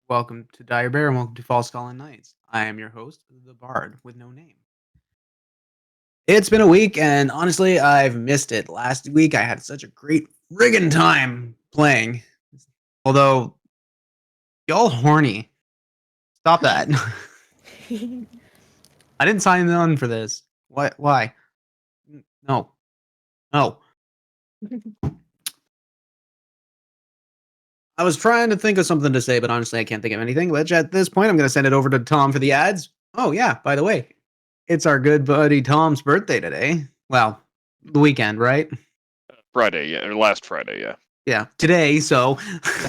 Welcome to Dire Bear and welcome to Falskallan Nights. I am your host, the Bard with no name. It's been a week, and honestly, I've missed it. Last week, I had such a great friggin' time playing. Although, y'all horny. Stop that. I didn't sign on for this. What? Why? No. No. I was trying to think of something to say, but honestly, I can't think of anything. Which at this point, I'm going to send it over to Tom for the ads. Oh, yeah, by the way, it's our good buddy Tom's birthday today. Well, the weekend, right? Friday, yeah, or last Friday, yeah. Yeah, today, so all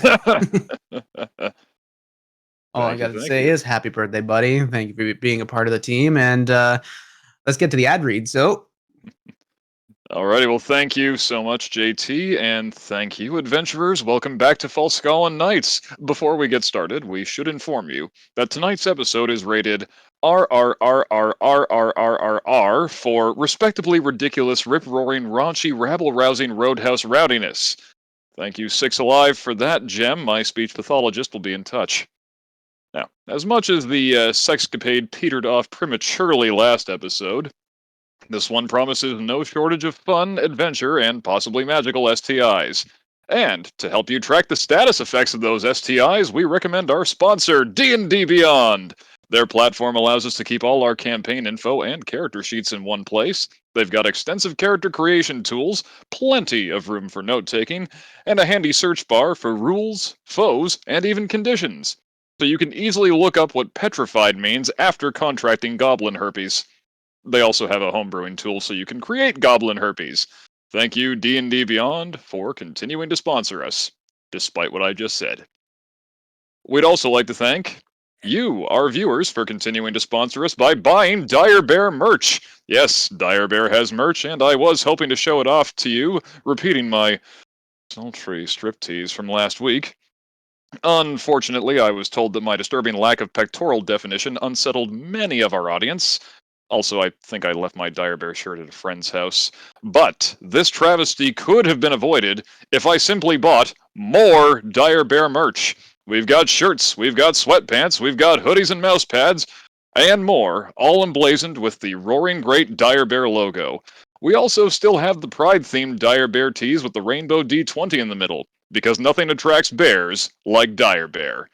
I Thank you, gotta thank say you. is happy birthday, buddy. Thank you for being a part of the team, and let's get to the ad read. So, Alrighty, well, thank you so much, JT, and thank you, adventurers. Welcome back to Falskallan Nights. Before we get started, we should inform you that tonight's episode is rated RRRRRRRRR for respectably ridiculous, rip-roaring, raunchy, rabble-rousing roadhouse rowdiness. Thank you, Six Alive, for that gem. My speech pathologist will be in touch. Now, as much as the sexcapade petered off prematurely last episode, this one promises no shortage of fun, adventure, and possibly magical STIs. And to help you track the status effects of those STIs, we recommend our sponsor, D&D Beyond. Their platform allows us to keep all our campaign info and character sheets in one place. They've got extensive character creation tools, plenty of room for note-taking, and a handy search bar for rules, foes, and even conditions. So you can easily look up what petrified means after contracting goblin herpes. They also have a homebrewing tool so you can create goblin herpes. Thank you, D&D Beyond, for continuing to sponsor us, despite what I just said. We'd also like to thank you, our viewers, for continuing to sponsor us by buying Dire Bear merch. Yes, Dire Bear has merch, and I was hoping to show it off to you, repeating my sultry striptease from last week. Unfortunately, I was told that my disturbing lack of pectoral definition unsettled many of our audience. Also, I think I left my Dire Bear shirt at a friend's house. But this travesty could have been avoided if I simply bought more Dire Bear merch. We've got shirts, we've got sweatpants, we've got hoodies and mouse pads, and more, all emblazoned with the Roaring Great Dire Bear logo. We also still have the Pride-themed Dire Bear tees with the rainbow D20 in the middle, because nothing attracts bears like Dire Bear.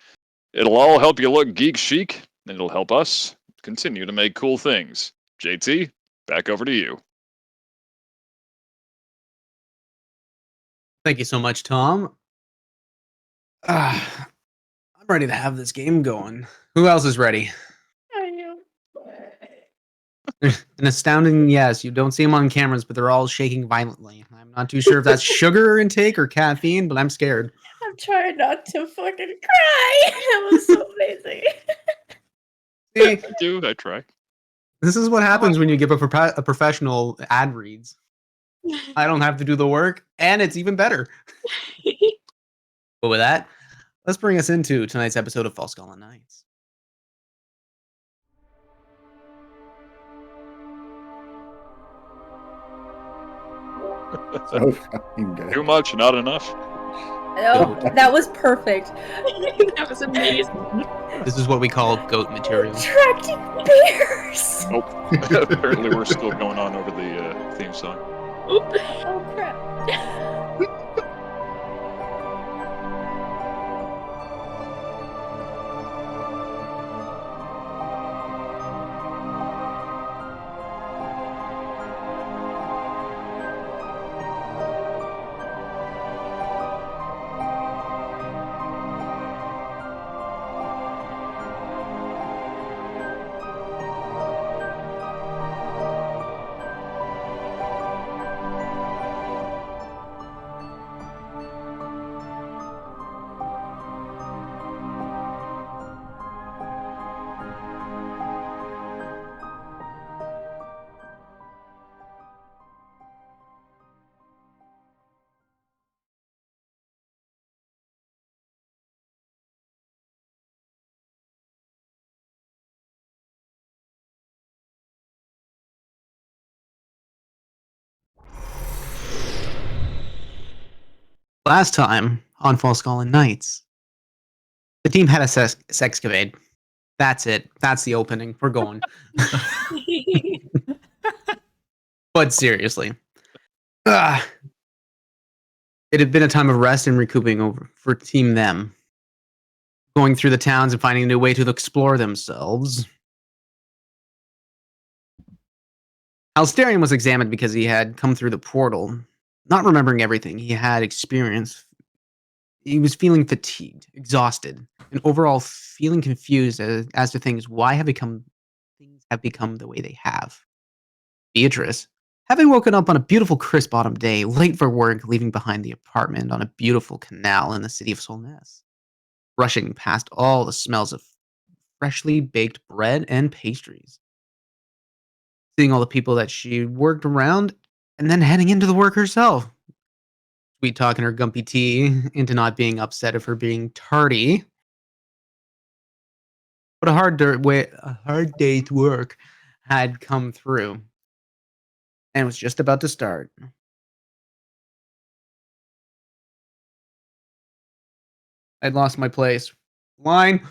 It'll all help you look geek chic, and it'll help us continue to make cool things. JT, back over to you. thank you so much, Tom. I'm ready to have this game going. Who else is ready? An astounding yes. You don't see them on cameras, but they're all shaking violently. I'm not too sure if that's sugar intake or caffeine, but I'm scared. I'm trying not to fucking cry. That was so amazing. See, I do, I try. this is what happens when you give a professional ad reads. I don't have to do the work, and it's even better. But with that, let's bring us into tonight's episode of Falskallan Nights. So fucking good. Too much, not enough. Oh, that was perfect. That was amazing. This is what we call goat material. Attracting bears. Nope. Apparently, we're still going on over the theme song. Oh crap. Last time on Falskallan Nights, The team had a sexcavade. That's it. That's the opening. We're going. But seriously, it had been a time of rest and recouping over for Team Them, going through the towns and finding a new way to explore themselves. Halsterian was examined because he had come through the portal, not remembering everything he had experienced. He was feeling fatigued, exhausted, and overall feeling confused as to things have become the way they have. Beatrice, having woken up on a beautiful crisp autumn day, late for work, leaving behind the apartment on a beautiful canal in the city of Solness, rushing past all the smells of freshly baked bread and pastries, seeing all the people that she worked around, and then heading into the work herself. Sweet talking her gumpy tea into not being upset of her being tardy. But a hard day's work had come through and was just about to start. I'd lost my place. Line.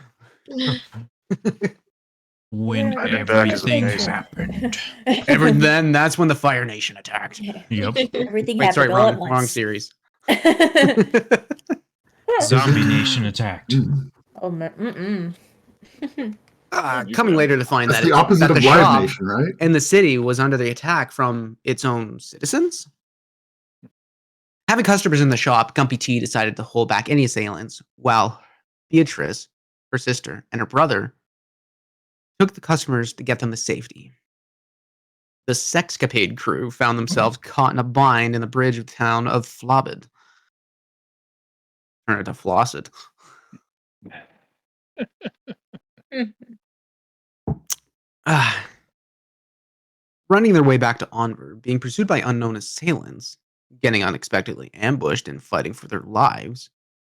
When Yeah, everything that's happened. Then that's when the Fire Nation attacked. Yep. Everything Wait, sorry, happened all at wrong once. series. Zombie Nation attacked. Oh, Coming later to find That's that the opposite that of the Live shop Nation, right? and the city was under the attack from its own citizens. Having customers in the shop, Gumpy T decided to hold back any assailants, while Beatrice, her sister, and her brother took the customers to get them to safety. The Sexcapade crew found themselves caught in a bind in the bridge of the town of Flobbid. Turn it to Flossed. Running their way back to Onver, being pursued by unknown assailants, getting unexpectedly ambushed and fighting for their lives.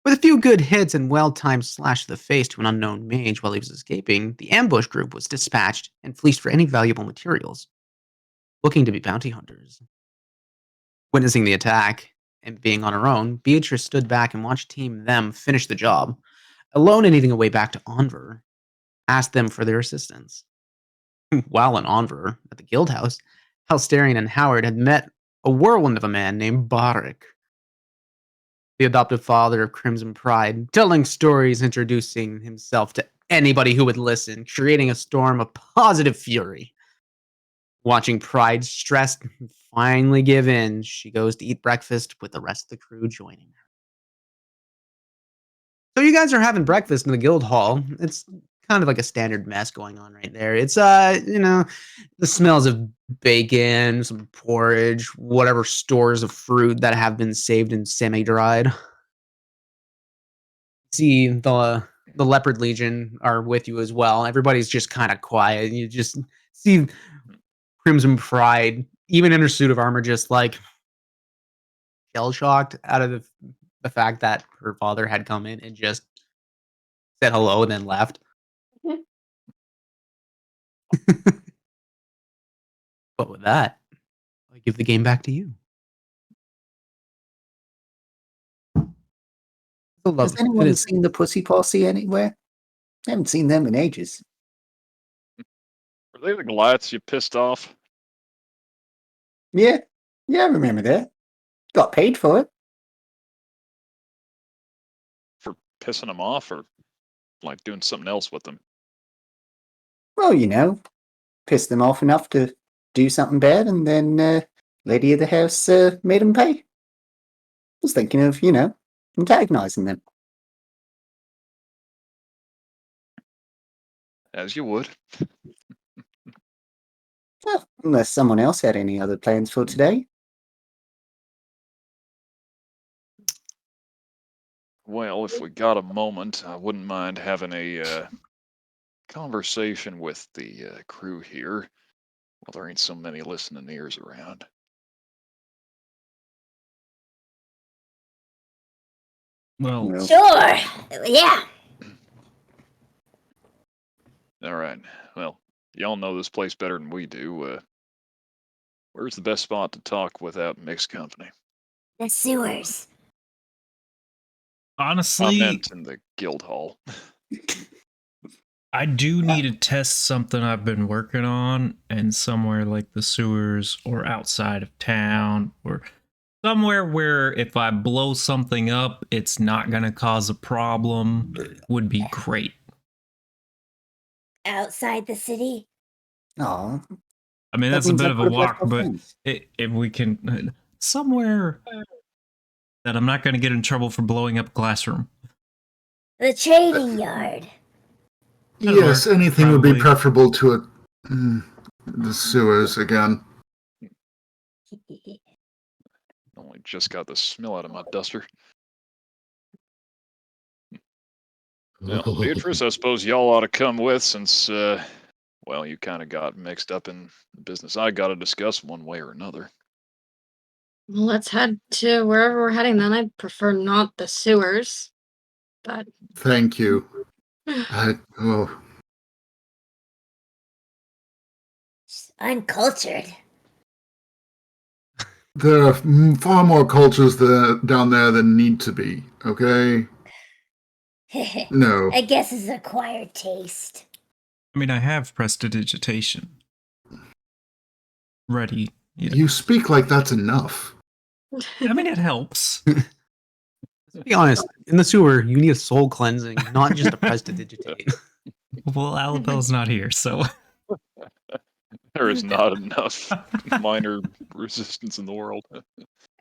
With a few good hits and well-timed slash to the face to an unknown mage while he was escaping, the ambush group was dispatched and fleeced for any valuable materials, looking to be bounty hunters. Witnessing the attack and being on her own, Beatrice stood back and watched Team Them finish the job. Alone and needing a way back to Onver, asked them for their assistance. While in Onver, at the guild house, Halsterian and Howard had met a whirlwind of a man named Barik, the adoptive father of Crimson Pride, telling stories, introducing himself to anybody who would listen, creating a storm of positive fury. Watching Pride stressed and finally give in, she goes to eat breakfast with the rest of the crew joining her. So you guys are having breakfast in the guild hall. It's kind of like a standard mess going on right there. It's the smells of bacon, some porridge, whatever stores of fruit that have been saved and semi-dried. See the Leopard Legion are with you as well. Everybody's just kind of quiet. You just see Crimson Pride, even in her suit of armor, just like shell shocked out of the fact that her father had come in and just said hello and then left. But with that, I give the game back to you. Has anyone seen the Pussy Posse anywhere? I haven't seen them in ages. Are they the Goliaths you pissed off? Yeah, I remember that. Got paid for it. For pissing them off or like doing something else with them? Well, pissed them off enough to do something bad, and then lady of the house made them pay. Was thinking of, antagonizing them. As you would. Well, unless someone else had any other plans for today. Well, if we got a moment, I wouldn't mind having a conversation with the crew here. Well, there ain't so many listening ears around. Well, Sure. Yeah. All right. Well, y'all know this place better than we do. Where's the best spot to talk without mixed company? The sewers. I honestly, meant in the guild hall. I do need to test something I've been working on, and somewhere like the sewers or outside of town or somewhere where if I blow something up, it's not going to cause a problem would be great. Outside the city? Oh, I mean, that that's a means bit I of a could have walk, left my but friends. if we can somewhere that I'm not going to get in trouble for blowing up a classroom. The trading yard. That'll Yes, work, anything would be probably. preferable to the sewers again. Only just got the smell out of my duster. Well, Beatrice, I suppose y'all ought to come with since, well, you kind of got mixed up in the business I got to discuss one way or another. Well, let's head to wherever we're heading then. I'd prefer not the sewers. But Thank you. Oh, Uncultured. there are far more cultures down there than need to be, okay? No. I guess it's acquired taste. I mean, I have prestidigitation ready. You speak like that's enough. I mean, it helps. Let's be honest. In the sewer, you need a soul cleansing, not just a prestidigitate. Well, Alabel's not here, so. There is not enough minor resistance in the world. All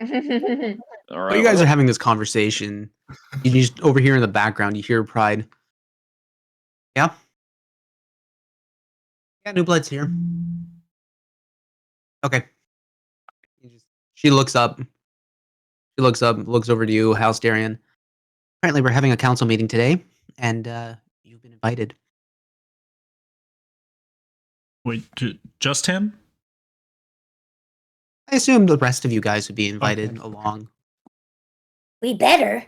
right. While you guys are having this conversation, you just over here in the background, you hear Pride. Yeah? Yeah, New Blood's here. Okay. She looks up. She looks up, looks over to you, House Darian. Apparently, we're having a council meeting today, and you've been invited. Wait, just him? I assume the rest of you guys would be invited Okay. along. We better.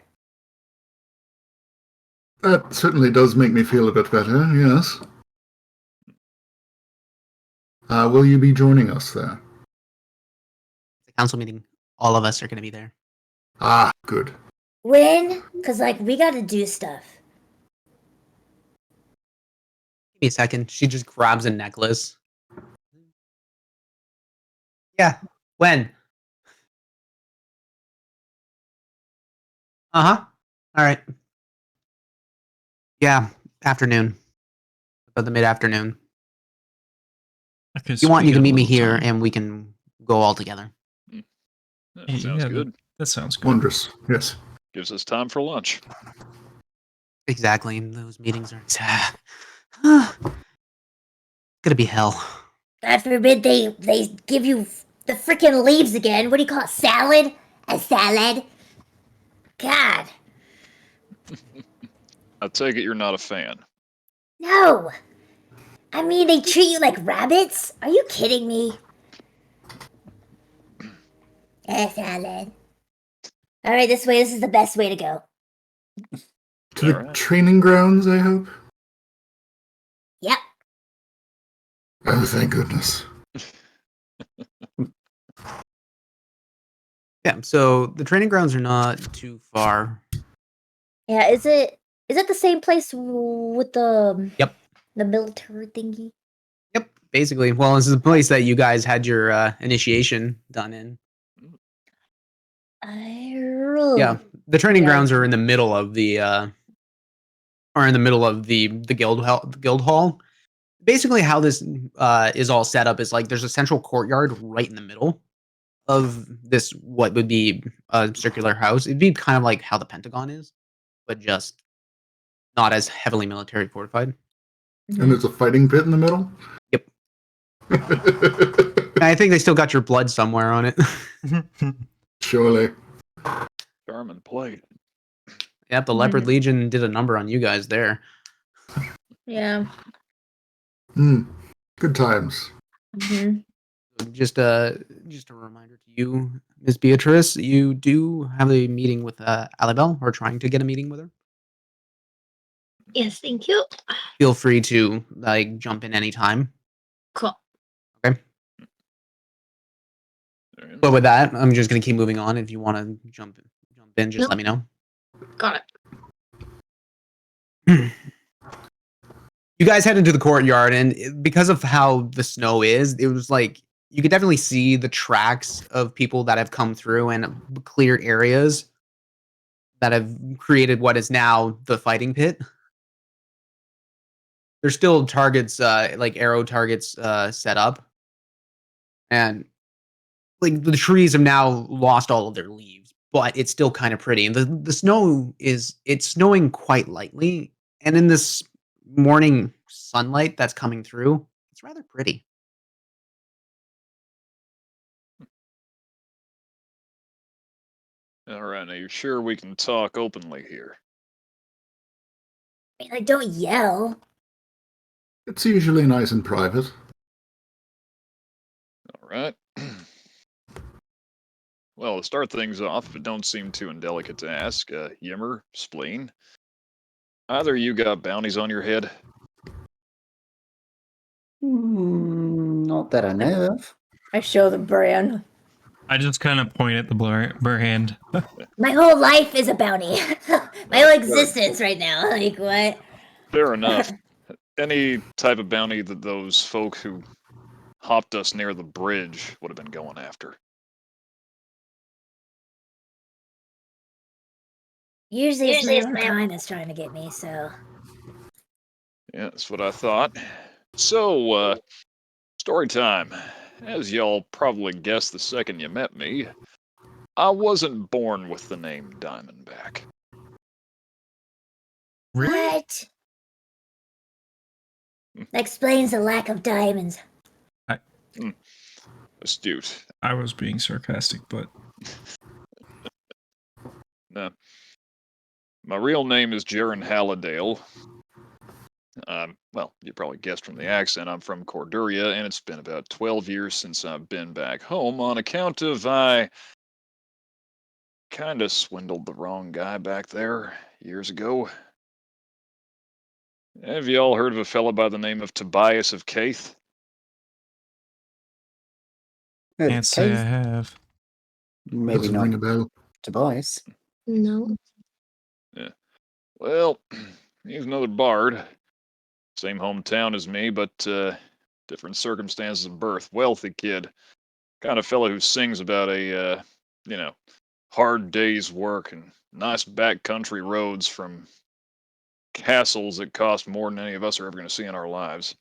That certainly does make me feel a bit better, yes. Will you be joining us there? The council meeting, all of us are going to be there. Ah, good. When? Because, like, we got to do stuff. Give me a second. She just grabs a necklace. Yeah. When? Uh-huh. All right. Yeah. Afternoon. About the mid-afternoon. If you want, you can meet me here, and we can go all together. That sounds good. That sounds good. Wondrous, yes. Gives us time for lunch. Exactly. Those meetings are gonna be hell. God forbid they give you the freaking leaves again. What do you call it? Salad? A salad? God. I take it you're not a fan. No. I mean, they treat you like rabbits? Are you kidding me? A salad. All right, this way. This is the best way to go. To the Alright. training grounds, I hope? Yep. Oh, thank goodness. Yeah. So the training grounds are not too far. Yeah, is it the same place with the Yep. the military thingy? Yep. Basically, well, this is the place that you guys had your initiation done in. Yeah. The training grounds are in the middle of the guild hall. Basically, how this is all set up is like there's a central courtyard right in the middle of this what would be a circular house. It'd be kind of like how the Pentagon is, but just not as heavily military fortified. And there's a fighting pit in the middle? Yep. I think they still got your blood somewhere on it. Surely. Charmin plate. Yep, the Leopard Legion did a number on you guys there. Yeah. Good times. Just a reminder to you, Miss Beatrice, you do have a meeting with Alibel, or trying to get a meeting with her. yes, thank you. Feel free to like jump in anytime. Cool. Okay. But with that, I'm just gonna keep moving on. If you want to jump in, just Nope. let me know. Got it. You guys head into the courtyard, and because of how the snow is, it was like you could definitely see the tracks of people that have come through and clear areas that have created what is now the fighting pit. There's still targets, like arrow targets, set up, and like the trees have now lost all of their leaves, but it's still kind of pretty. And the snow is it's snowing quite lightly, and in this morning sunlight that's coming through, it's rather pretty. All right, now you're sure we can talk openly here? I mean, like, don't yell. It's usually nice and private. All right. Well, to start things off, if it don't seem too indelicate to ask, Yimmer, Spleen, either you got bounties on your head? Not that I know of. I show the brand. I just kind of point at the bare hand. My whole life is a bounty. My whole existence right now. Like, what? Fair enough. Any type of bounty that those folk who hopped us near the bridge would have been going after. Usually it's my own kind that's trying to get me, so. Yeah, that's what I thought. So, story time. As y'all probably guessed the second you met me, I wasn't born with the name Diamondback. Really? What? That explains the lack of diamonds. Astute. I was being sarcastic, but No. My real name is Jaron Hallidale. Well, you probably guessed from the accent, I'm from Corduria, and it's been about 12 years since I've been back home on account of I kind of swindled the wrong guy back there years ago. Have you all heard of a fella by the name of Tobias of Caith? can't say I Cave, have. maybe Doesn't not ring a bell. Tobias. No. Well, he's another bard. Same hometown as me, but different circumstances of birth. Wealthy kid. Kind of fella who sings about a, hard day's work and nice backcountry roads from castles that cost more than any of us are ever going to see in our lives.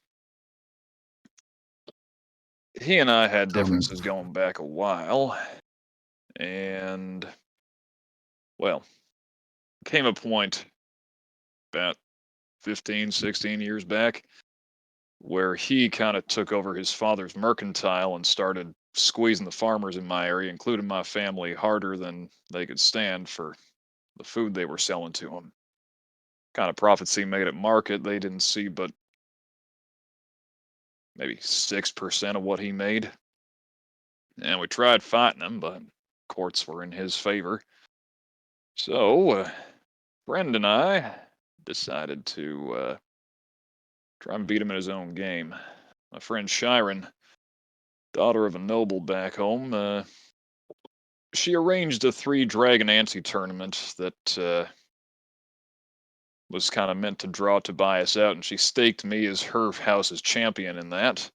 He and I had Tell me. differences going back a while, and, well, came a point about 15, 16 years back where he kind of took over his father's mercantile and started squeezing the farmers in my area, including my family, harder than they could stand for the food they were selling to him. Kind of profits he made at market, they didn't see but maybe 6% of what he made. And we tried fighting him, but courts were in his favor. So, friend and I decided to try and beat him in his own game. My friend Shiren, daughter of a noble back home, she arranged a 3 Dragon Ansi tournament that was kind of meant to draw Tobias out, and she staked me as her house's champion in that.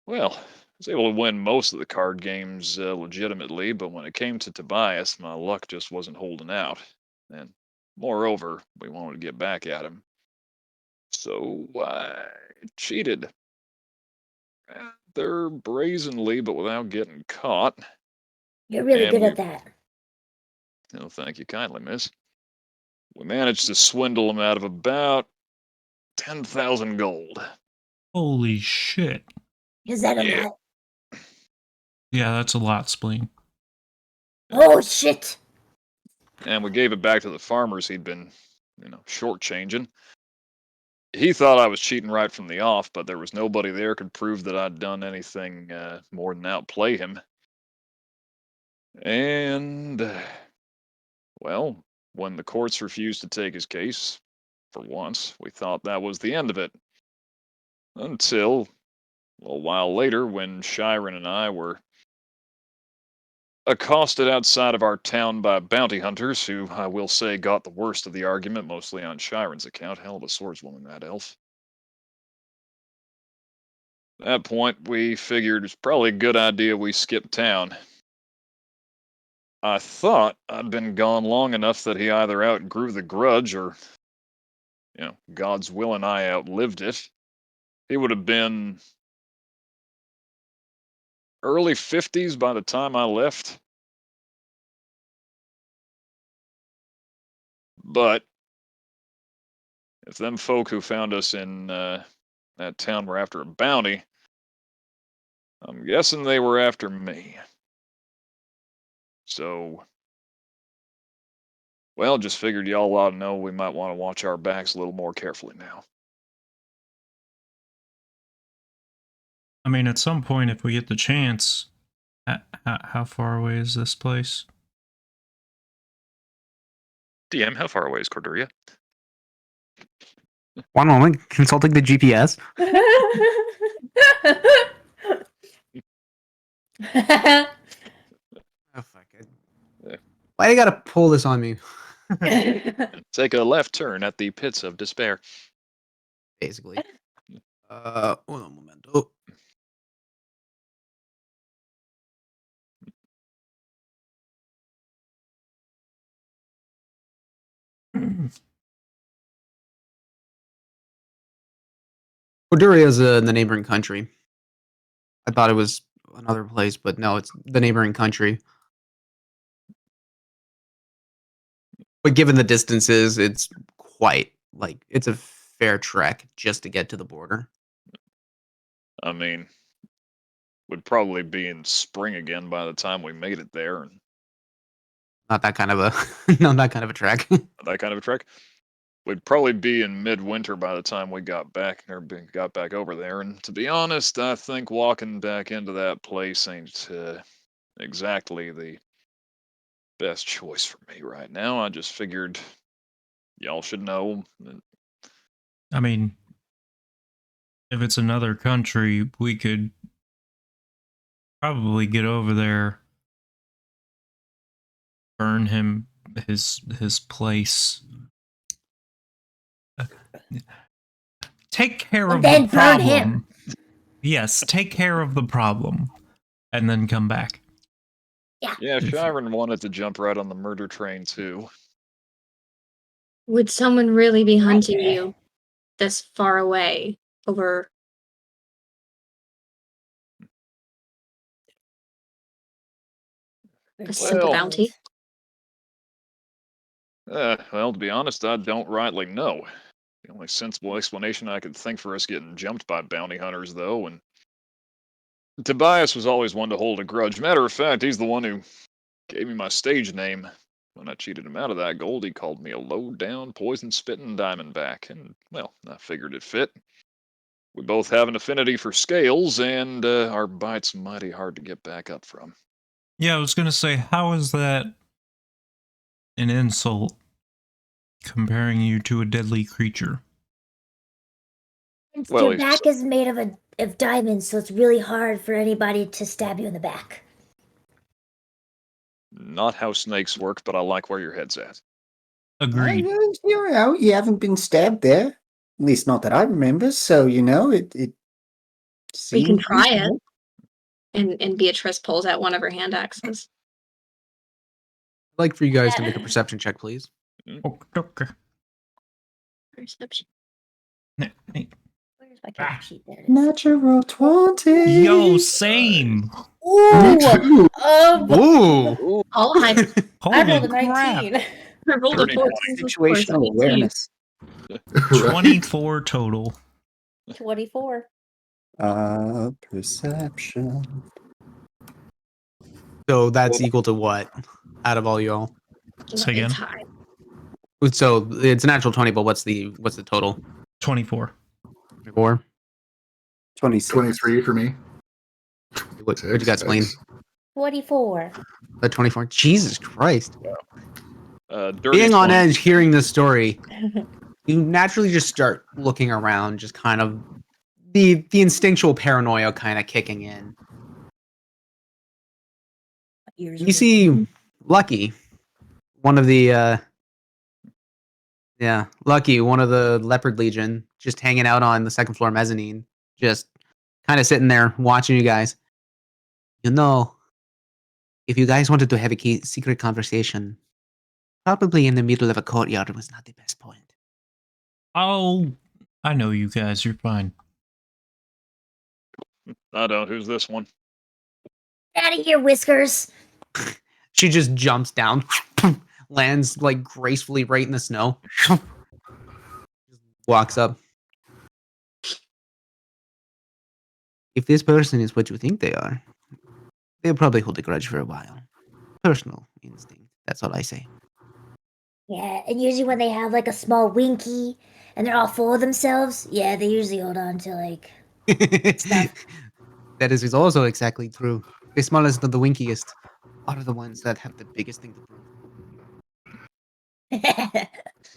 Well, I was able to win most of the card games legitimately, but when it came to Tobias, my luck just wasn't holding out. And moreover, we wanted to get back at him. So I cheated. Rather brazenly, but without getting caught. You're really And good we, at that. oh, thank you kindly, miss. We managed to swindle him out of about 10,000 gold. Holy shit. Is that a Yeah. lot? Yeah, that's a lot, Spleen. Oh, shit. And we gave it back to the farmers he'd been, shortchanging. He thought I was cheating right from the off, but there was nobody there could prove that I'd done anything more than outplay him. And, well, when the courts refused to take his case, for once, we thought that was the end of it. Until a while later, when Shiren and I were accosted outside of our town by bounty hunters, who I will say got the worst of the argument, mostly on Shiren's account. Hell of a swordswoman, that elf. At that point, we figured it's probably a good idea we skip town. I thought I'd been gone long enough that he either outgrew the grudge or, God's will and I outlived it. He would have been early 50s by the time I left. But if them folk who found us in that town were after a bounty, I'm guessing they were after me. So, well, just figured y'all ought to know we might want to watch our backs a little more carefully now. I mean, at some point, if we get the chance, how far away is this place? DM, how far away is Corduria? One moment, consulting the GPS. Oh, fuck it. Yeah. Why you gotta pull this on me? Take a left turn at the pits of despair. Basically. Un momento. Corduria is in the neighboring country. I thought it was another place, but no, it's the neighboring country. But given the distances, it's quite it's a fair trek just to get to the border. I mean, would probably be in spring again by the time we made it there, and Not that kind of a not that kind of a trek. that kind of a trek. We'd probably be in midwinter by the time we got back over there. And to be honest, I think walking back into that place ain't exactly the best choice for me right now. I just figured y'all should know. I mean, if it's another country, we could probably get over there, burn him his place. Take care of then the burn problem. him. Yes, take care of the problem, and then come back. Yeah, Shiren wanted to jump right on the murder train too. Would someone really be hunting you this far away over a simple bounty? Well, to be honest, I don't rightly know. The only sensible explanation I could think for us getting jumped by bounty hunters, though, and Tobias was always one to hold a grudge. Matter of fact, he's the one who gave me my stage name. When I cheated him out of that gold, he called me a low-down, poison-spitting diamondback, and, well, I figured it fit. We both have an affinity for scales, and our bite's mighty hard to get back up from. Yeah, I was gonna say, how is that an insult comparing you to a deadly creature? Well, Your back is made of diamonds, so it's really hard for anybody to stab you in the back. Not how snakes work, but I like where your head's at. Agreed. You haven't been stabbed there. At least not that I remember, so it We can seems try it. reasonable. And Beatrice pulls out one of her hand axes. I'd like for you guys to make a perception check, please. Okay. Perception. Where's my character sheet? There it is. Natural 20. Yo, same. Me too. Ooh. All high. I rolled a Holy crap. 19. I rolled a 30. 14. Situational awareness. 24 total. 24. Perception. So that's equal to what out of all y'all? Say again. It's high. So it's a natural 20, but what's the total? 24. 4. 26. 23 for me. What you got, Spleen? 24. 24. Jesus Christ. Dirty Being on 20. edge, hearing this story, you naturally just start looking around, just kind of the instinctual paranoia kind of kicking in. ears. You see Lucky, one of the Lucky, one of the Leopard Legion, just hanging out on the second floor mezzanine, just kind of sitting there watching you guys. You know, if you guys wanted to have a secret conversation, probably in the middle of a courtyard was not the best point. Oh, I know you guys. You're fine. I don't. Who's this one? Out of here, Whiskers. She just jumps down, lands like gracefully right in the snow, just walks up. If this person is what you think they are, they'll probably hold a grudge for a while. Personal instinct. That's all I say. Yeah, and usually when they have like a small winky and they're all full of themselves, yeah, they usually hold on to like stuff. That is also exactly true. The smallest and the winkiest are the ones that have the biggest thing to prove.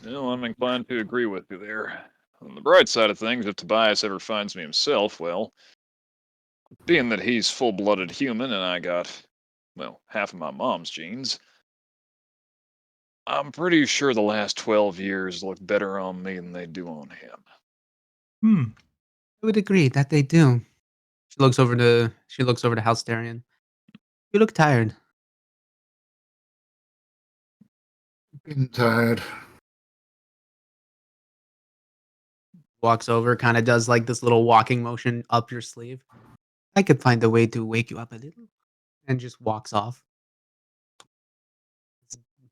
Well, I'm inclined to agree with you there. On the bright side of things, if Tobias ever finds me himself, well, being that he's full-blooded human and I got, well, half of my mom's genes, I'm pretty sure the last 12 years look better on me than they do on him. I would agree that they do. She looks over to Halsterian. You look tired. Getting tired. Walks over, kind of does like this little walking motion up your sleeve. I could find a way to wake you up a little. And just walks off.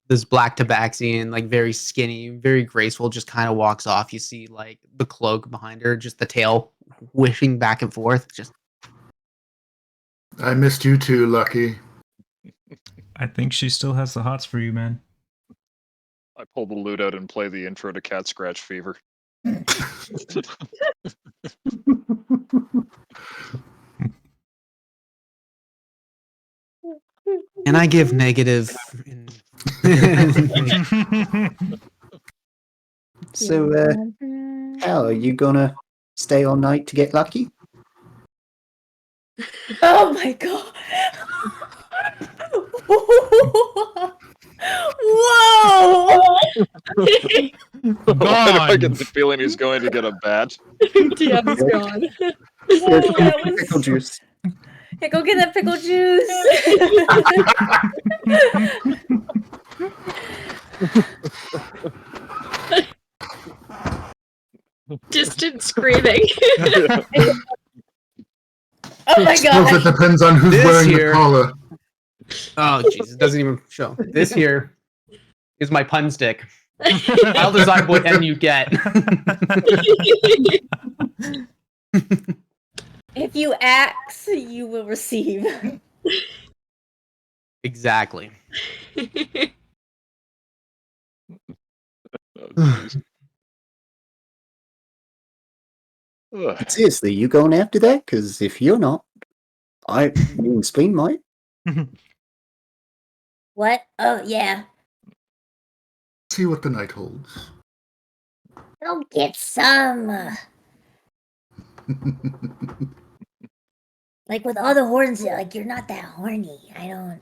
This black tabaxian, like very skinny, very graceful, just kind of walks off. You see like the cloak behind her, just the tail wishing back and forth. Just I missed you too, Lucky. I think she still has the hots for you, man. I pull the lute out and play the intro to Cat Scratch Fever. and I give negative. So, Hal, are you gonna stay all night to get lucky? Oh my god. Whoa! Why do I get the feeling he's going to get a bat? TM's gone. Whoa, that Pickle was... juice. Hey, go get that pickle juice. Distant screaming. Oh my Suppose it god. depends on who's This wearing here- the collar. Oh, jeez, it doesn't even show. This here is my pun stick. I'll decide what end you get. If you ask, you will receive. Exactly. Oh, jeez. Ugh. Seriously, you going after that? Because if you're not, me and Spleen might. What? Oh, yeah. See what the night holds. Go get some. Like, with all the horns, like, you're not that horny. I don't...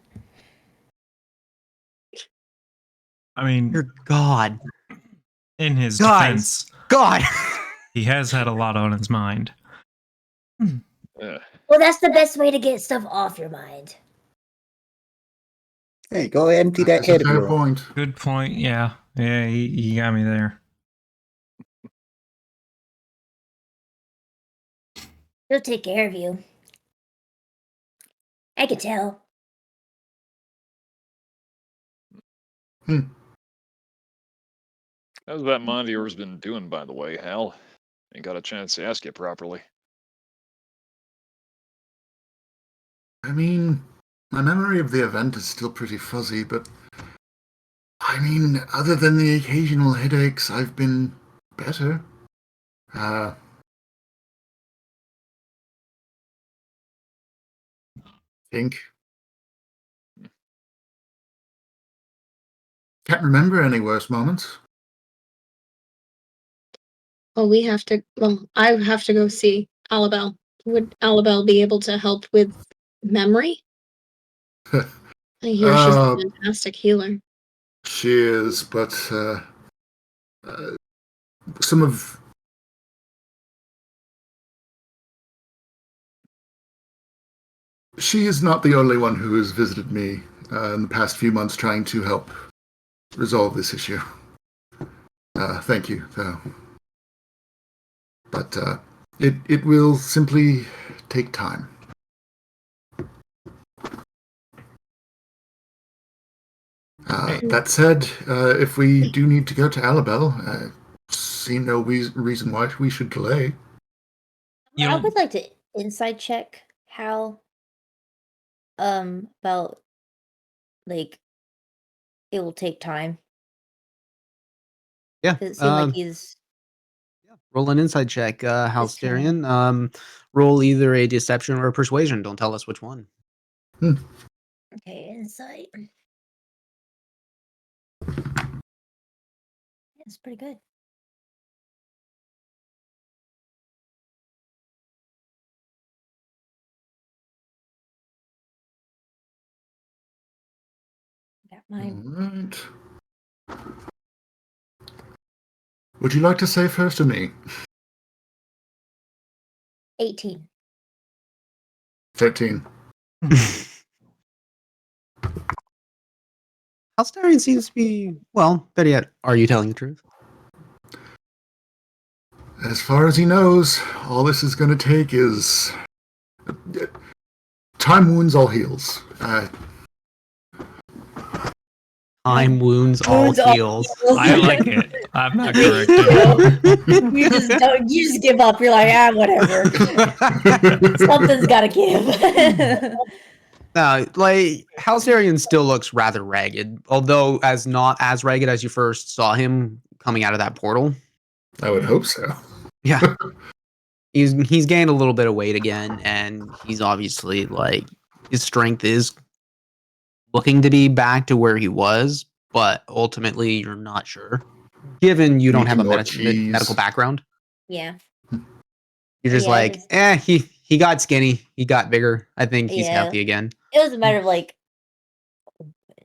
I mean, Dear God. in his Guys. defense, God. he has had a lot on his mind. Yeah. Well, that's the best way to get stuff off your mind. Hey, go empty that That's a head of fair yours. point. Good point. Yeah. Yeah, he got me there. He'll take care of you. I can tell. How's that mind of yours been doing, by the way, Hal? Ain't got a chance to ask you properly. I mean, my memory of the event is still pretty fuzzy, but I mean, other than the occasional headaches, I've been better. Think. Can't remember any worse moments. Well, I have to go see Alabel. Would Alabel be able to help with memory? I hear she's a Uh, fantastic healer. She is, but some of she is not the only one who has visited me in the past few months trying to help resolve this issue. Thank you, though. But it will simply take time. That said, if we do need to go to Alabel, I see no reason why we should delay. You I don't- would like to inside check how about like it will take time. Yeah. 'Cause it seemed like he's Roll an inside check, trying. Halsterian. Roll either a deception or a persuasion. Don't tell us which one. Okay, insight. It's pretty good. Got mine. All right. Would you like to say first or me? 18. 13. Halsterian seems to be, well, better yet, are you telling the truth? As far as he knows, all this is going to take is time wounds all heals. Time wounds all Wounds all heals. I like it. I'm not correcting. You just don't. You just give up. You're like, whatever. Something's gotta give. No, like Halsterian still looks rather ragged, although as not as ragged as you first saw him coming out of that portal. I would hope so. Yeah. He's gained a little bit of weight again, and he's obviously like his strength is looking to be back to where he was, but ultimately you're not sure. Given you don't have a Eating more cheese. medical background. Yeah. You're just Yeah, like, he got skinny, he got bigger. I think he's Yeah. healthy again. It was a matter of like,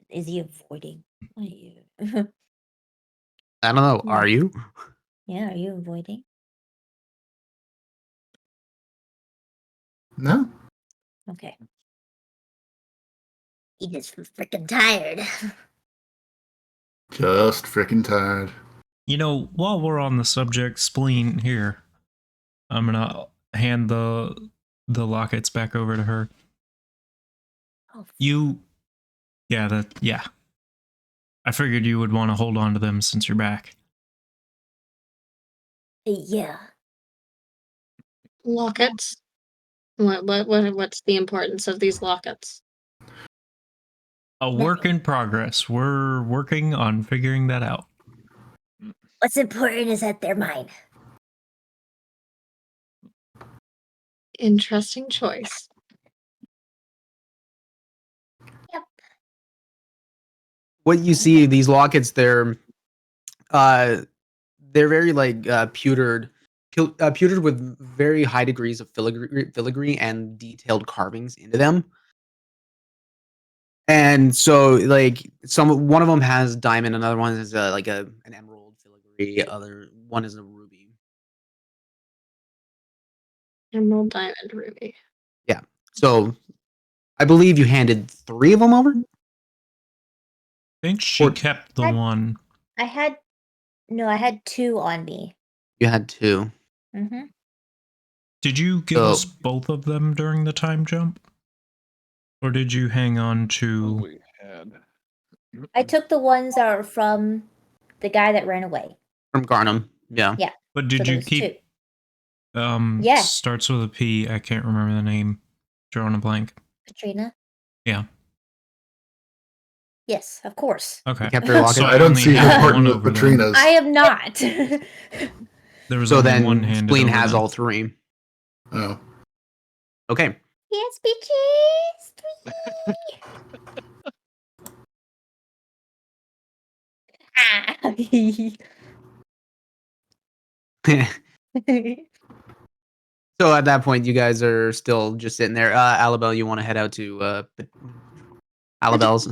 is he avoiding? What are you? I don't know. Are you? Yeah, are you avoiding? No? Okay. He just freaking tired. Just freaking tired. You know, while we're on the subject, spleen here, I'm gonna hand the lockets back over to her. Oh, Yeah. I figured you would want to hold on to them since you're back. yeah. Lockets. What's the importance of these lockets? A work in progress. We're working on figuring that out. What's important is that they're mine. Interesting choice. What you see, these lockets, they're very like pewtered with very high degrees of filigree and detailed carvings into them. And so, like, one of them has diamond, another one is like an emerald filigree, other one is a ruby. Emerald, diamond, ruby. Yeah. So, I believe you handed 3 of them over. I think she Or- kept the I- one. I had 2 on me. You had 2. Mm-hmm. Did you give So- us both of them during the time jump? Or did you hang on to... We had. I took the ones that are from the guy that ran away. From Garnham. Yeah. But So did you there's keep... 2. Yeah. Starts with a P. I can't remember the name. Drawing a blank. Katrina? Yeah. Yes, of course. Okay. You kept her locket. So I don't only see her had partner one with over there. Katrina's. I am not. There was So only then one handed Spleen over has then. all 3. Oh. Okay. Yes, bitches. Ah. So at that point, you guys are still just sitting there. Alabel, you want to head out to Alabel's.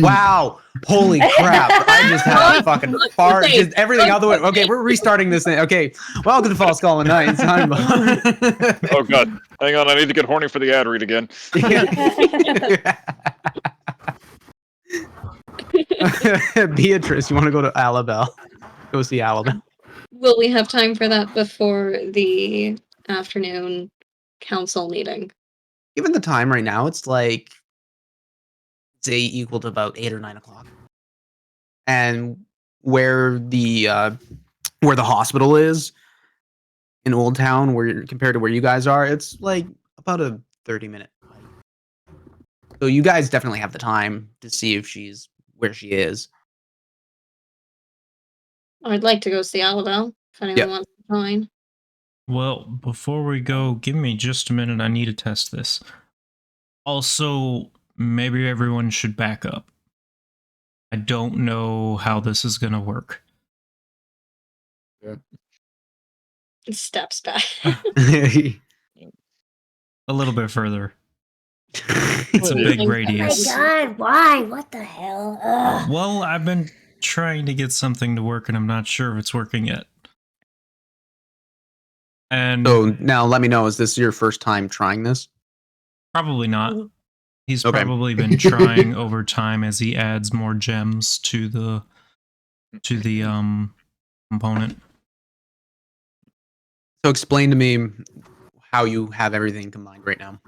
Wow! Holy crap! I just had a fucking fart. Just everything out the way. Okay, we're restarting this thing. Okay, welcome to Falskallan Nights. Oh god, hang on, I need to get horny for the ad read again. Beatrice, you want to go to Alabel? Go see Alabel. Will we have time for that before the afternoon council meeting? Given the time right now, it's like say equal to about 8 or 9 o'clock, and where the hospital is in Old Town, where compared to where you guys are, it's like about a 30-minute hike. So you guys definitely have the time to see if she's where she is. I'd like to go see Alabel if anyone Yep. wants to join. Well, before we go, give me just a minute. I need to test this. Also, maybe everyone should back up. I don't know how this is going to work. Steps back. A little bit further. It's a big Oh my radius. god, why? What the hell? Ugh. Well, I've been trying to get something to work, and I'm not sure if it's working yet. And So now let me know, is this your first time trying this? probably not. He's Okay. probably been trying over time as he adds more gems to the component. So explain to me how you have everything combined right now.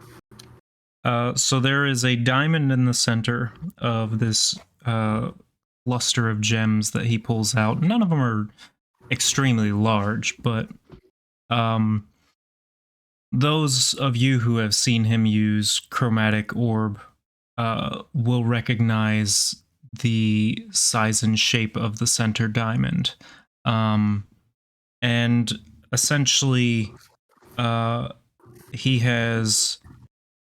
So there is a diamond in the center of this cluster of gems that he pulls out. None of them are extremely large, but those of you who have seen him use chromatic orb will recognize the size and shape of the center diamond. And essentially, he has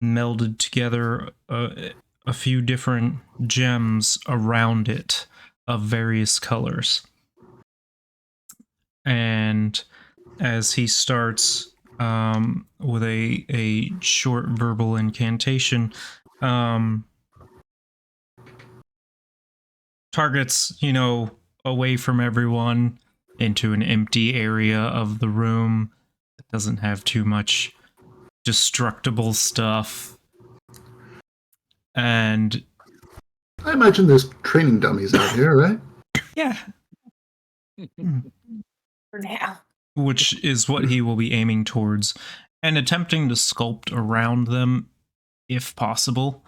melded together a few different gems around it of various colors. And as he starts with a short verbal incantation, targets, away from everyone into an empty area of the room that doesn't have too much destructible stuff. And I imagine there's training dummies out here, right? yeah, For now. which is what he will be aiming towards and attempting to sculpt around them if possible.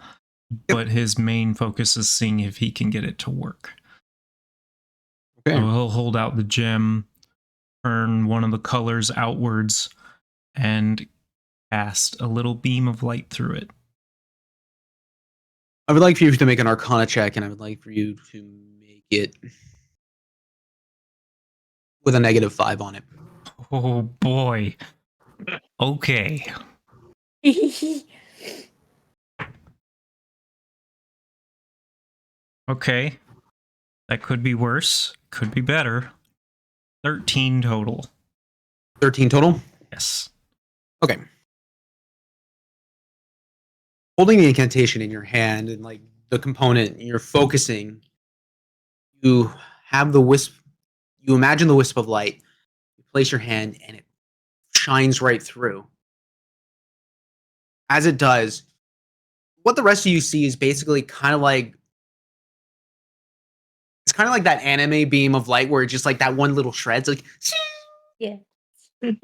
But his main focus is seeing if he can get it to work. Okay. So he'll hold out the gem, turn one of the colors outwards, and cast a little beam of light through it. I would like for you to make an Arcana check, and I would like for you to make it with a -5 on it. Oh boy. Okay. Okay. That could be worse. Could be better. 13 total. 13 total? Yes. Okay. Holding the incantation in your hand and like the component, you're focusing. You have the wisp. You imagine the wisp of light. You place your hand and it shines right through. As it does, what the rest of you see is basically kind of like it's kind of like that anime beam of light where it's just like that one little shred's like Yeah. and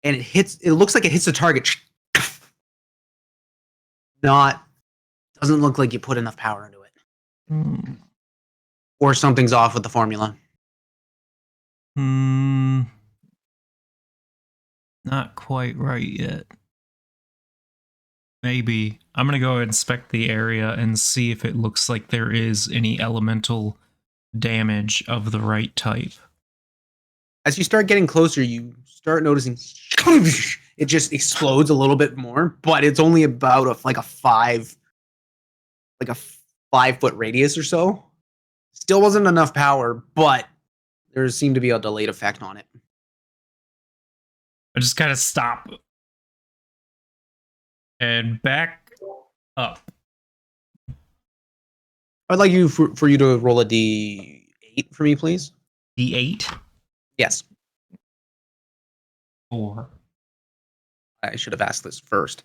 it looks like it hits the target. Doesn't look like you put enough power into it. Or something's off with the formula. Not quite right yet. Maybe. I'm going to go inspect the area and see if it looks like there is any elemental damage of the right type. As you start getting closer, you start noticing it just explodes a little bit more, but it's only about a 5-foot radius or so. Still wasn't enough power, but there seemed to be a delayed effect on it. I just kind of stop and back Up. I'd like you for you to roll a d8 for me, please. D8. Yes. 4. I should have asked this first.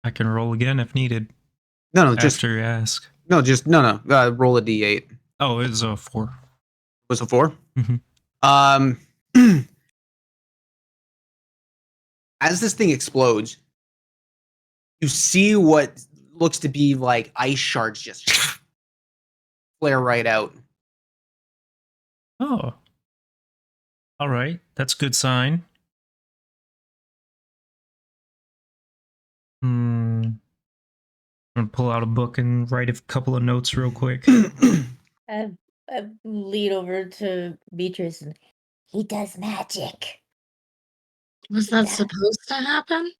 I can roll again if needed. No, just After you ask. no. Roll a d8. Oh, it's a 4. Was it 4? Mhm. As this thing explodes, you see what looks to be like ice shards just flare right out. Oh. All right. That's a good sign. I'm gonna pull out a book and write a couple of notes real quick. I lead over to Beatrice and he does magic. Was that Yeah. supposed to happen?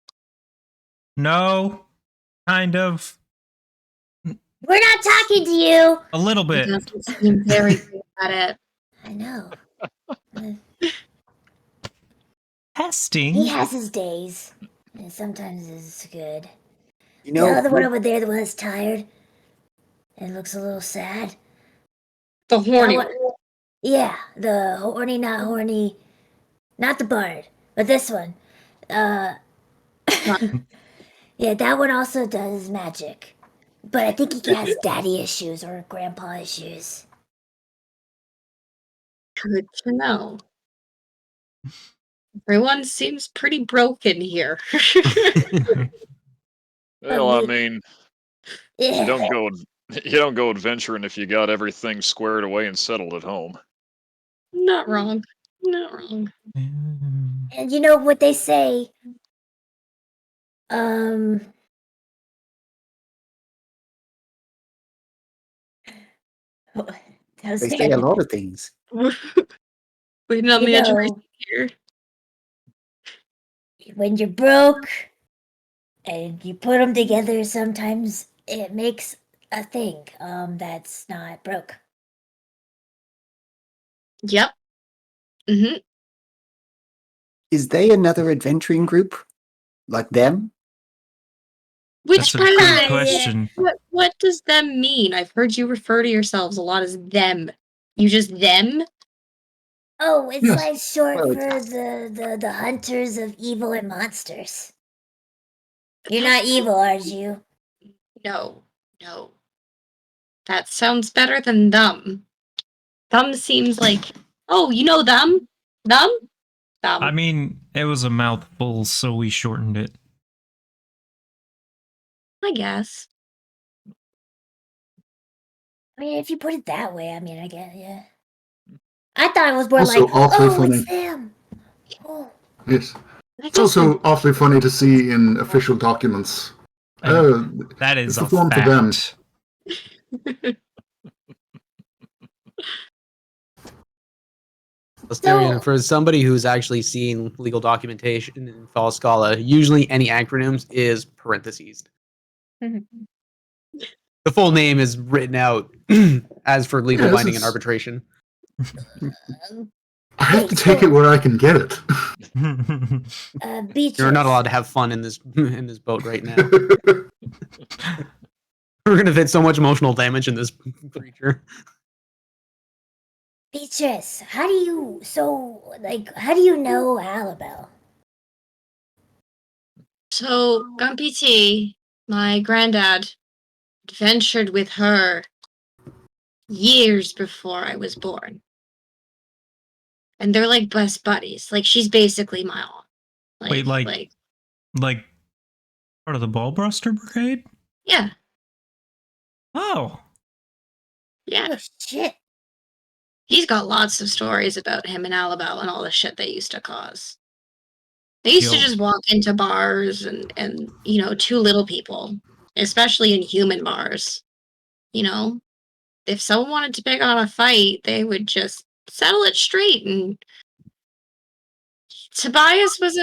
No. Kind of. We're not talking to you. A little He bit. doesn't seem very good at it. I know. Testing. He has his days, and sometimes it's good. You The know, other one over there, the one that's tired and looks a little sad. The horny That one- Yeah, the horny, not horny, not the bard, but this one. Yeah, that one also does magic, but I think he has daddy issues or grandpa issues. Good to know. Everyone seems pretty broken here. Well, I mean, Yeah. you don't go adventuring if you got everything squared away and settled at home. Not wrong. Not wrong. And you know what they say? they say a lot of things. Waiting on the edge of my seat here. When you're broke and you put them together, sometimes it makes a thing that's not broke. Yep. Mm-hmm. Is they another adventuring group? Like them? Which, That's a by the good way, question. what does them mean? I've heard you refer to yourselves a lot as them. You just them? Oh, it's Yes. like short Well, for the hunters of evil and monsters. You're not evil, are you? No. No. That sounds better than them. Them seems like, oh, you know them? Them? Them. I mean, it was a mouthful, so we shortened it. I guess. I mean, if you put it that way, I mean, I get yeah. I thought it was more Also like, awfully oh, funny. it's them. Oh. Yes. I It's also awfully funny to see in official documents. That is it's a the form for them. fact. Asterion, So- for somebody who's actually seen legal documentation in Falskallan, usually any acronyms is parentheses. The full name is written out as for legal Yeah, this binding and is- arbitration. I have to take it where I can get it. Beatrice. You're not allowed to have fun in this boat right now. We're gonna fit so much emotional damage in this creature. Beatrice, how do you know Alabel? So, Gumpy T, my granddad, adventured with her years before I was born. And they're like best buddies. Like, she's basically my aunt. Wait, like part of the Ballbuster Brigade? Yeah. Oh, Yeah. Oh shit. He's got lots of stories about him and Alabel and all the shit they used to cause. They used to Yo. just walk into bars and you know, two little people, especially in human bars. You know, if someone wanted to pick on a fight, they would just settle it straight. And Tobias was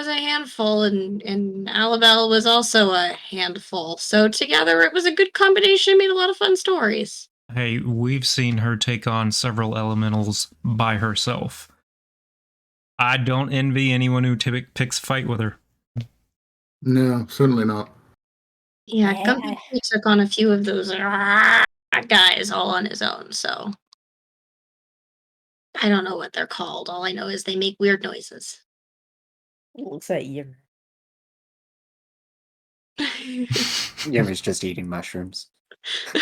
a handful, and Alabel was also a handful. So together, it was a good combination. Made a lot of fun stories. hey, we've seen her take on several elementals by herself. I don't envy anyone who picks a fight with her. No, certainly not. Yeah, I- Gumpy took on a few of those guys all on his own, so I don't know what they're called. All I know is they make weird noises. Looks like you. Yemi's just eating mushrooms.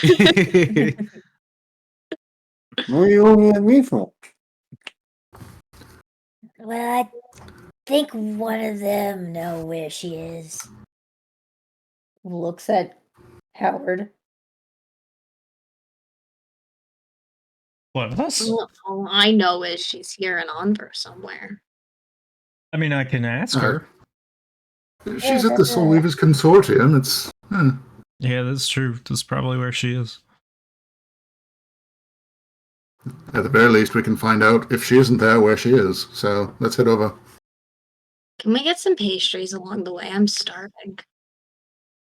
Yeah. What are you looking at me for? Well, I think one of them know where she is. Looks at Howard. What, us? All I know is she's here in Onver somewhere. I mean, I can ask her. She's at the Soul Weavers Consortium. It's Yeah, that's true. That's probably where she is. at the very least we can find out if she isn't there where she is. So let's head over. Can we get some pastries along the way? I'm starving.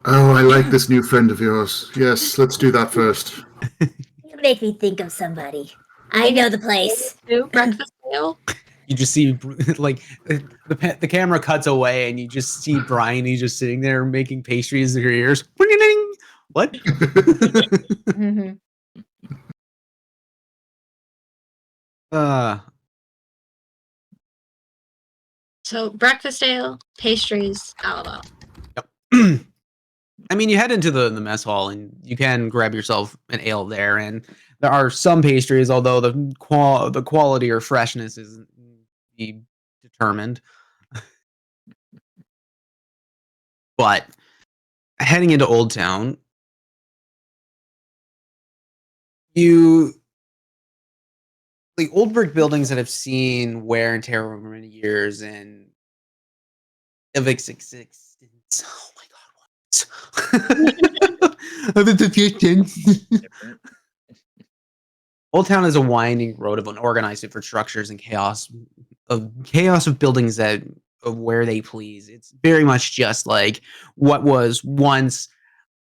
Oh, I like this new friend of yours. Yes, let's do that first. You make me think of somebody. I know the place. Breakfast meal? You just see like the camera cuts away and you just see Brian. He's just sitting there making pastries in your ears. What? Mm-hmm. uh So breakfast ale, pastries, Alamo. I mean, you head into the mess hall and you can grab yourself an ale there, and there are some pastries, although the quality or freshness isn't be determined. But heading into Old Town, the old brick buildings that have seen wear and tear over many years and of its existence. Oh my god, what? Of its existence. Old Town is a winding road of unorganized infrastructures and chaos of buildings that of where they please. It's very much just like what was once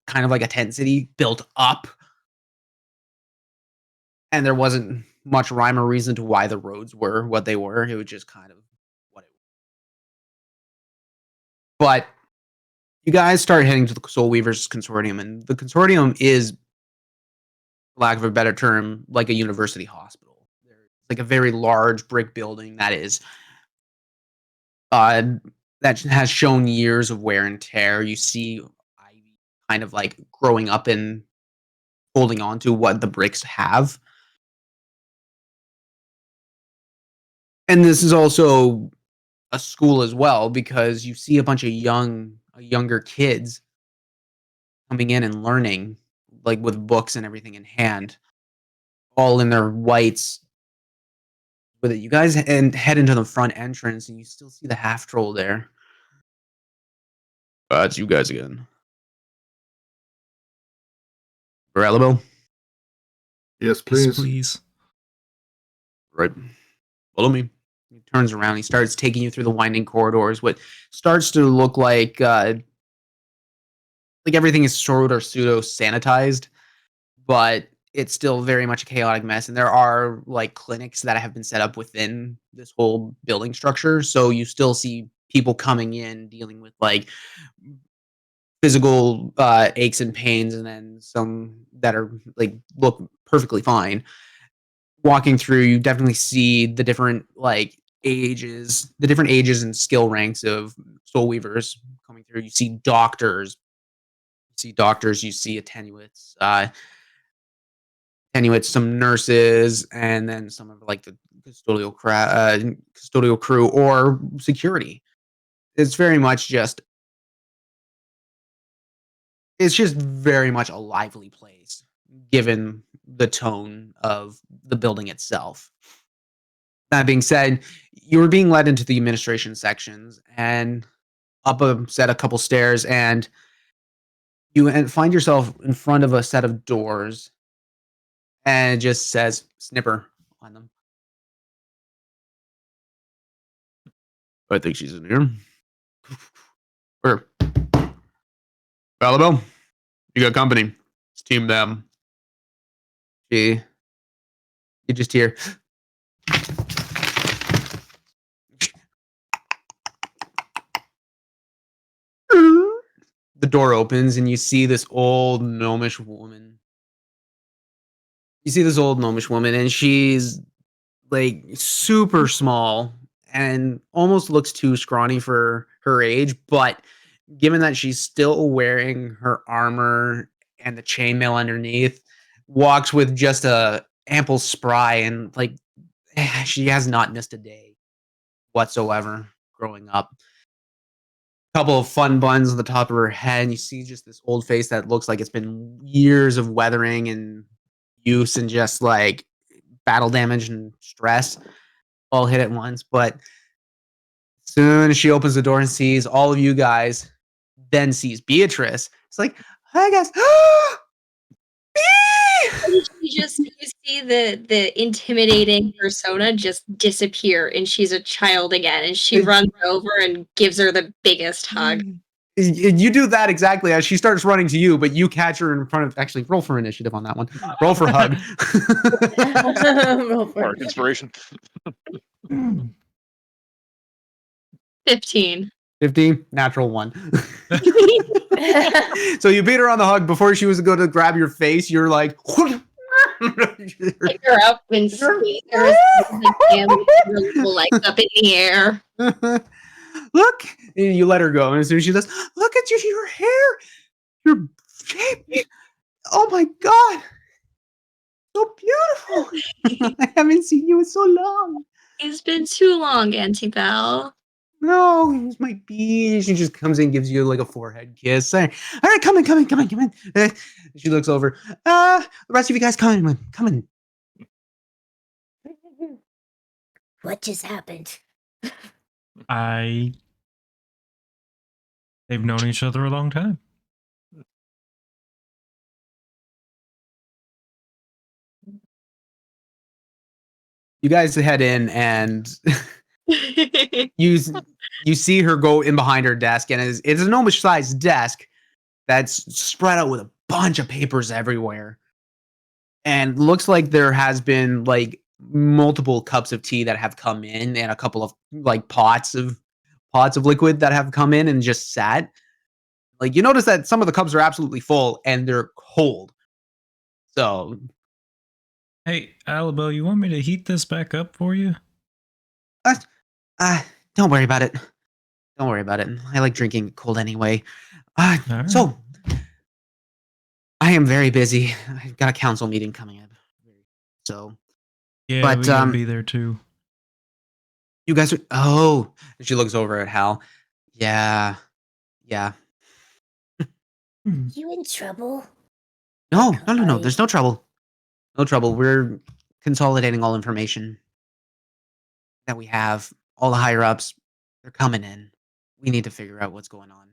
kind of like a tent city built up, and there wasn't much rhyme or reason to why the roads were what they were. It was just kind of what it was. But you guys start heading to the Soul Weavers Consortium, and the Consortium is, for lack of a better term, like a university hospital. It's like a very large brick building that is that has shown years of wear and tear. You see ivy kind of like growing up and holding on to what the bricks have. And this is also a school as well, because you see a bunch of younger kids coming in and learning, like with books and everything in hand, all in their whites. With it, you guys head into the front entrance, and you still see the half troll there. It's you guys again. Relabo? Yes, Yes, please. please. Right. Follow me. He turns around. He starts taking you through the winding corridors. What starts to look like everything is sort of pseudo sanitized, but it's still very much a chaotic mess. And there are like clinics that have been set up within this whole building structure. So you still see people coming in dealing with like physical aches and pains, and then some that are like look perfectly fine. Walking through, you definitely see the different ages and skill ranks of soul weavers coming through. You see doctors, you see attenuates, some nurses, and then some of like the custodial crew or security. It's very much just it's just very much a lively place, given the tone of the building itself. That being said, you were being led into the administration sections and up a set a couple stairs, and you find yourself in front of a set of doors, and it just says Snipper on them. I think she's in here. Where? Alabama, you got company. It's Team Them. You just hear the door opens and you see this old gnomish woman. And she's like super small and almost looks too scrawny for her age, but given that she's still wearing her armor and the chainmail underneath, walks with just a ample spry and like she has not missed a day whatsoever growing up. Couple of fun buns on the top of her head, and you see just this old face that looks like it's been years of weathering and use and just like battle damage and stress all hit at once. But soon as she opens the door and sees all of you guys, then sees Beatrice, it's like, hi guys. You see the intimidating persona just disappear, and she's a child again, and she runs over and gives her the biggest hug. You do that exactly as she starts running to you, but you catch her in front of. Actually, roll for initiative on that one. Roll for hug. Mark inspiration. 15. 15, natural 1. So you beat her on the hug before she was going to grab your face. You're like, Pick her up and squeeze her legs up in the air. Look, and you let her go, and as soon as she does, look at your hair, your shape. Oh my god, so beautiful. I haven't seen you in so long. It's been too long, Auntie Belle. No, here's my bee. She just comes in, gives you like a forehead kiss. All right, come in. She looks over. The rest of you guys come in. What just happened? They've known each other a long time. You guys head in and you see her go in behind her desk, and it's an enormous sized desk that's spread out with a bunch of papers everywhere. And looks like there has been like multiple cups of tea that have come in and a couple of like pots of liquid that have come in and just sat. Like you notice that some of the cups are absolutely full and they're cold. So Hey, Alabel, you want me to heat this back up for you? don't worry about it. I like drinking cold anyway. Right. So I am very busy. I've got a council meeting coming up. So Yeah, but, we gotta be there too. you guys are. Oh, and she looks over at Hal. Yeah. You in trouble? No. Right. There's no trouble. We're consolidating all information that we have. All the higher ups, they're coming in. We need to figure out what's going on.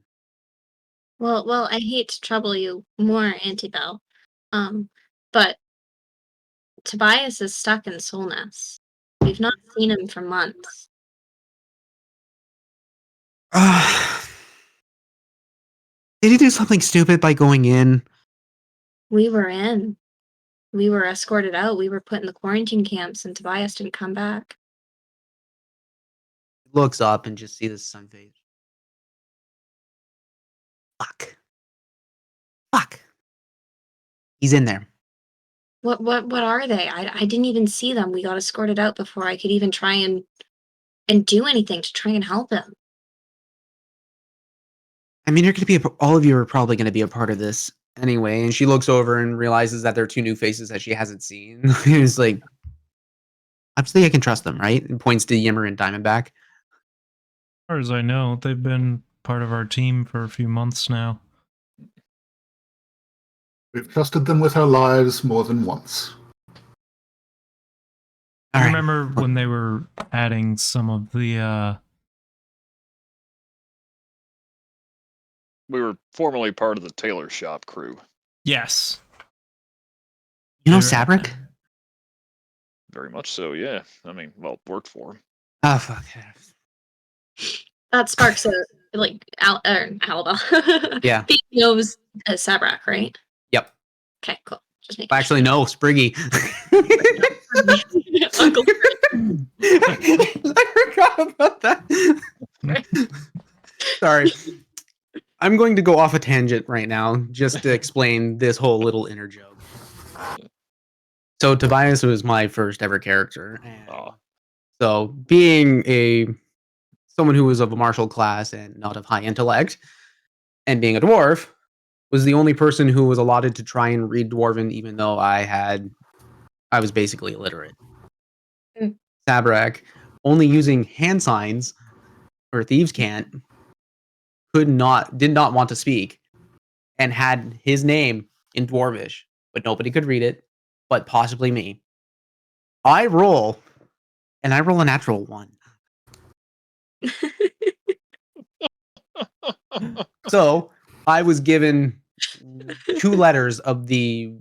Well, I hate to trouble you more, Auntie Belle. But Tobias is stuck in Solness. We've not seen him for months. Did he do something stupid by going in? We were in. We were escorted out. We were put in the quarantine camps, and Tobias didn't come back. Looks up and just see this sun face. Fuck. He's in there. What are they? I didn't even see them. We got escorted out before I could even try and do anything to try and help him. I mean, you're going to be all of you are probably going to be a part of this anyway. And she looks over and realizes that there are two new faces that she hasn't seen. It's like, obviously, I can trust them, right? And points to Yimmer and Diamondback. As far as I know, they've been part of our team for a few months now. We've trusted them with our lives more than once. All right. Remember when they were adding some of the We were formerly part of the tailor shop crew. Yes. You know They're- Sabrick? Very much so, yeah. I mean, well, worked for him. Oh, fuck. That sparks a Alabama. Yeah. He knows Sabrak, right? Yep. Okay, cool. Just making Actually, no, Spriggy. Uncle. I forgot about that. Sorry. I'm going to go off a tangent right now just to explain this whole little inner joke. So Tobias was my first ever character, and Aw. so being someone who was of a martial class and not of high intellect, and being a dwarf, was the only person who was allotted to try and read Dwarven, even though I was basically illiterate. Mm. Sabrak, only using hand signs or thieves' cant, did not want to speak, and had his name in Dwarvish, but nobody could read it, but possibly me. I roll a natural 1. So I was given 2 letters of the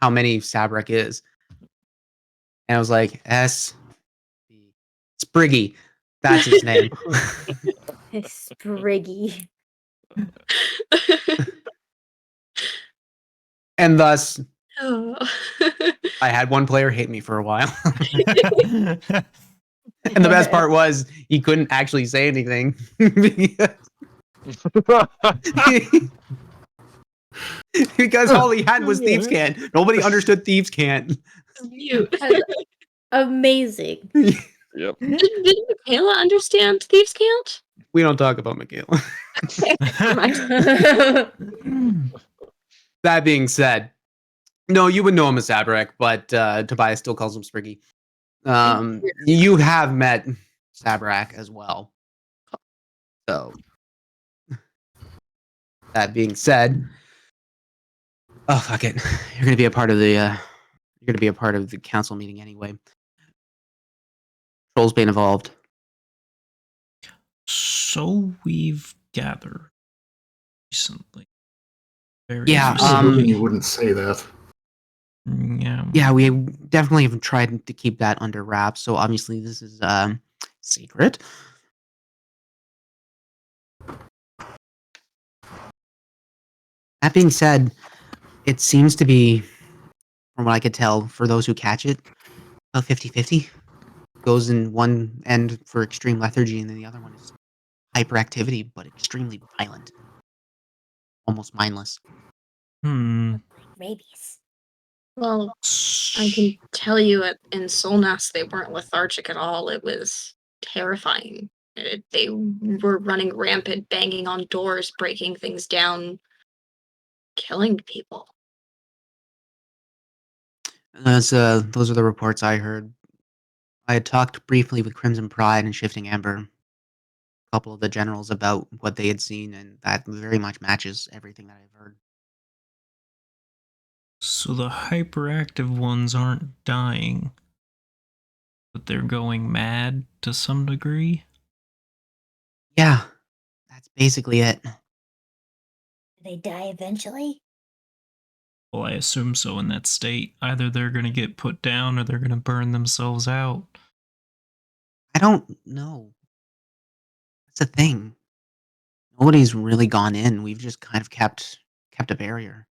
how many Sabrak is, and I was like Spriggy. That's his name. Spriggy. And thus, Oh. I had one player hate me for a while. And the best part was he couldn't actually say anything. Because all he had was thieves' cant. Nobody understood thieves' cant. Mute. Amazing. Yep. Did Michaela understand Thieves' Cant? We don't talk about Michaela. That being said, no, you would know him as Sabrak, but Tobias still calls him Spriggy. You have met Sabrak as well. So, that being said, oh fuck it, you're gonna be a part of the council meeting anyway. Troll's been involved. So we've gathered recently. Very Yeah, I was hoping recently. you wouldn't say that. Yeah. Yeah, we definitely have tried to keep that under wraps. So obviously this is secret. That being said, it seems to be, from what I could tell, for those who catch it, about 50-50. Goes in one end for extreme lethargy, and then the other one is hyperactivity, but extremely violent. Almost mindless. Rabies. Well, I can tell you in Solnas they weren't lethargic at all. It was terrifying. They were running rampant, banging on doors, breaking things down, killing people. Those are the reports I heard. I had talked briefly with Crimson Pride and Shifting Ember, a couple of the generals, about what they had seen, and that very much matches everything that I've heard. So the hyperactive ones aren't dying, but they're going mad to some degree? Yeah, that's basically it. Do they die eventually? Well, I assume so in that state. Either they're going to get put down or they're going to burn themselves out. I don't know. That's the thing. Nobody's really gone in. We've just kind of kept a barrier.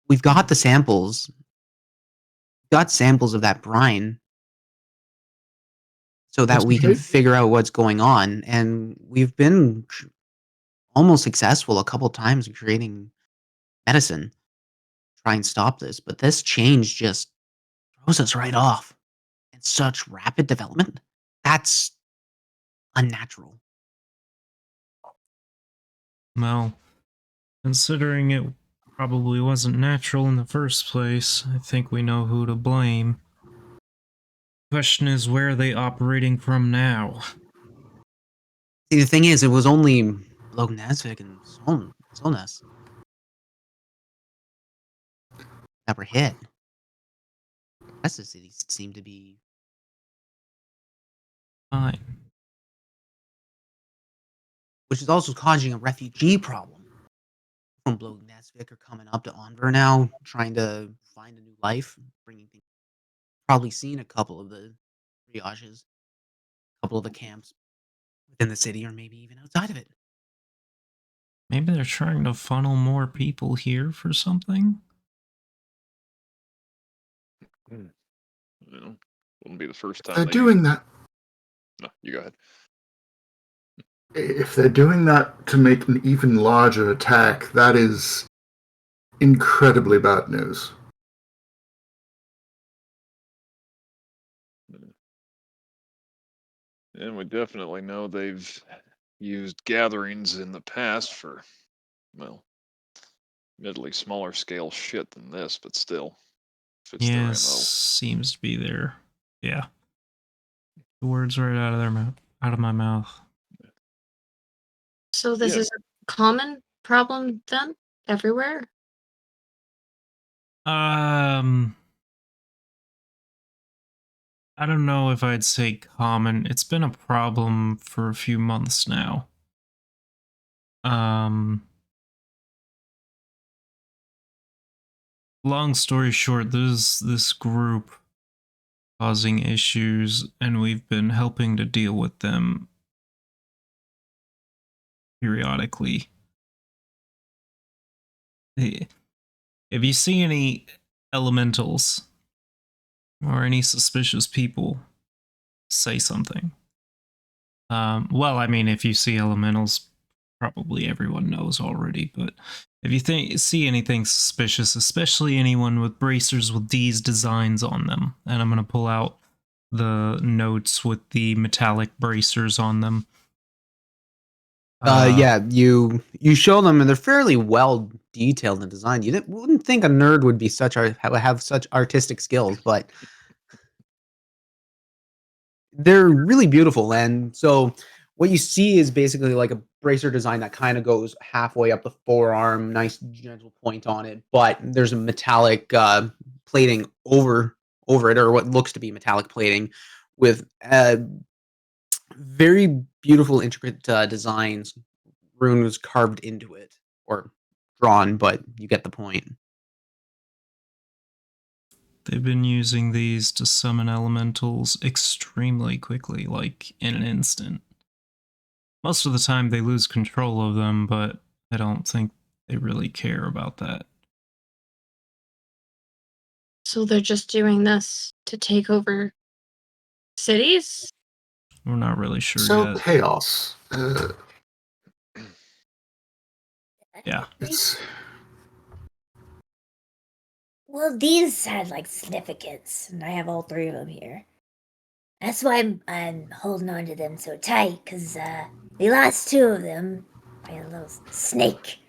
We've got the samples. Got samples of that brine, so that we can figure out what's going on. And we've been almost successful a couple times in creating medicine, try and stop this. But this change just throws us right off. And such rapid development. That's unnatural. Well, considering it probably wasn't natural in the first place, I think we know who to blame. Question is, where are they operating from now? See, the thing is, it was only Lognasvik and Solness that were hit. The rest of the cities seem to be Fine. which is also causing a refugee problem. From Lognasvik are coming up to Onver now, trying to find a new life, bringing things. Probably seen a couple of the triages, a couple of the camps within the city, or maybe even outside of it. Maybe they're trying to funnel more people here for something? Wouldn't be the first time They're they doing that. No, you go ahead. If they're doing that to make an even larger attack, that is incredibly bad news. And we definitely know they've used gatherings in the past for, well, admittedly smaller scale shit than this, but still fits their Yeah, MO. seems to be there. Yeah. The words right out of their mouth, out of my mouth. So this Yeah. is a common problem then, everywhere? I don't know if I'd say common. It's been a problem for a few months now. Long story short, there's this group causing issues, and we've been helping to deal with them periodically. If you see any elementals or any suspicious people, say something. Well, I mean, if you see elementals, probably everyone knows already, but if you see anything suspicious, especially anyone with bracers with these designs on them, and I'm going to pull out the notes with the metallic bracers on them. Yeah, you show them, and they're fairly well detailed and designed. You wouldn't think a nerd would be have such artistic skills, but they're really beautiful. And so what you see is basically like a bracer design that kind of goes halfway up the forearm, nice gentle point on it, but there's a metallic plating over it, or what looks to be metallic plating, with very beautiful, intricate designs, runes carved into it or drawn, but you get the point. They've been using these to summon elementals extremely quickly, like in an instant. Most of the time they lose control of them, but I don't think they really care about that. So they're just doing this to take over cities? We're not really sure So yet. chaos. Yeah. It's Well, these had like significance, and I have all three of them here. That's why I'm holding on to them so tight, because we lost two of them by a little snake.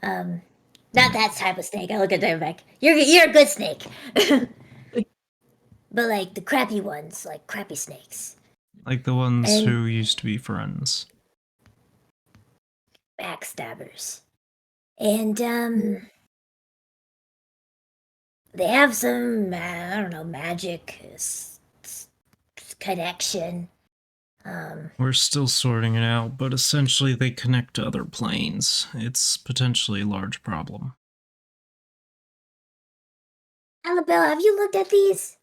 Not that type of snake. I look at them like, you're a good snake. But like the crappy ones, like crappy snakes. Like the ones And- who used to be friends. Backstabbers. And they have some, I don't know, magic connection. We're still sorting it out, but essentially they connect to other planes. It's potentially a large problem. Annabelle, have you looked at these?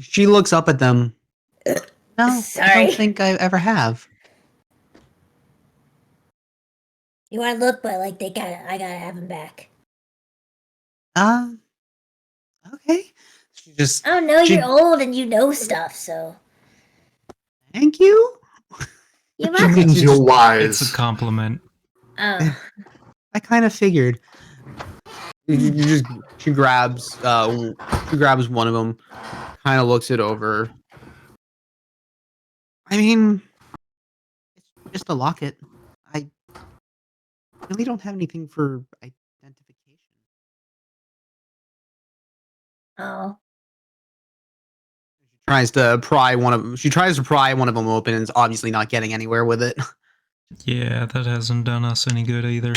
She looks up at them. No, I Sorry. don't think I ever have. You want to look, but like I gotta have them back. Okay. She just, I don't know, She- you're old and you know stuff, so thank you. you She must. means you're wise. It's a compliment. Oh, I kind of figured. She grabs one of them, kind of looks it over. I mean, it's just a locket. I really don't have anything for identification. oh. She tries to pry one of them open, and is obviously not getting anywhere with it. Yeah, that hasn't done us any good either.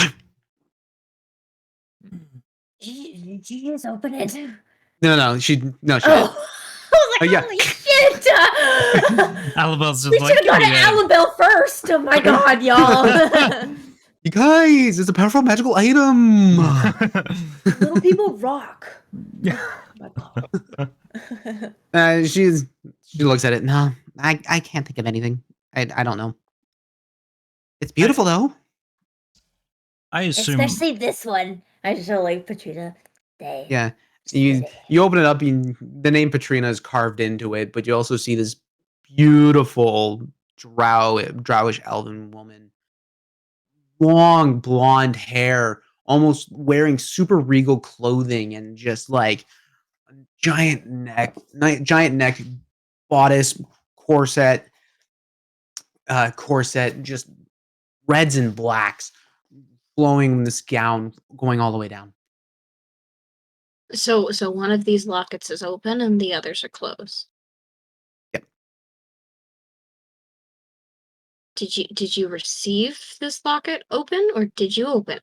Did you just open it? No, she Oh, I was like, yeah. holy shit! Alabel's just We like, should have gone to yeah. Alabelle first. Oh my god, y'all! You guys, it's a powerful magical item. Little people rock. Yeah. Oh my god. She looks at it. No, I can't think of anything. I don't know. It's beautiful though. I assume Especially this one. I just feel like Patrina. They. Yeah. You open it up, and the name Patrina is carved into it, but you also see this beautiful drowish elven woman, long blonde hair, almost wearing super regal clothing, and just like a giant neck, bodice, corset, just reds and blacks, flowing in this gown, going all the way down. So one of these lockets is open and the others are closed. Yep. Did you receive this locket open, or did you open?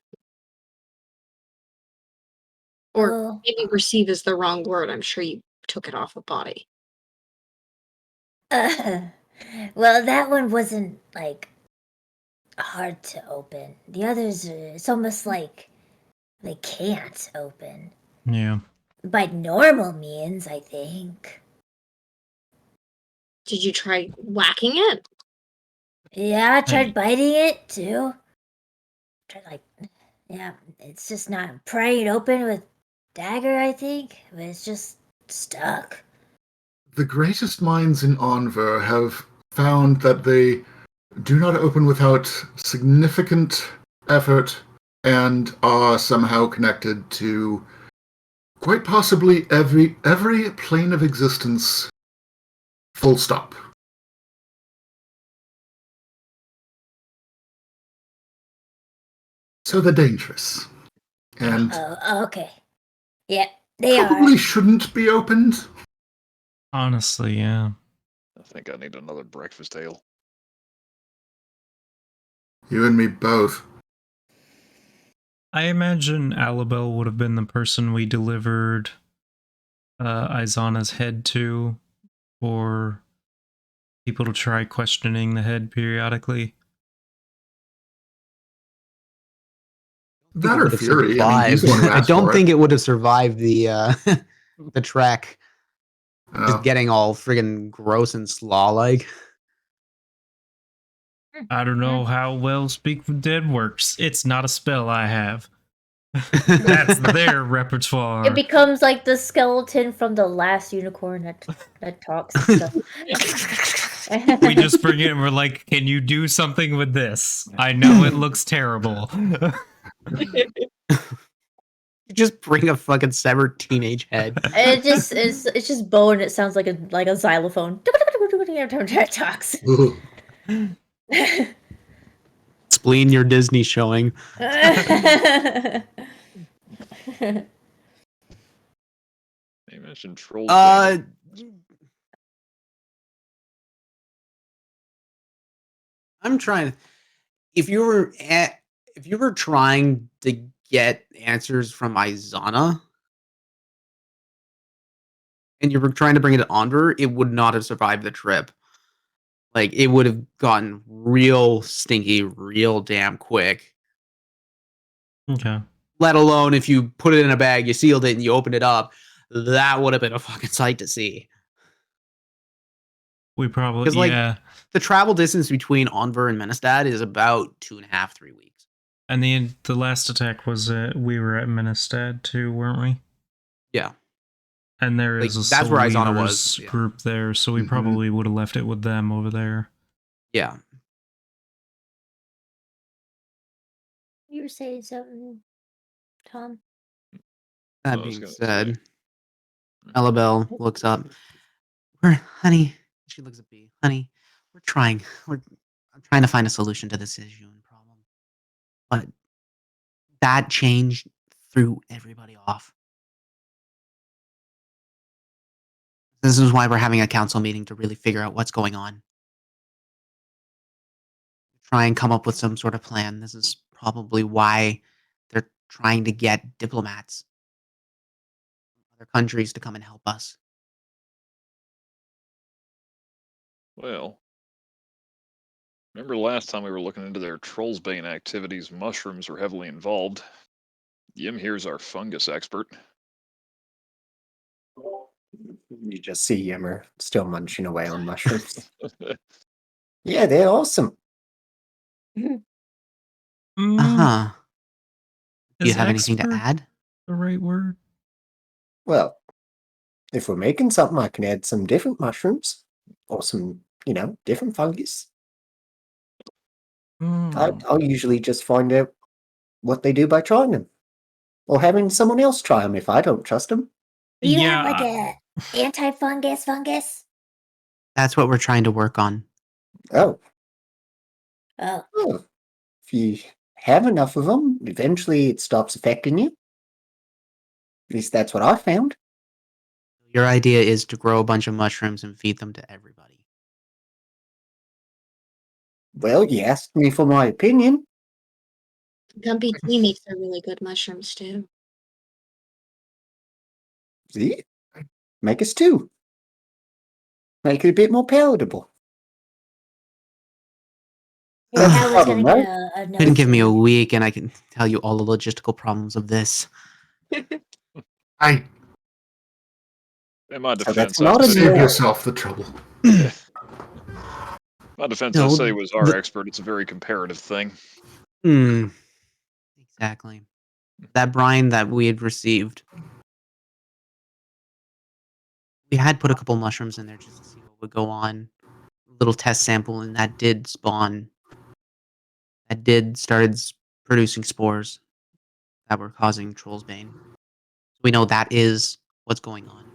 Or Oh, maybe receive is the wrong word. I'm sure you took it off a body. well, that one wasn't like hard to open. The others, it's almost like they can't open Yeah. by normal means, I think. Did you try whacking it? Yeah, I tried Hey. biting it too. Yeah, it's just not prying it open with dagger, I think, but it's just stuck. The greatest minds in Anver have found that they do not open without significant effort and are somehow connected to quite possibly every plane of existence. Full stop. So they're dangerous. And Oh, okay. Yeah, they probably are. shouldn't be opened. Honestly, yeah. I think I need another breakfast ale. You and me both. I imagine Alabel would have been the person we delivered Izana's head to, for people to try questioning the head periodically. That It or would have Fury. I mean, he's the one who survived. I asked don't for think it. it would have survived the the trek. Just Oh. getting all friggin' gross and slaw-like. I don't know how well Speak for Dead works. It's not a spell I have. That's their repertoire. It becomes like the skeleton from the last unicorn that talks and stuff. We just bring it and we're like, can you do something with this? I know it looks terrible. You just bring a fucking severed teenage head. It's just bone. It sounds like a xylophone. Every time it talks. Ugh. Spleen your Disney showing. You mentioned trolls. I'm trying. If you were trying to get answers from Izana, and you were trying to bring it to Onver, it would not have survived the trip. Like, it would have gotten real stinky, real damn quick. Okay. Let alone if you put it in a bag, you sealed it, and you opened it up. That would have been a fucking sight to see. We probably, 'Cause, like, yeah. The travel distance between Onver and Menestad is about 2.5, 3 weeks. And the last attack was we were at Menestad too, weren't we? Yeah. And there Like, is a that's where Soul Izana Weavers was, yeah. group there, so we Mhm. probably would have left it with them over there. Yeah. You were saying something, Tom? That I was being gonna said, say. Elabelle looks up. Honey, she looks at me. Honey, I'm trying to find a solution to this issue and problem. But that change threw everybody off. This is why we're having a council meeting to really figure out what's going on. Try and come up with some sort of plan. This is probably why they're trying to get diplomats from other countries to come and help us. Well, remember last time we were looking into their Trollsbane activities, mushrooms were heavily involved. Yim here's our fungus expert. You just see Yimmer still munching away on mushrooms. Yeah, they're awesome. Uh-huh. Do you Is have anything to expert add? the right word? Well, if we're making something, I can add some different mushrooms or some different fungus. Hmm. I'll usually just find out what they do by trying them, or having someone else try them if I don't trust them. Do you Yeah, have like a anti-fungus fungus? That's what we're trying to work on. Oh, Oh, well, if you have enough of them, eventually it stops affecting you. At least that's what I found. Your idea is to grow a bunch of mushrooms and feed them to everybody. Well, you asked me for my opinion. Gumpy tea makes a really good mushrooms too. See? Make us two. Make it a bit more palatable. yeah, That's the Howard's problem, gonna right? get a You can give me a nosebleed. week and I can tell you all the logistical problems of this. I In my So defense, that's not a save no. yourself the trouble. my defense, I No, say he was our the- expert. It's a very comparative thing. Exactly. That brine that we had received, we had put a couple mushrooms in there just to see what would go on. A little test sample, and that did spawn. That did started producing spores that were causing Troll's Bane. So we know that is what's going on.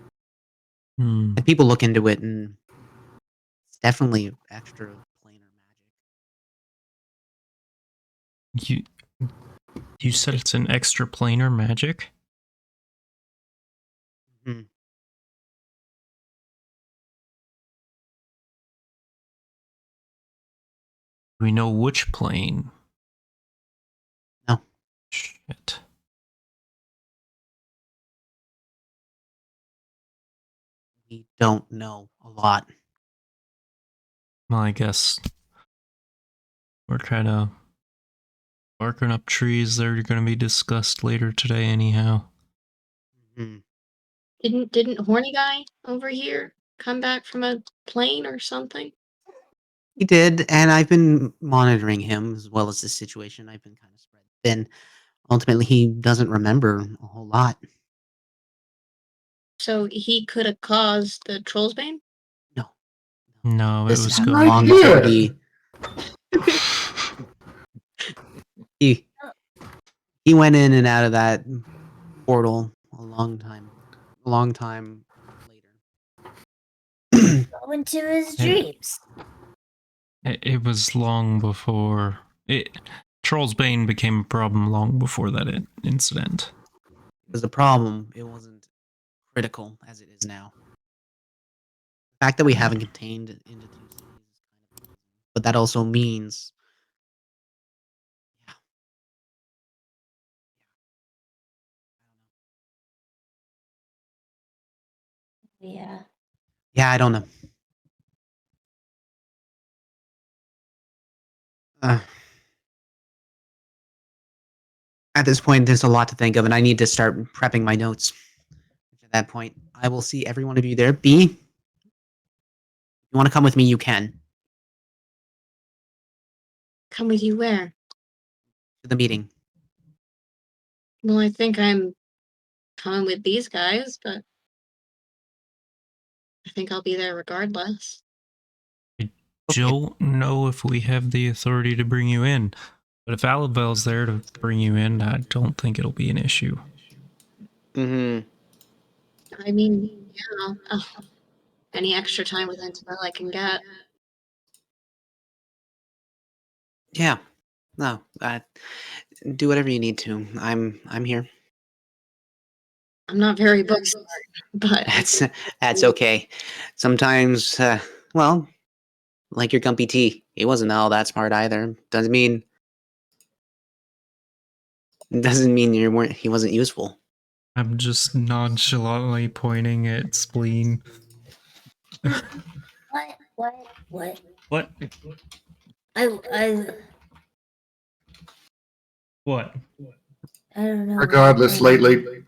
Hmm. And people look into it, and it's definitely extra planar magic. You said it's an extraplanar magic? Mhm. We know which plane. No. Shit. We don't know a lot. Well, I guess we're kind of barking up trees that are going to be discussed later today anyhow. Mhm. Didn't horny guy over here come back from a plane or something? He did, and I've been monitoring him as well as the situation. I've been kind of spread thin. Ultimately, he doesn't remember a whole lot. So he could have caused the Troll's Bane? No. No, it This was happened Right long before here. he went in and out of that portal a long time later. Go into his Yeah. dreams. It was long before Troll's Bane became a problem long before that incident. Was the problem. It wasn't critical as it is now. The fact that we haven't contained it into 2 cities is kind of amazing. But that also means Yeah. yeah, I don't know. At this point, there's a lot to think of, and I need to start prepping my notes. At that point, I will see every one of you there. B, if you want to come with me, you can Come with you where? to the meeting. Well, I think I'm coming with these guys, but I think I'll be there regardless. I don't know if we have the authority to bring you in, but if Alavel's there to bring you in, I don't think it'll be an issue. Mm-hmm. I mean, yeah, any extra time with Intel I can get. Yeah. No. Do whatever you need to. I'm here. I'm not very book smart, but That's okay. Sometimes, well, like your Gumpy T, he wasn't all that smart either. Doesn't mean he wasn't useful. I'm just nonchalantly pointing at Spleen. What? What? I What? don't know. Regardless, lately,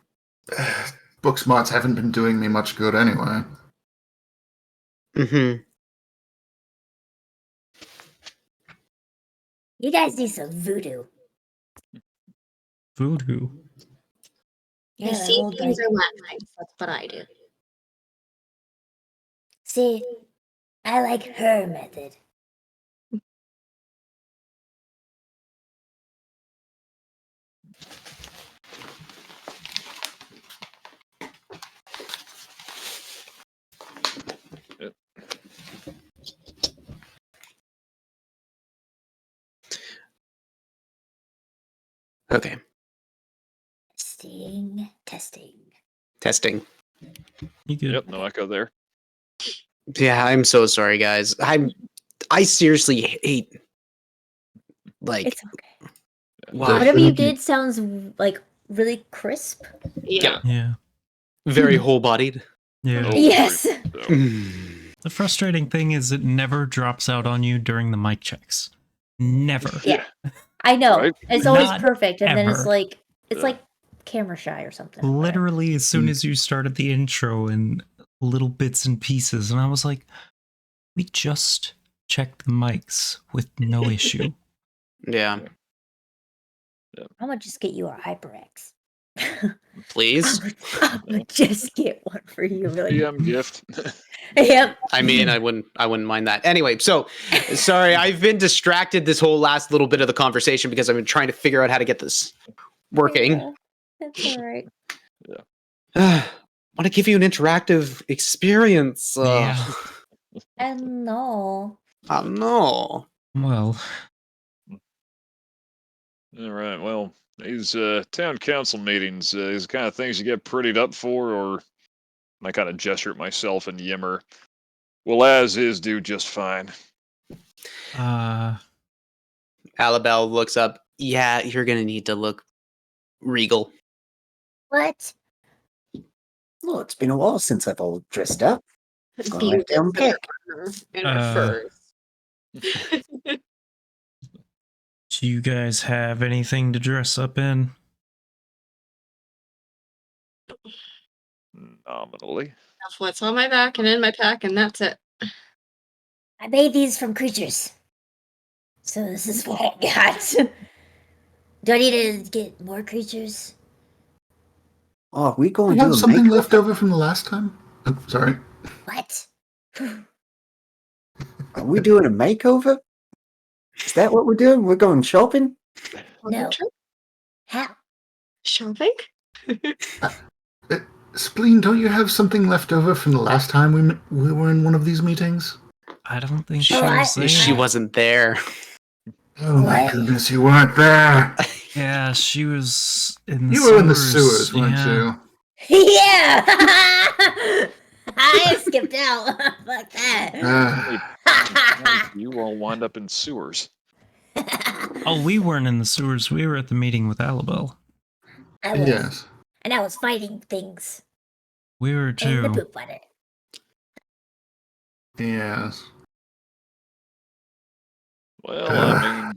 book smarts haven't been doing me much good anyway. Mm-hmm. You guys need some voodoo. Voodoo. Yeah, I that see old things like are laughing. That's what I do. see. I like her method. Okay. Testing. You good? Yep, no echo there. Yeah, I'm so sorry, guys. I seriously hate like It's okay. wow, Whatever you Thank you. did sounds like really crisp. Yeah. Yeah. very whole-bodied. Yeah. Oh, Yes. very much so. The frustrating thing is it never drops out on you during the mic checks. Never. Yeah. I know. Right? It's always Not perfect, and then it's ever. like Yeah. camera shy or something. whatever. Literally, as soon as you started the intro and little bits and pieces, and I was like, we just checked the mics with no issue. Yeah, I'm gonna just get you a HyperX. please. I'm gonna just get one for you. Really. DM gift. Yep. I mean, I wouldn't mind that. Anyway, so sorry, I've been distracted this whole last little bit of the conversation because I've been trying to figure out how to get this working. Yeah, that's all right. I want to give you an interactive experience. Yeah. And no. No. Well, All right. Well, these town council meetings, these kind of things you get prettied up for, or I kind of gesture at myself and Yimmer. Well, as is, do just fine. Alabelle looks up. Yeah, you're gonna need to look regal. What? Well, it's been a while since I've all dressed up. Got Bee my damn gets in her pick. armor and her furs. do you guys have anything to dress up in? Nominally. That's what's on my back and in my pack, and that's it. I made these from creatures. So this is what I got. Do I need to get more creatures? Oh, we I going to do have a something makeover? left over from the last time. Oh, sorry. What? Are we doing a makeover? Is that what we're doing? We're going shopping? No. How? Shopping? Spleen, don't you have something left over from the last time we were in one of these meetings? I don't think she Oh, was there. She wasn't there. Oh my What? goodness, you weren't there. Yeah, she was in the You sewers. were in the sewers, weren't yeah. you? Yeah! I skipped out. Fuck that. You all wind up in sewers. Oh, we weren't in the sewers. We were at the meeting with Alabelle. I was. Yes. And I was fighting things We were in the too. poop butter. Yes. Well, I mean,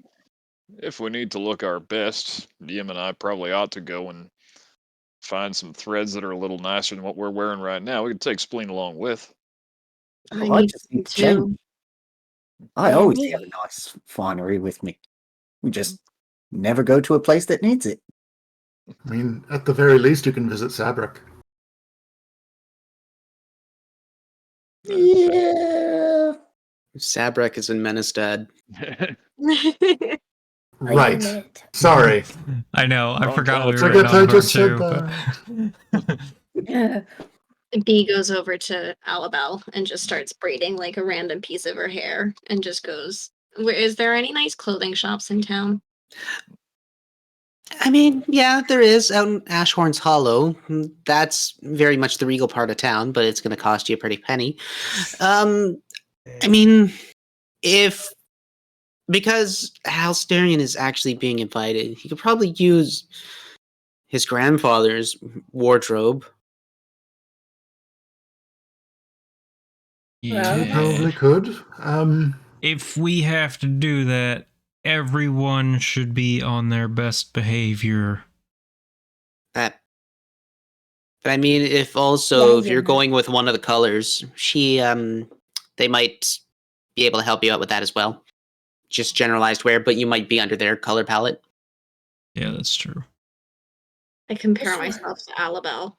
if we need to look our best, Yim and I probably ought to go and find some threads that are a little nicer than what we're wearing right now. We could take Spleen along with. Oh, I I need just need to. change. I Yeah, always me. have a nice finery with me. We just never go to a place that needs it. I mean, at the very least, you can visit Sabrak. Yeah. Sabrek is in Menestad. Wait a Right. minute. Sorry. I know. I Wrong forgot town. we I were in forget I Enver just said too. that. Bee goes over to Alabelle and just starts braiding like a random piece of her hair and just goes, Is there any nice clothing shops in town? I mean, yeah, there is out in Ashhorn's Hollow. That's very much the regal part of town, but it's going to cost you a pretty penny. I mean, because Halsterian is actually being invited, he could probably use his grandfather's wardrobe. Well, You Yeah. probably could. If we have to do that, everyone should be on their best behavior. That. But I mean, if Yeah, you're yeah. going with one of the colors, they might be able to help you out with that as well. Just generalized wear, but you might be under their color palette. Yeah, that's true. I compare This one. myself to Alabelle.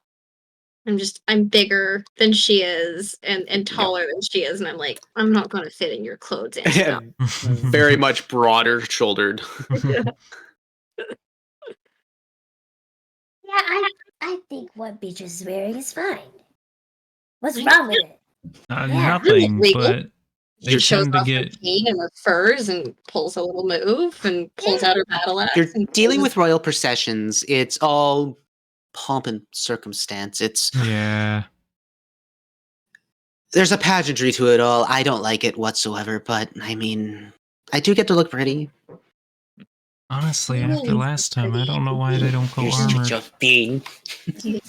I'm bigger than she is and taller than she is, and I'm like, I'm not gonna fit in your clothes, Annabelle. Very much broader shouldered. Yeah, I think what Beach is wearing is fine. What's wrong with it? Yeah. Nothing, Legal. but they She shows tend to off her get. cane and her furs and pulls a little move and pulls out her battle axe. You're and dealing poses- with royal processions. It's all pomp and circumstance. Yeah. There's a pageantry to it all. I don't like it whatsoever, but I mean, I do get to look pretty. Honestly, Really after last time, I don't know why they don't go You're such armored. a being. You're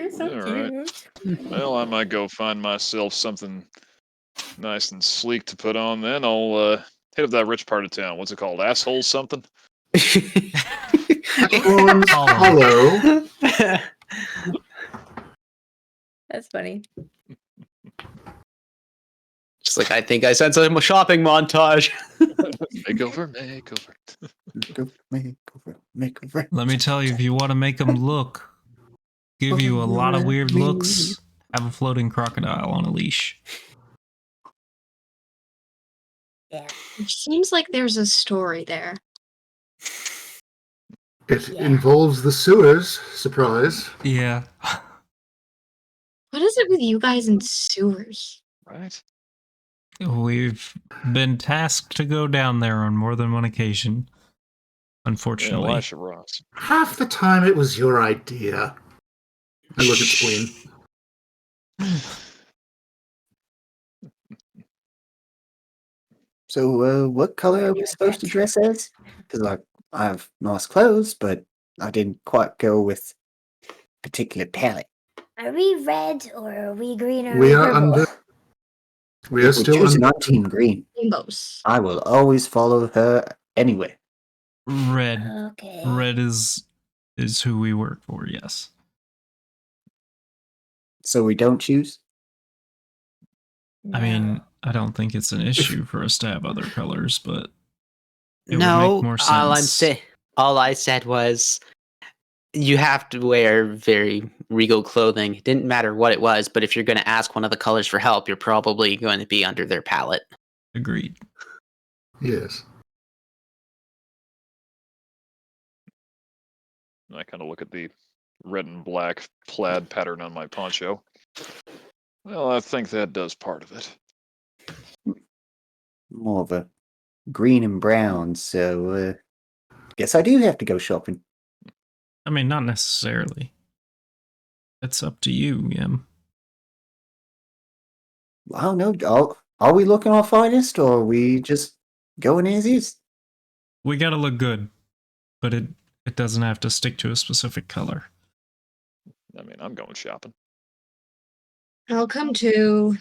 so All right. cute. Well, I might go find myself something nice and sleek to put on. Then I'll hit up that rich part of town. What's it called? Asshole something? Everyone's hollow. That's funny. Just like, I think I sense a shopping montage. Makeover. Makeover. Let me tell you, if you want to make them look, give you a lot of weird looks, have a floating crocodile on a leash. Yeah. It seems like there's a story there. It Yeah. involves the sewers. Surprise. Yeah. What is it with you guys in sewers? Right? We've been tasked to go down there on more than one occasion. Yeah, Unfortunately. Elisha Ross. Half the time it was your idea. I look at Spleen. So, what color are we supposed to dress as? Because I have nice clothes, but I didn't quite go with particular palette. Are we red or are we green or We are are purple? under. We are If still choosing under. on Team Green. Rainbows. I will always follow her anyway. Red. Okay. Red is who we work for, yes. So we don't choose? I mean, I don't think it's an issue for us to have other colors, but it would No, make more all sense. all I said was you have to wear very regal clothing. It didn't matter what it was, but if you're going to ask one of the colors for help, you're probably going to be under their palette. Agreed. Yes. I kind of look at the red and black plaid pattern on my poncho. Well, I think that does part of it. More of a green and brown, so guess I do have to go shopping. I mean, not necessarily. It's up to you, Yim. I don't know. Are we looking our finest, or are we just going as is? We gotta look good, but it doesn't have to stick to a specific color. I mean, I'm going shopping. I'll come too.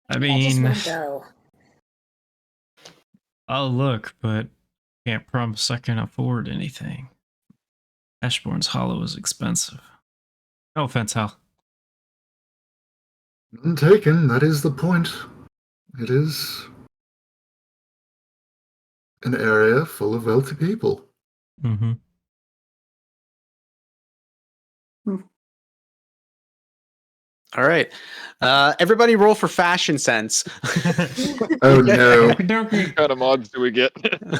I I just mean, want to go. I'll look, but can't promise I can afford anything. Ashbourne's Hollow is expensive. No offense, Hal. None taken. That is the point. It is an area full of wealthy people. Mm-hmm. All right. Everybody roll for fashion sense. Oh no. What kind of mods do we get?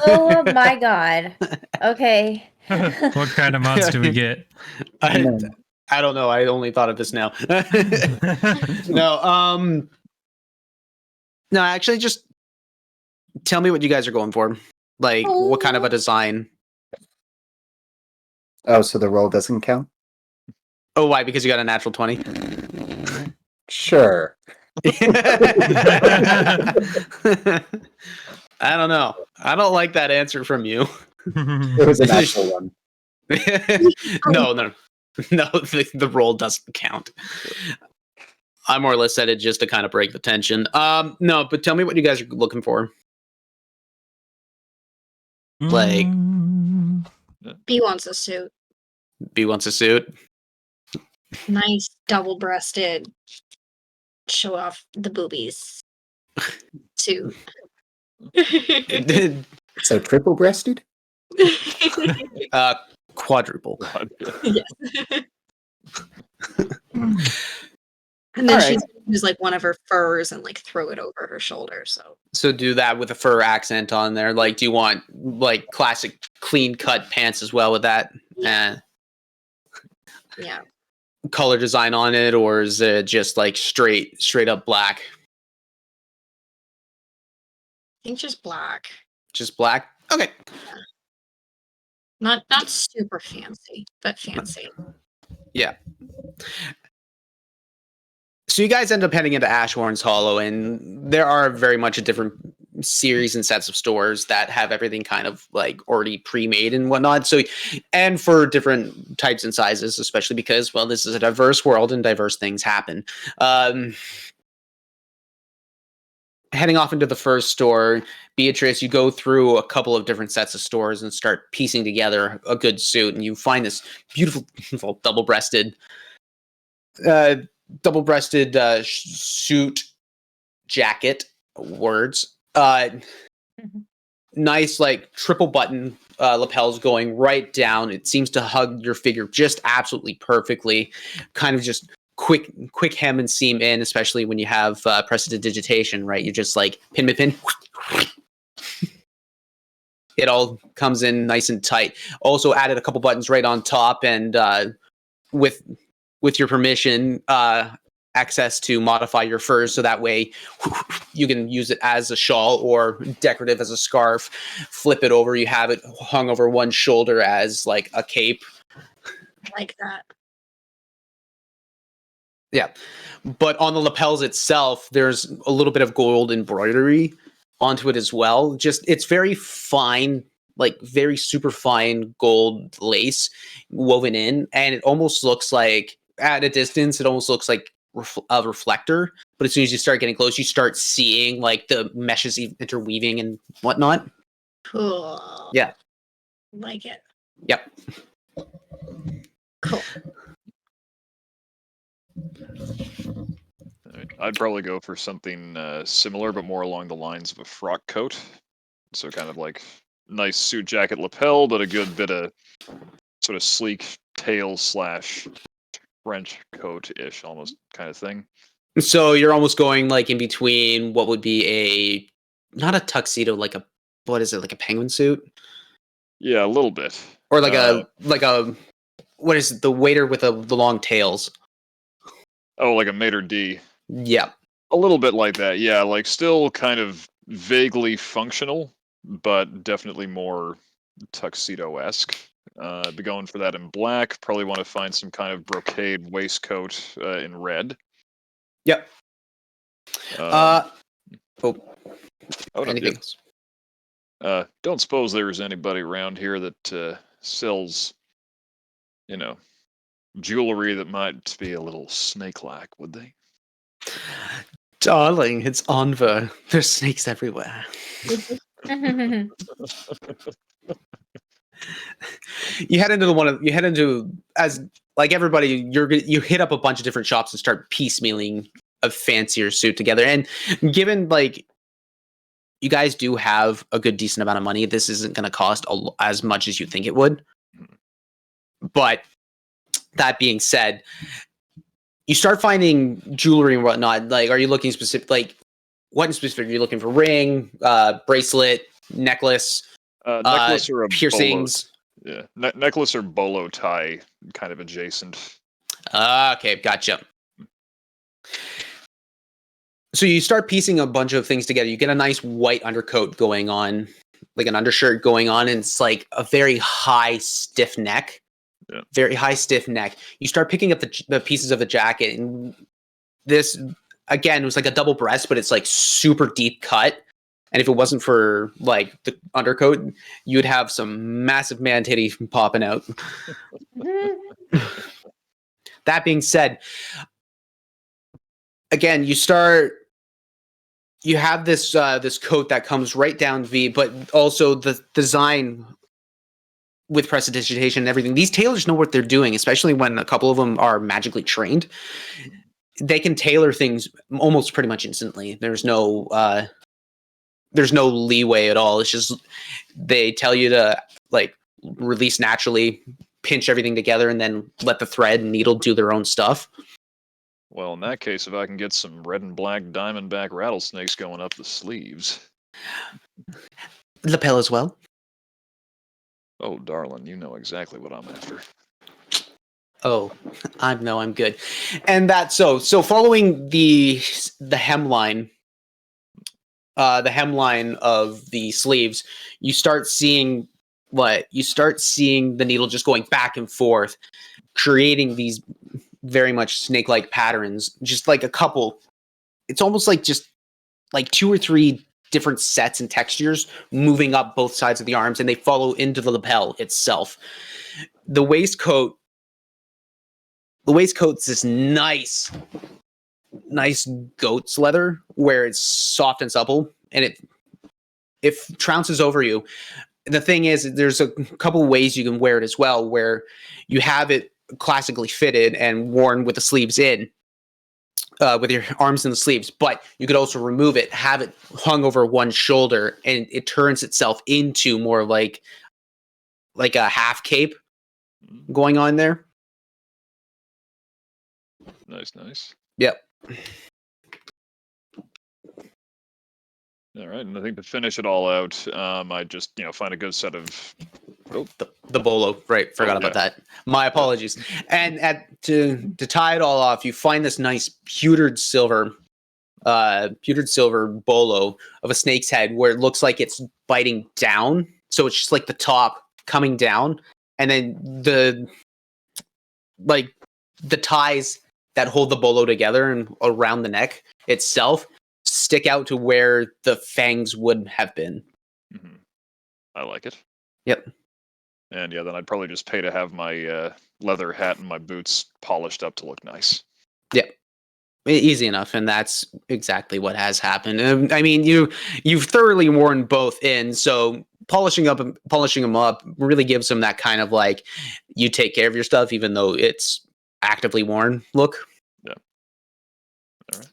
Oh my god. Okay. What kind of mods do we get? I don't know. I only thought of this now. No, actually, just tell me what you guys are going for. Like, what kind of a design? Oh, so the roll doesn't count? Oh, why? Because you got a natural 20? Sure. I don't know. I don't like that answer from you. It was a natural one. No, the roll doesn't count. I more or less said it just to kind of break the tension. No, but tell me what you guys are looking for. Like, B wants a suit. B wants a suit. Nice double-breasted. Show off the boobies. Suit. So triple breasted? Quadruple. Yes. And then All she's right. gonna use like one of her furs and like throw it over her shoulder. So Do that with a fur accent on there. Like, do you want like classic clean cut pants as well with that? yeah. Color design on it, or is it just like straight up black? I think just black. Just black? Okay. Not super fancy, but fancy. Yeah. So you guys end up heading into Ashhorn's Hollow, and there are very much a different series and sets of stores that have everything kind of like already pre-made and whatnot. So, and for different types and sizes, especially because, well, this is a diverse world and diverse things happen. Heading off into the first store, Beatrice, you go through a couple of different sets of stores and start piecing together a good suit, and you find this beautiful double-breasted suit jacket. Nice, like triple button lapels going right down. It seems to hug your figure just absolutely perfectly. Kind of just quick hem and seam in, especially when you have prestidigitation, right? You just like pin by pin. It all comes in nice and tight. Also added a couple buttons right on top, and with your permission, access to modify your furs, so that way you can use it as a shawl or decorative as a scarf. Flip it over, you have it hung over one shoulder as like a cape. Like that. Yeah. But on the lapels itself, there's a little bit of gold embroidery onto it as well. Just, it's very fine, like very super fine gold lace woven in. And it almost looks like, at a distance, it almost looks like a reflector. But as soon as you start getting close, you start seeing like the meshes interweaving and whatnot. Cool. Yeah. Like it. Yep. Cool. I'd probably go for something similar, but more along the lines of a frock coat. So kind of like nice suit jacket lapel, but a good bit of sort of sleek tail / French coat-ish almost kind of thing. So you're almost going like in between what would be not a tuxedo, like a, what is it, like a penguin suit? Yeah, a little bit. Or like a what is it, the waiter with the long tails? Oh, like a maitre d'. Yeah. A little bit like that, yeah. Like still kind of vaguely functional, but definitely more tuxedo-esque. Be going for that in black. Probably want to find some kind of brocade waistcoat in red. Yep. Anything else? Don't suppose there's anybody around here that sells, jewelry that might be a little snake-like, would they? Darling, it's Anver. There's snakes everywhere. You head into as like everybody, you hit up a bunch of different shops and start piecemealing a fancier suit together. And given like you guys do have a good decent amount of money, this isn't going to cost as much as you think it would. But that being said, you start finding jewelry and whatnot. Like, are you looking specific? Like, what in specific? Are you looking for ring, bracelet, necklace, necklace or a piercings? Bolo, yeah, necklace or bolo tie, kind of adjacent. Okay, gotcha. So you start piecing a bunch of things together. You get a nice white undercoat going on, like an undershirt going on, and it's like a very high, stiff neck. Yeah. Very high, stiff neck. You start picking up the pieces of the jacket, and this, again, it was like a double breast, but it's like super deep cut. And if it wasn't for like the undercoat, you'd have some massive man titty popping out. That being said, again, you have this this coat that comes right down V, but also the design with prestidigitation and everything. These tailors know what they're doing, especially when a couple of them are magically trained. They can tailor things almost pretty much instantly. There's no leeway at all. It's just they tell you to like release naturally, pinch everything together and then let the thread and needle do their own stuff. Well, in that case, if I can get some red and black diamondback rattlesnakes going up the sleeves. Lapel as well. Oh, darling, you know exactly what I'm after. Oh, I'm good. And that so following the hemline, the hemline of the sleeves, you start seeing the needle just going back and forth, creating these very much snake-like patterns. Just like a couple, it's almost like just like 2 or 3 different sets and textures moving up both sides of the arms, and they follow into the lapel itself. The waistcoat's this nice goat's leather where it's soft and supple, and it trounces over you. The thing is, there's a couple ways you can wear it as well, where you have it classically fitted and worn with the sleeves in, with your arms in the sleeves, but you could also remove it, have it hung over one shoulder, and it turns itself into more like a half cape going on there. Nice. Yep. All right, and I think to finish it all out, I just find a good set of The bolo, right? Forgot about that. My apologies. And to tie it all off, you find this nice pewtered silver bolo of a snake's head where it looks like it's biting down. So it's just like the top coming down, and then the ties that hold the bolo together and around the neck itself stick out to where the fangs would have been. Mm-hmm. I like it. Yep. And yeah, then I'd probably just pay to have my leather hat and my boots polished up to look nice. Yep. Easy enough, and that's exactly what has happened. I mean, you've thoroughly worn both in, so polishing them up really gives them that kind of like you take care of your stuff, even though it's actively worn look. Yeah. All right.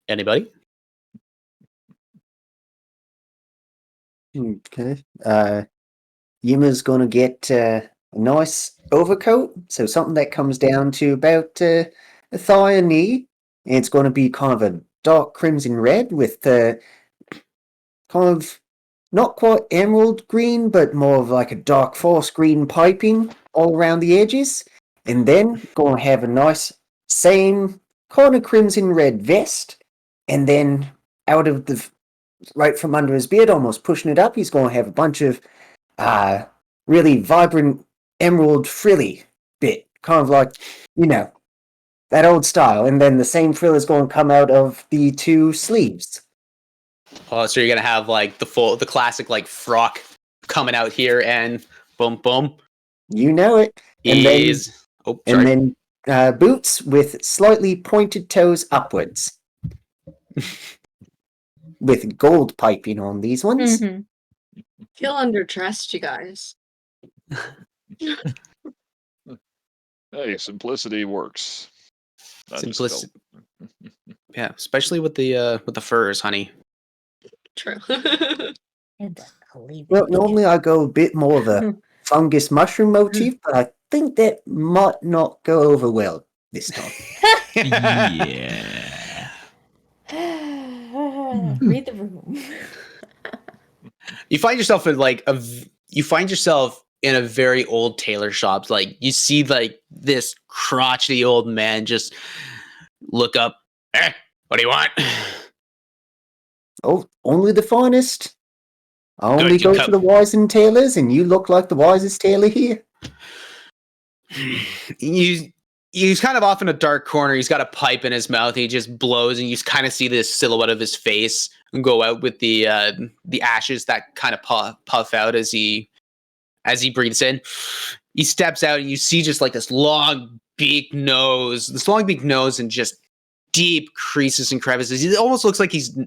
Anybody? Okay. Yima's gonna get a nice overcoat, so something that comes down to about a thigh and knee, and it's going to be kind of a dark crimson red with kind of not quite emerald green, but more of like a dark forest green piping all around the edges, and then going to have a nice same kind of crimson red vest, and then out of the right from under his beard, almost pushing it up, he's going to have a bunch of really vibrant emerald frilly bit, kind of like, that old style. And then the same frill is going to come out of the 2 sleeves. Oh, so you're gonna have like the classic like frock coming out here and boom boom. You know it. And then boots with slightly pointed toes upwards. With gold piping on these ones. Mhm. Feel underdressed, you guys. Hey, simplicity works. Simplicity. Yeah, especially with the furs, honey. True. And the cleavage. Well, normally I go a bit more of a fungus mushroom motif, but I think that might not go over well this time. Yeah. Read the room. You find yourself in a very old tailor shop. Like you see like this crotchety old man just look up. What do you want? Oh, only the finest. I only Good, you go come- to the wisest tailors, and you look like the wisest tailor here. He's kind of off in a dark corner. He's got a pipe in his mouth. He just blows, and you kind of see this silhouette of his face go out with the ashes that kind of puff out as he breathes in. He steps out, and you see just like this long beak nose, and just deep creases and crevices. It almost looks like he's.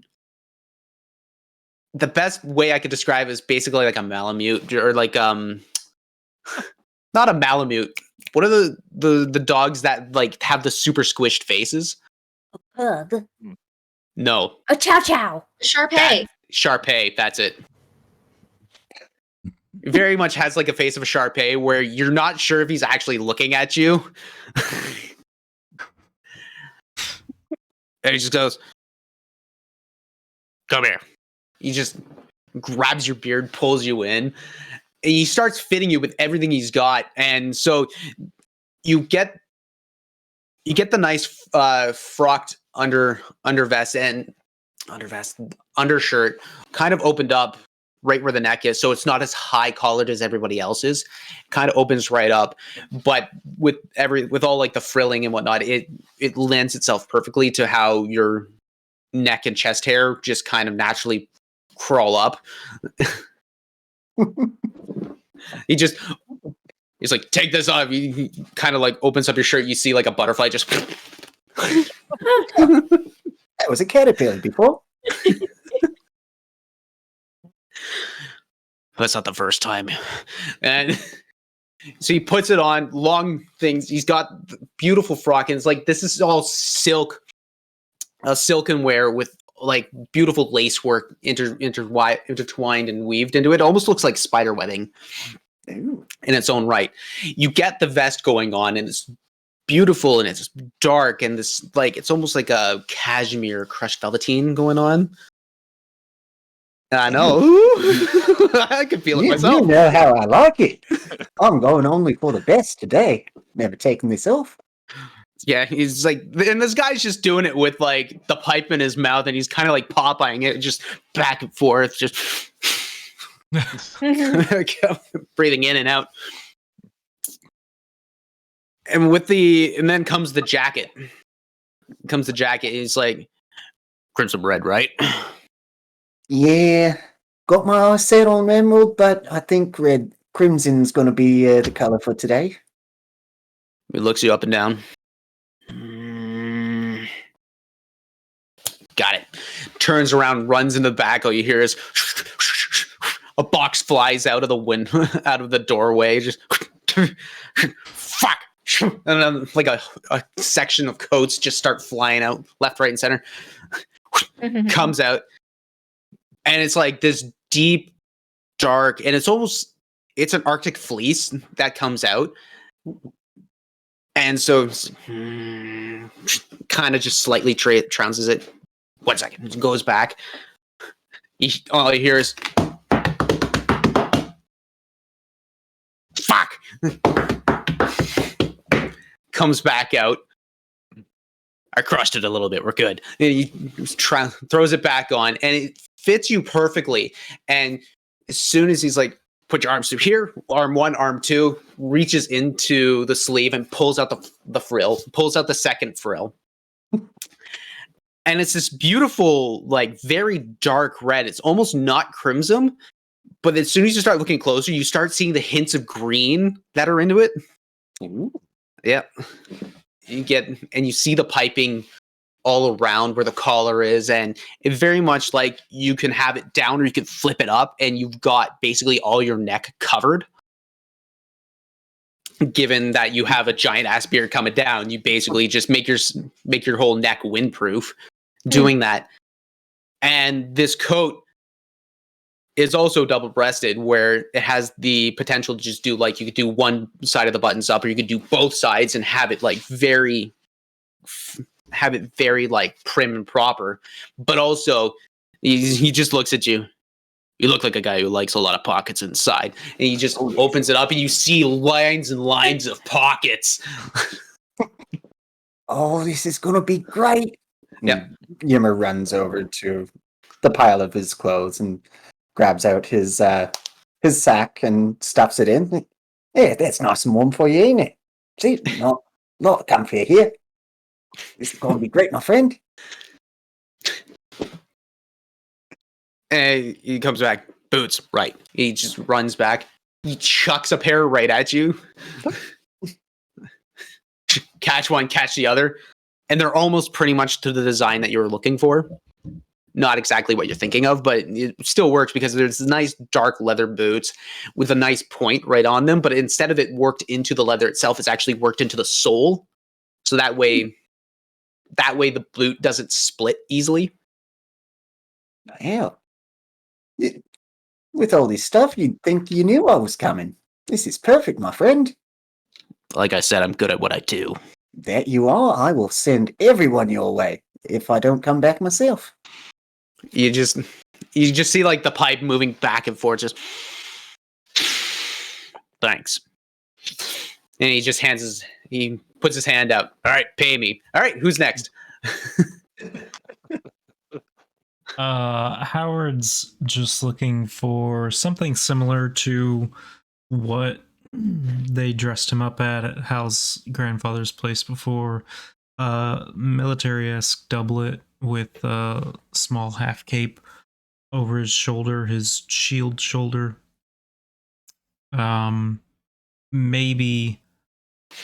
The best way I could describe it is basically like a Malamute, or like not a Malamute. What are the dogs that like have the super squished faces? Pug. No. A chow chow. Sharpay. Sharpay, that's it. very much has like a face of a Shar-Pei where you're not sure if he's actually looking at you. And he just goes, "Come here." He just grabs your beard, pulls you in, and he starts fitting you with everything he's got. And so you get the nice frocked undervest and undershirt kind of opened up right where the neck is, so it's not as high collared as everybody else's. Kind of opens right up, but with all like the frilling and whatnot, it lends itself perfectly to how your neck and chest hair just kind of naturally crawl up. He's like, "Take this off." He kind of like opens up your shirt. You see like a butterfly just. That was a caterpillar before. That's not the first time. And so he puts it on, long things. He's got the beautiful frock, and it's like this is all silken wear with like beautiful lace work intertwined and weaved into it. It almost looks like spider webbing in its own right. You get the vest going on, and it's beautiful, and it's dark, and this like it's almost like a cashmere crushed velveteen going on. I know. I can feel it myself. You know how I like it. I'm going only for the best today. Never taking this off. Yeah, he's like, and this guy's just doing it with like the pipe in his mouth, and he's kind of like Popeyeing it, just back and forth, just breathing in and out. And then comes the jacket. He's like, "Crimson red, right?" Yeah, got my eyes set on emerald, but I think red crimson's going to be the color for today. He looks you up and down. Got it. Turns around, runs in the back. All you hear is a box flies out of the out of the doorway. Just fuck. And then like a section of coats just start flying out left, right, and center. Comes out. And it's like this deep, dark, and it's an Arctic fleece that comes out. And so kind of just slightly trounces it. 1 second. It goes back. All you hear is fuck. Comes back out. "I crushed it a little bit. We're good." And he throws it back on, and it fits you perfectly. And as soon as he's like, "Put your arms through here," arm 1, arm 2, reaches into the sleeve and pulls out the frill, pulls out the second frill. And it's this beautiful, like very dark red. It's almost not crimson, but as soon as you start looking closer, you start seeing the hints of green that are into it. Ooh. Yeah. You see the piping all around where the collar is, and it very much like you can have it down or you can flip it up, and you've got basically all your neck covered. Given that you have a giant ass beard coming down, you basically just make your whole neck windproof doing that. And this coat is also double-breasted, where it has the potential to just do like you could do one side of the buttons up, or you could do both sides and have it like very like prim and proper. But also, he just looks at you. "You look like a guy who likes a lot of pockets inside." And he just opens it up, and you see lines and lines of pockets. Oh, this is going to be great. Yep. Yimmer runs over to the pile of his clothes and grabs out his sack and stuffs it in. "Hey, that's nice and warm for you, ain't it? See, not comfy here. This is going to be great, my friend." And he comes back. "Boots, right." He just runs back. He chucks a pair right at you. Catch one, catch the other. And they're almost pretty much to the design that you were looking for. Not exactly what you're thinking of, but it still works because there's nice dark leather boots with a nice point right on them. But instead of it worked into the leather itself, it's actually worked into the sole. So that way the boot doesn't split easily. Hell. With all this stuff, you'd think you knew I was coming. This is perfect, my friend. Like I said, I'm good at what I do. That you are. I will send everyone your way if I don't come back myself. You just see like the pipe moving back and forth. Just thanks. And he just he puts his hand out. All right, pay me. All right, who's next? Howard's just looking for something similar to what they dressed him up at Hal's grandfather's place before. Military-esque doublet with a small half cape over his shoulder, his shield shoulder. Maybe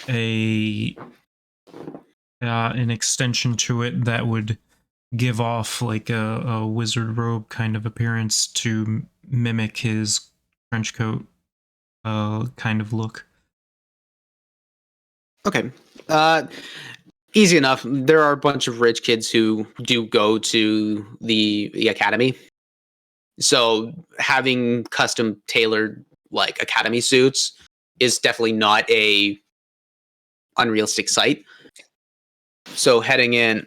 an extension to it that would give off like a wizard robe kind of appearance to mimic his trench coat kind of look. Okay. Easy enough. There are a bunch of rich kids who do go to the academy. So having custom tailored like academy suits is definitely not a unrealistic sight. So heading in.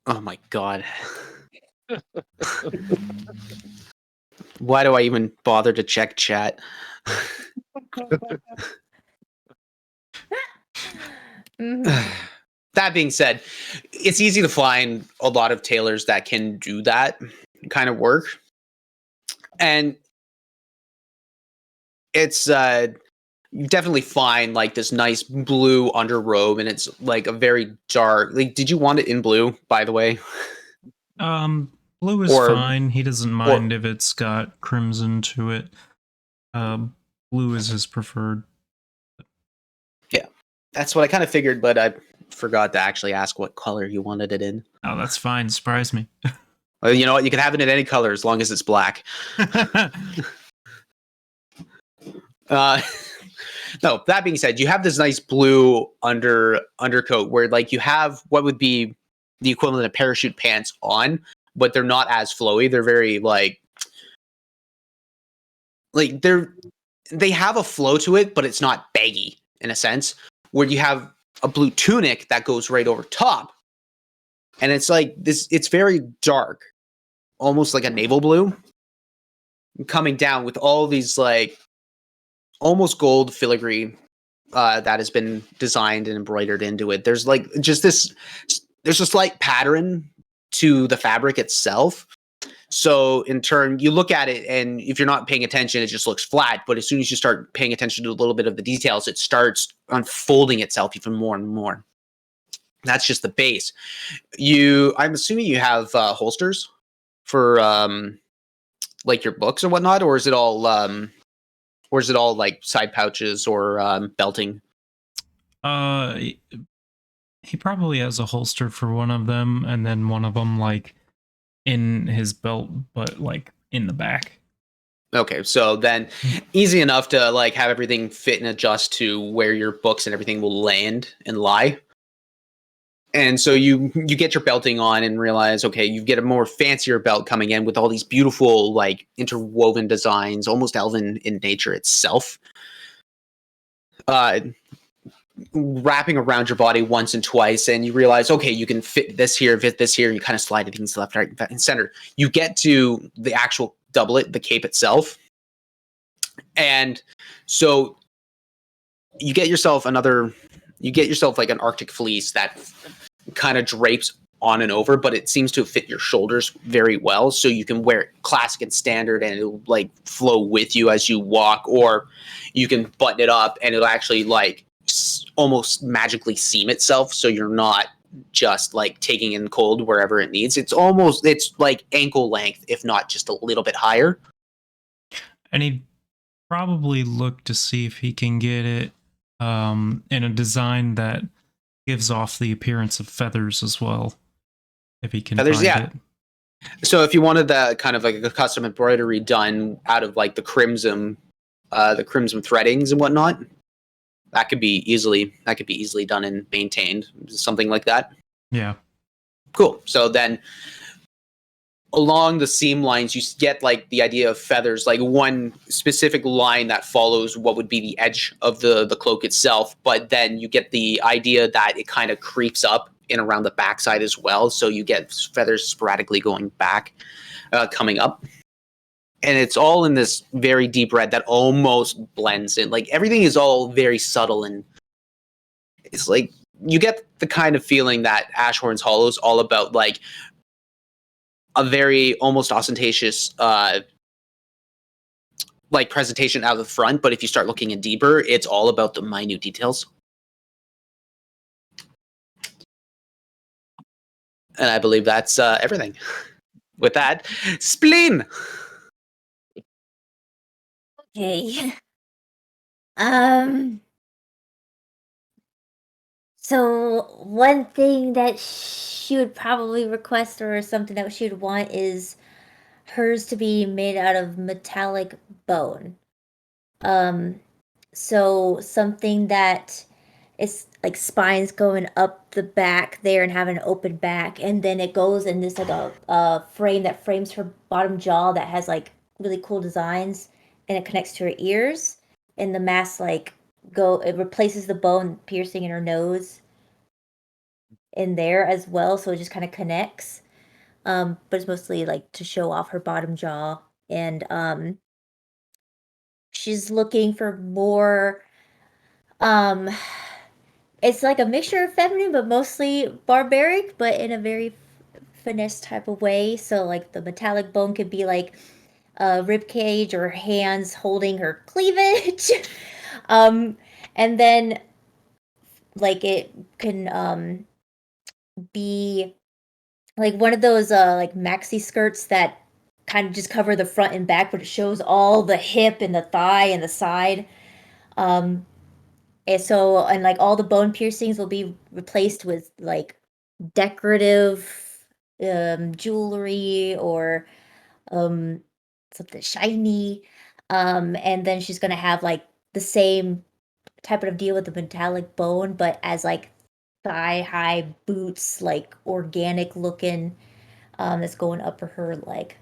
Oh my god. Why do I even bother to check chat? That being said, it's easy to find a lot of tailors that can do that kind of work. And it's you definitely find like this nice blue underrobe, and it's like a very dark. Like, did you want it in blue, by the way? Blue is fine. He doesn't mind if it's got crimson to it. Blue is his preferred. Yeah, that's what I kind of figured, but I forgot to actually ask what color you wanted it in. Oh, that's fine. Surprise me. Well, you know what? You can have it in any color as long as it's black. No, that being said, you have this nice blue undercoat where like you have what would be the equivalent of parachute pants on, but they're not as flowy. They're very like they have a flow to it, but it's not baggy in a sense. Where you have a blue tunic that goes right over top, and it's like this. It's very dark, almost like a naval blue, coming down with all these like almost gold filigree that has been designed and embroidered into it. There's like just this. There's a slight pattern to the fabric itself. So in turn, you look at it, and if you're not paying attention, it just looks flat. But as soon as you start paying attention to a little bit of the details, it starts unfolding itself even more and more. That's just the base. I'm assuming you have holsters for like your books or whatnot, or is it all like side pouches or belting? He probably has a holster for one of them, and then one of them like in his belt, but like in the back. Okay, so then easy enough to like have everything fit and adjust to where your books and everything will land and lie. And so you get your belting on and realize, okay, you get a more fancier belt coming in with all these beautiful like interwoven designs, almost elven in nature itself. Wrapping around your body once and twice, and you realize, okay, you can fit this here, and you kind of slide things left, right, and center. You get to the actual doublet, the cape itself, and so you get yourself like an Arctic fleece that kind of drapes on and over, but it seems to fit your shoulders very well, so you can wear it classic and standard, and it'll like flow with you as you walk, or you can button it up, and it'll actually like almost magically seam itself, so you're not just like taking in cold wherever it needs. It's like ankle length, if not just a little bit higher. And he'd probably look to see if he can get it in a design that gives off the appearance of feathers as well, if he can Feathers, find yeah. it. So if you wanted that kind of like a custom embroidery done out of like the crimson threadings and whatnot, that could be easily done and maintained, something like that. Yeah. Cool. So then along the seam lines, you get like the idea of feathers, like one specific line that follows what would be the edge of the cloak itself. But then you get the idea that it kind of creeps up and around the backside as well. So you get feathers sporadically going back, coming up. And it's all in this very deep red that almost blends in. Like everything is all very subtle, and it's like you get the kind of feeling that Ashhorn's Hollow is all about, like a very almost ostentatious like presentation out of the front, but if you start looking in deeper, it's all about the minute details. And I believe that's everything. With that, spleen. Okay. So one thing that she would probably request, or something that she would want, is hers to be made out of metallic bone. So something that is like spines going up the back there and have an open back, and then it goes in this like a frame that frames her bottom jaw that has like really cool designs, and it connects to her ears, and the mask like it replaces the bone piercing in her nose in there as well, so it just kind of connects. But it's mostly like to show off her bottom jaw, and she's looking for more. It's like a mixture of feminine, but mostly barbaric, but in a very finesse type of way. So like the metallic bone could be like a rib cage or hands holding her cleavage. And then like it can be like one of those like maxi skirts that kind of just cover the front and back, but it shows all the hip and the thigh and the side. And so, and like all the bone piercings will be replaced with like decorative jewelry or something shiny. And then she's gonna have like the same type of deal with the metallic bone, but as like thigh high boots, like organic looking, that's going up her leg.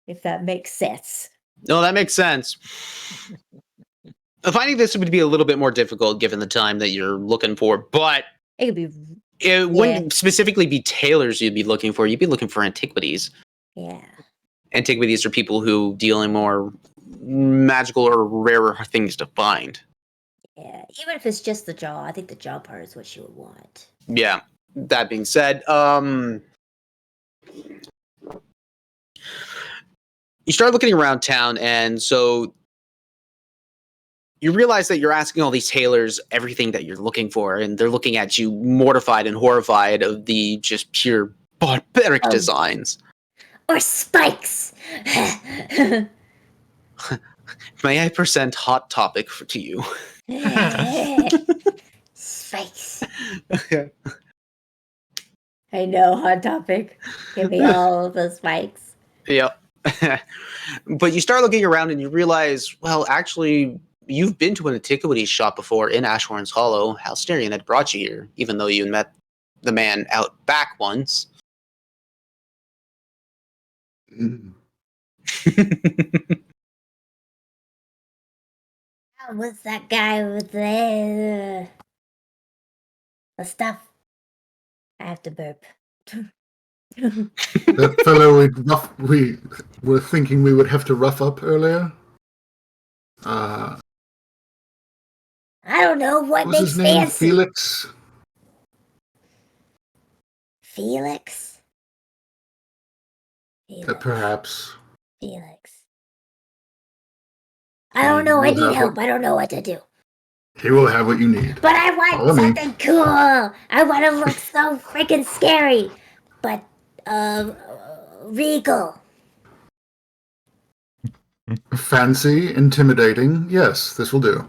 If that makes sense. No, that makes sense. Finding this would be a little bit more difficult given the time that you're looking for, but It could be, it wouldn't specifically be tailors you'd be looking for. You'd be looking for antiquities. yeah. Antiquities are people who deal in more magical or rarer things to find. Yeah, even if it's just the jaw, I think the jaw part is what she would want. Yeah. That being said, you start looking around town, and so you realize that you're asking all these tailors everything that you're looking for, and they're looking at you mortified and horrified of the just pure barbaric designs. Or spikes! May I present Hot Topic to you? Spikes. I know, Hot Topic. Give me all of the spikes. Yep. But you start looking around and you realize, well, actually, you've been to an antiquities shop before in Ashhorn's Hollow. Halsterian had brought you here, even though you met the man out back once. What's that guy with the stuff? I have to burp. That fellow we were thinking we would have to rough up earlier. I don't know what was makes his name? fancy. Felix? Felix? Perhaps. Felix. I don't know. I need help. I don't know what to do. He will have what you need. But I want something cool. I want to look so freaking scary. But, regal. Fancy, intimidating. Yes, this will do.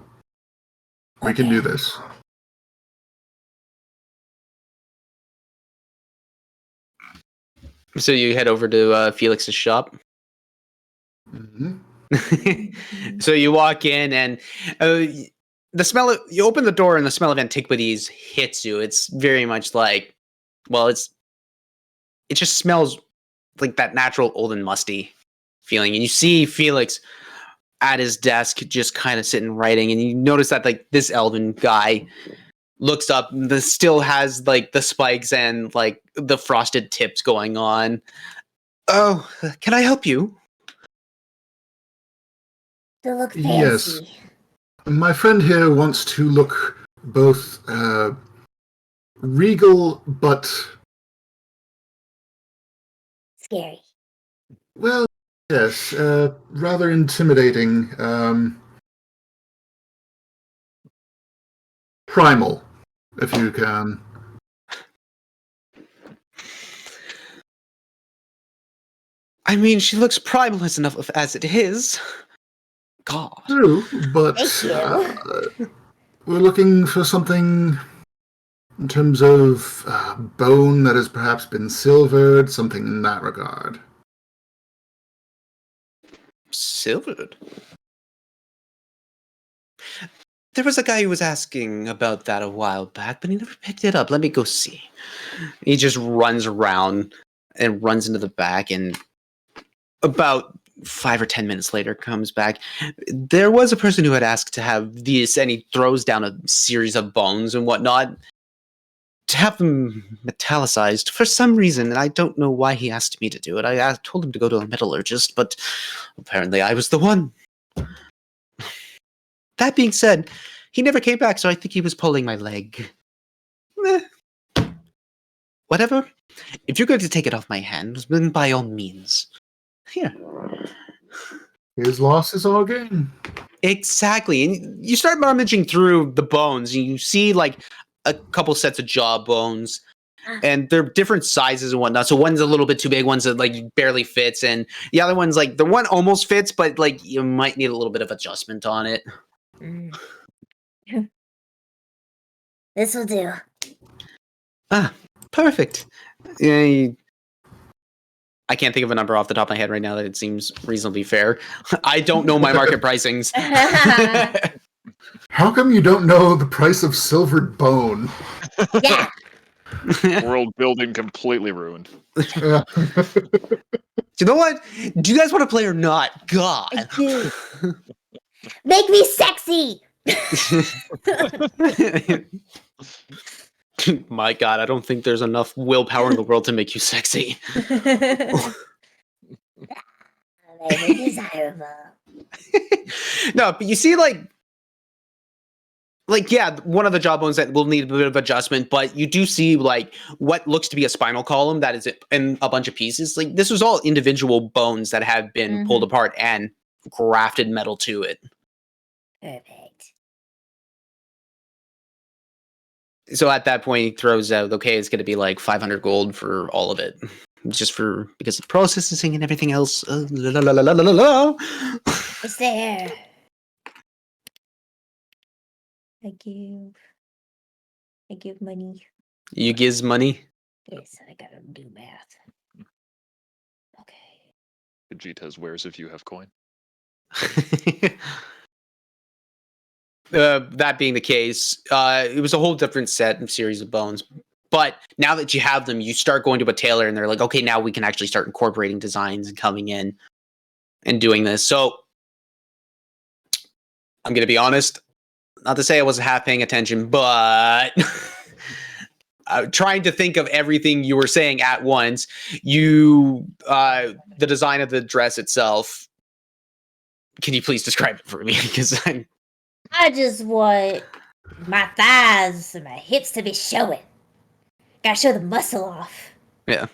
We can do this. So you head over to Felix's shop. Mm-hmm. So you walk in, and the smell of, you open the door, and the smell of antiquities hits you. It's very much like, well, it's it just smells like that natural old and musty feeling. And you see Felix at his desk just kind of sitting writing, and you notice that like this elven guy looks up, still has like the spikes and like the frosted tips going on. Oh, can I help you? To look fancy. Yes. My friend here wants to look both regal but, Scary. well, yes, rather intimidating. Primal, if you can. I mean, she looks primalist enough as it is. God. True, but Thank we're looking for something in terms of bone that has perhaps been silvered, something in that regard. Silvered? There was a guy who was asking about that a while back, but he never picked it up. Let me go see. He just runs around and runs into the back, and about 5 or 10 minutes later comes back. There was a person who had asked to have these, and he throws down a series of bones and whatnot, to have them metallicized for some reason, and I don't know why he asked me to do it. I told him to go to a metallurgist, but apparently I was the one. That being said, he never came back, so I think he was pulling my leg. Whatever. If you're going to take it off my hands, then by all means. Here. His loss is our gain. Exactly. And you start rummaging through the bones, and you see like a couple sets of jaw bones, and they're different sizes and whatnot. So one's a little bit too big, one's like barely fits, and the other one's like the one almost fits, but like you might need a little bit of adjustment on it. This will do. Ah, perfect. I can't think of a number off the top of my head right now that it seems reasonably fair. I don't know my market pricings. How come you don't know the price of silvered bone? Yeah. World building completely ruined. Yeah. You know what? Do you guys want to play or not? God. I do. Make me sexy. My God, I don't think there's enough willpower in the world to make you sexy. Very desirable. No, but you see, like, yeah, one of the jawbones that will need a bit of adjustment, but you do see like what looks to be a spinal column that is in a bunch of pieces. Like this was all individual bones that have been pulled apart and grafted metal to it. Perfect. So at that point, he throws out, okay, it's going to be like 500 gold for all of it, just for because of processing and everything else. It's there. I give money. You gives money. Yes, I gotta do math. Okay. Vegeta's wares if you have coin. That being the case, it was a whole different set and series of bones. But now that you have them, you start going to a tailor, and they're like, okay, now we can actually start incorporating designs and coming in and doing this. So I'm going to be honest, not to say I wasn't half paying attention, but trying to think of everything you were saying at once. The design of the dress itself, can you please describe it for me? Because I just want my thighs and my hips to be showing. Gotta show the muscle off. Yeah.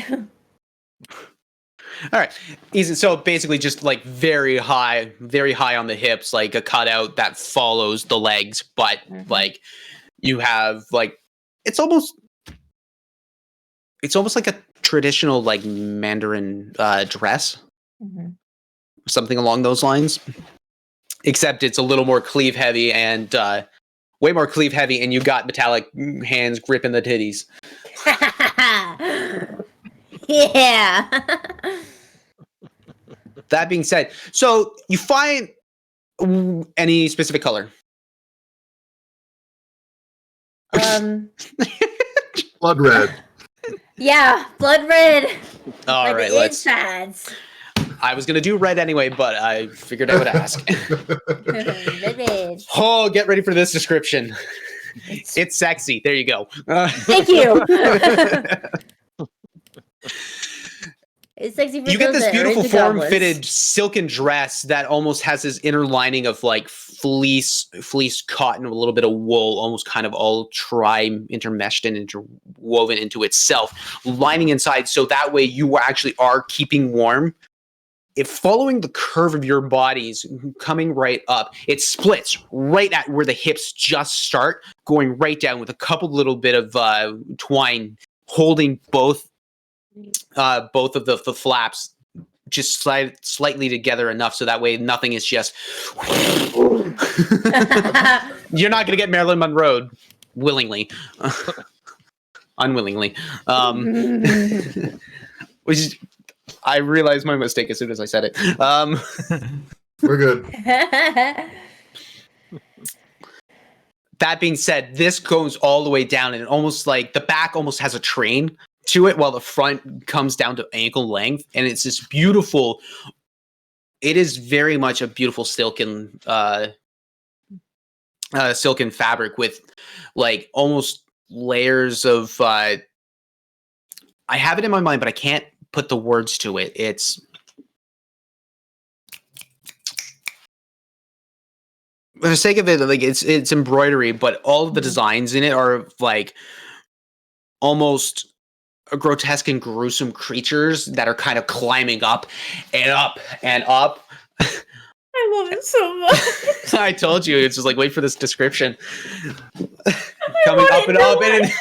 All right. Easy. So basically just like very high on the hips, like a cutout that follows the legs, but like you have like it's almost like a traditional like Mandarin dress. Something along those lines. Except it's a little more cleave heavy and way more cleave heavy, and you got metallic hands gripping the titties. Yeah. That being said, so you find any specific color? Blood red. Yeah, blood red. All like right, the let's. insides. I was gonna do red anyway, but I figured I would ask. Red. Oh, get ready for this description. It's sexy. There you go. Thank you. It's sexy for You get those this that are beautiful into goblins. form-fitted silken dress that almost has this inner lining of like fleece cotton, a little bit of wool, almost kind of all intermeshed and interwoven into itself, lining inside so that way you actually are keeping warm. If following the curve of your bodies coming right up, it splits right at where the hips just start, going right down with a couple little bit of twine holding both of the flaps just slightly together enough so that way nothing is just. You're not gonna get Marilyn Monroe willingly, unwillingly. Which is, I realized my mistake as soon as I said it. We're good. That being said, this goes all the way down and almost like the back almost has a train to it while the front comes down to ankle length. And it's this beautiful, it is very much a beautiful silken fabric with like almost layers of, I have it in my mind, but I can't put the words to it. It's, for the sake of it, like it's embroidery, but all of the designs in it are like almost grotesque and gruesome creatures that are kind of climbing up and up and up. I love it so much. I told you, it's just like, wait for this description. Coming up and up, and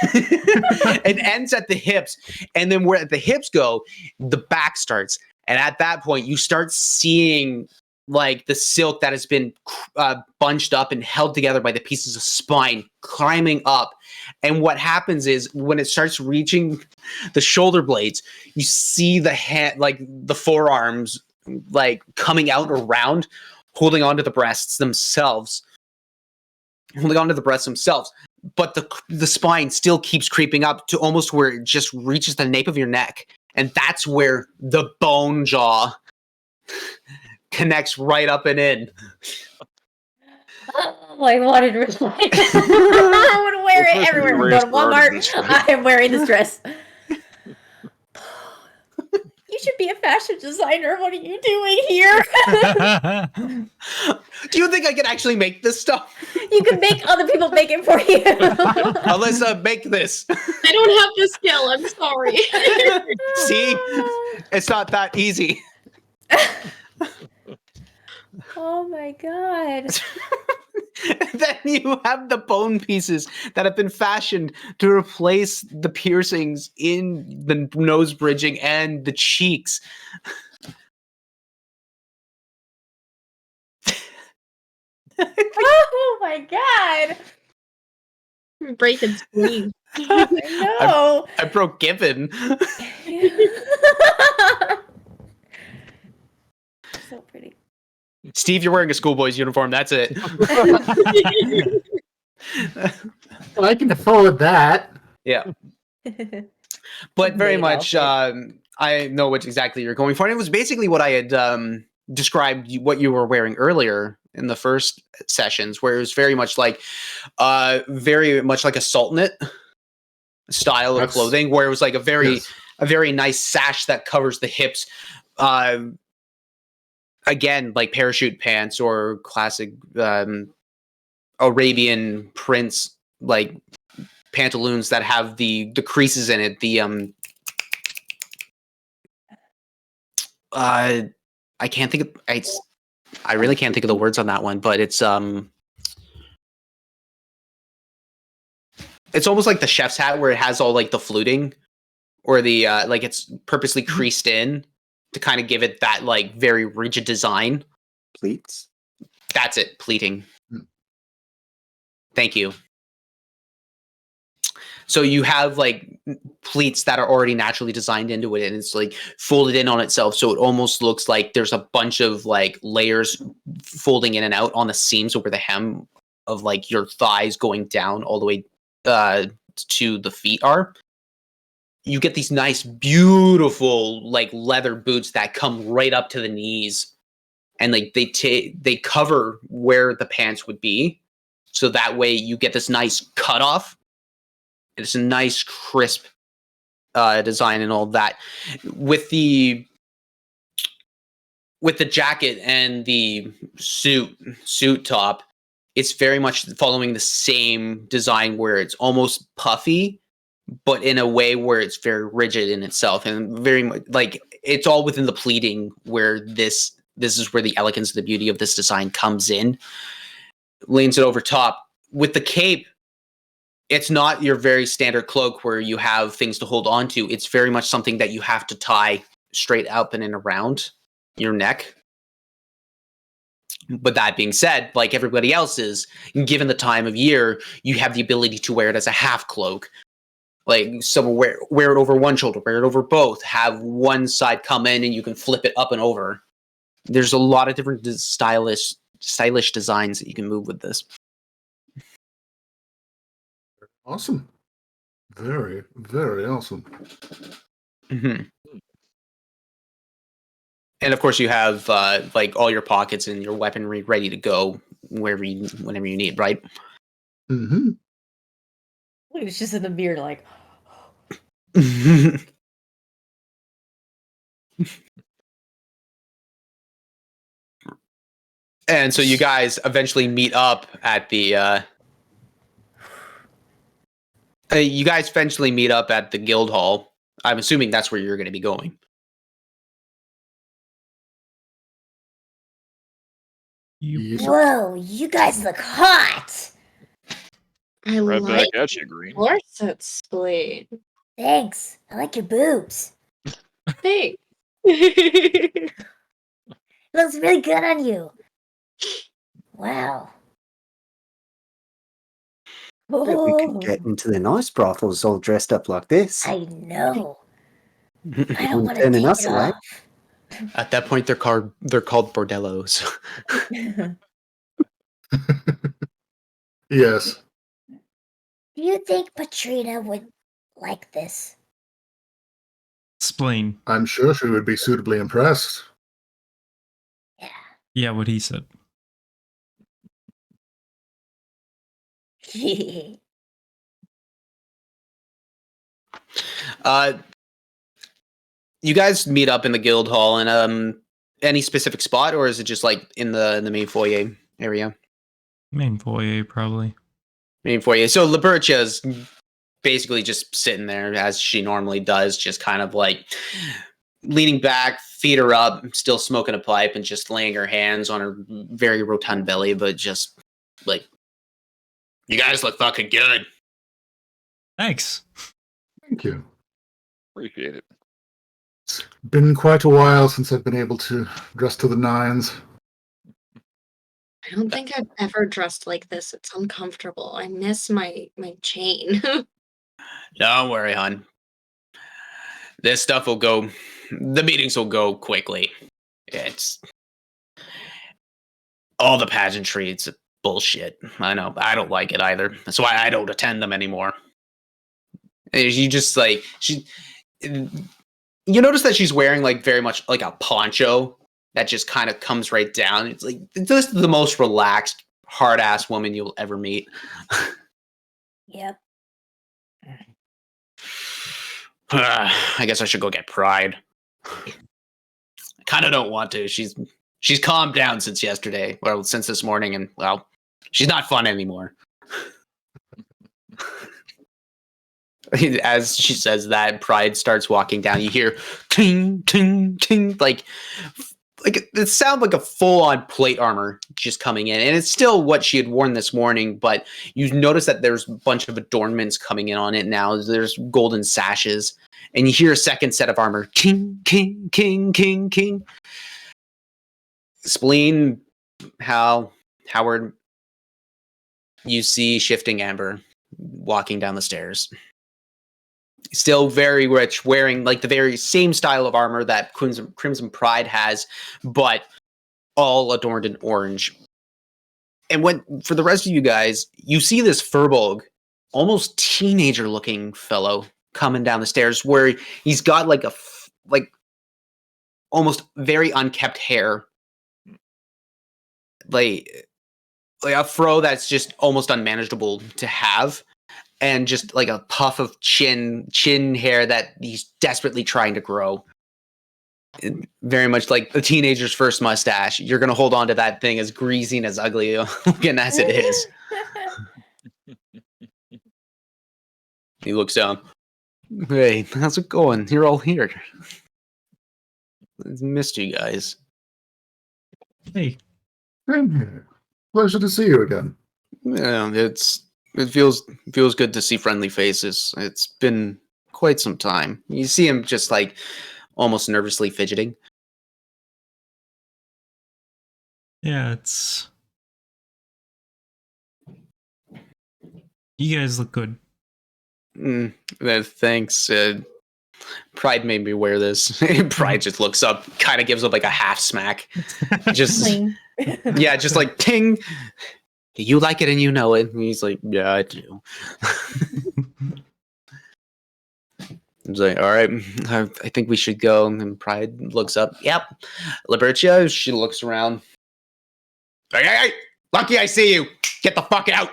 it ends at the hips. And then where the hips go, the back starts. And at that point, you start seeing like the silk that has been bunched up and held together by the pieces of spine climbing up. And what happens is when it starts reaching the shoulder blades, you see the hand, like the forearms, like coming out around, holding onto the breasts themselves. But the spine still keeps creeping up to almost where it just reaches the nape of your neck. And that's where the bone jaw connects right up and in. Oh, I wanted to reply. I would wear it everywhere. We go to Walmart. I am wearing this dress. You should be a fashion designer. What are you doing here? Do you think I can actually make this stuff? You can make other people make it for you. Alyssa, make this. I don't have the skill. I'm sorry. See? It's not that easy. Oh my god. Then you have the bone pieces that have been fashioned to replace the piercings in the nose bridging and the cheeks. Oh my god. I'm breaking screens. I know. I broke Gibbon. So pretty. Steve, you're wearing a schoolboy's uniform. That's it. Well, I can afford that. Yeah. But very Made much, outfit. I know what exactly you're going for. And it was basically what I had described what you were wearing earlier in the first sessions, where it was very much like a sultanate style of clothing, where it was like a very nice sash that covers the hips. Again, like parachute pants or classic Arabian prints, like pantaloons that have the creases in it. I can't think of I really can't think of the words on that one, but it's almost like the chef's hat where it has all like the fluting or the like it's purposely creased in to kind of give it that like very rigid design. Pleats. That's it, pleating. Thank you. So you have like pleats that are already naturally designed into it, and it's like folded in on itself. So it almost looks like there's a bunch of like layers folding in and out on the seams over the hem of like your thighs going down all the way to the feet are. you get these nice, beautiful, like leather boots that come right up to the knees, and like they cover where the pants would be, so that way you get this nice cutoff. It's a nice, crisp design and all that. With the jacket and the suit top, it's very much following the same design where it's almost puffy, but in a way where it's very rigid in itself, and very much like it's all within the pleating, where this is where the elegance, the beauty of this design comes in. Leans it over top. With the cape, it's not your very standard cloak where you have things to hold on to. It's very much something that you have to tie straight up and in around your neck. But that being said, like everybody else's, given the time of year, you have the ability to wear it as a half cloak. Like someone wear it over one shoulder, wear it over both, have one side come in and you can flip it up and over. There's a lot of different stylish designs that you can move with this. Awesome. Very, very awesome. Mm-hmm. And of course, you have like all your pockets and your weaponry ready to go whenever you need, right? Mm-hmm. It's just in the mirror, like. And so you guys eventually meet up at the guild hall. I'm assuming that's where you're going to be going. Whoa, you guys look hot. I Right like back at you, Green. corset spleen. Thanks. I like your boobs. Thanks. It looks really good on you. Wow. Bet we could get into the nice brothels all dressed up like this. I know. I don't Wouldn't want to turning take us it away. off. At that point, they're called bordellos. Yes. Do you think Patrina would like this? Spleen. I'm sure she would be suitably impressed. Yeah. Yeah, what he said. You guys meet up in the guild hall in any specific spot, or is it just like in the main foyer area? Main foyer, probably. Main foyer. So Libercia's basically just sitting there as she normally does, just kind of like leaning back, feet are up, still smoking a pipe, and just laying her hands on her very rotund belly, but just like, you guys look fucking good. Thanks. Thank you. Appreciate it. It's been quite a while since I've been able to dress to the nines. I don't think I've ever dressed like this. It's uncomfortable. I miss my chain. Don't worry, hon. This stuff will go. The meetings will go quickly. It's all the pageantry. It's bullshit. I know. I don't like it either. That's why I don't attend them anymore. You just like she. You notice that she's wearing like very much like a poncho that just kind of comes right down. It's like just the most relaxed, hard ass woman you'll ever meet. Yep. I guess I should go get Pride. I kind of don't want to. She's calmed down since yesterday. Well, since this morning, and well, she's not fun anymore. As she says that, Pride starts walking down. You hear ting, ting, ting, like it sounds like a full-on plate armor just coming in, and it's still what she had worn this morning. But you notice that there's a bunch of adornments coming in on it now. There's golden sashes, and you hear a second set of armor. King, king, king, king, king. Spleen, Howard. You see Shifting Amber walking down the stairs. Still very rich, wearing like the very same style of armor that Crimson Pride has, but all adorned in orange. And for the rest of you guys, you see this Furbolg, almost teenager-looking fellow coming down the stairs where he's got like like almost very unkept hair, like a fro that's just almost unmanageable to have, and just like a puff of chin hair that he's desperately trying to grow. Very much like the teenager's first mustache. You're gonna hold on to that thing as greasy and as ugly looking as it is. He looks down. Hey, how's it going? You're all here. Missed you guys. Hey, Same here. Pleasure to see you again. Yeah, it feels good to see friendly faces. It's been quite some time. You see him just like almost nervously fidgeting. yeah, it's. You guys look good. Thanks. Pride made me wear this. Pride just looks up, kind of gives up like a half smack. Just yeah, just like ting. You like it and you know it. And he's like, yeah, I do. He's like, all right, I think we should go. And Pride looks up. Yep. Libertia, she looks around. Hey, Lucky, I see you. Get the fuck out.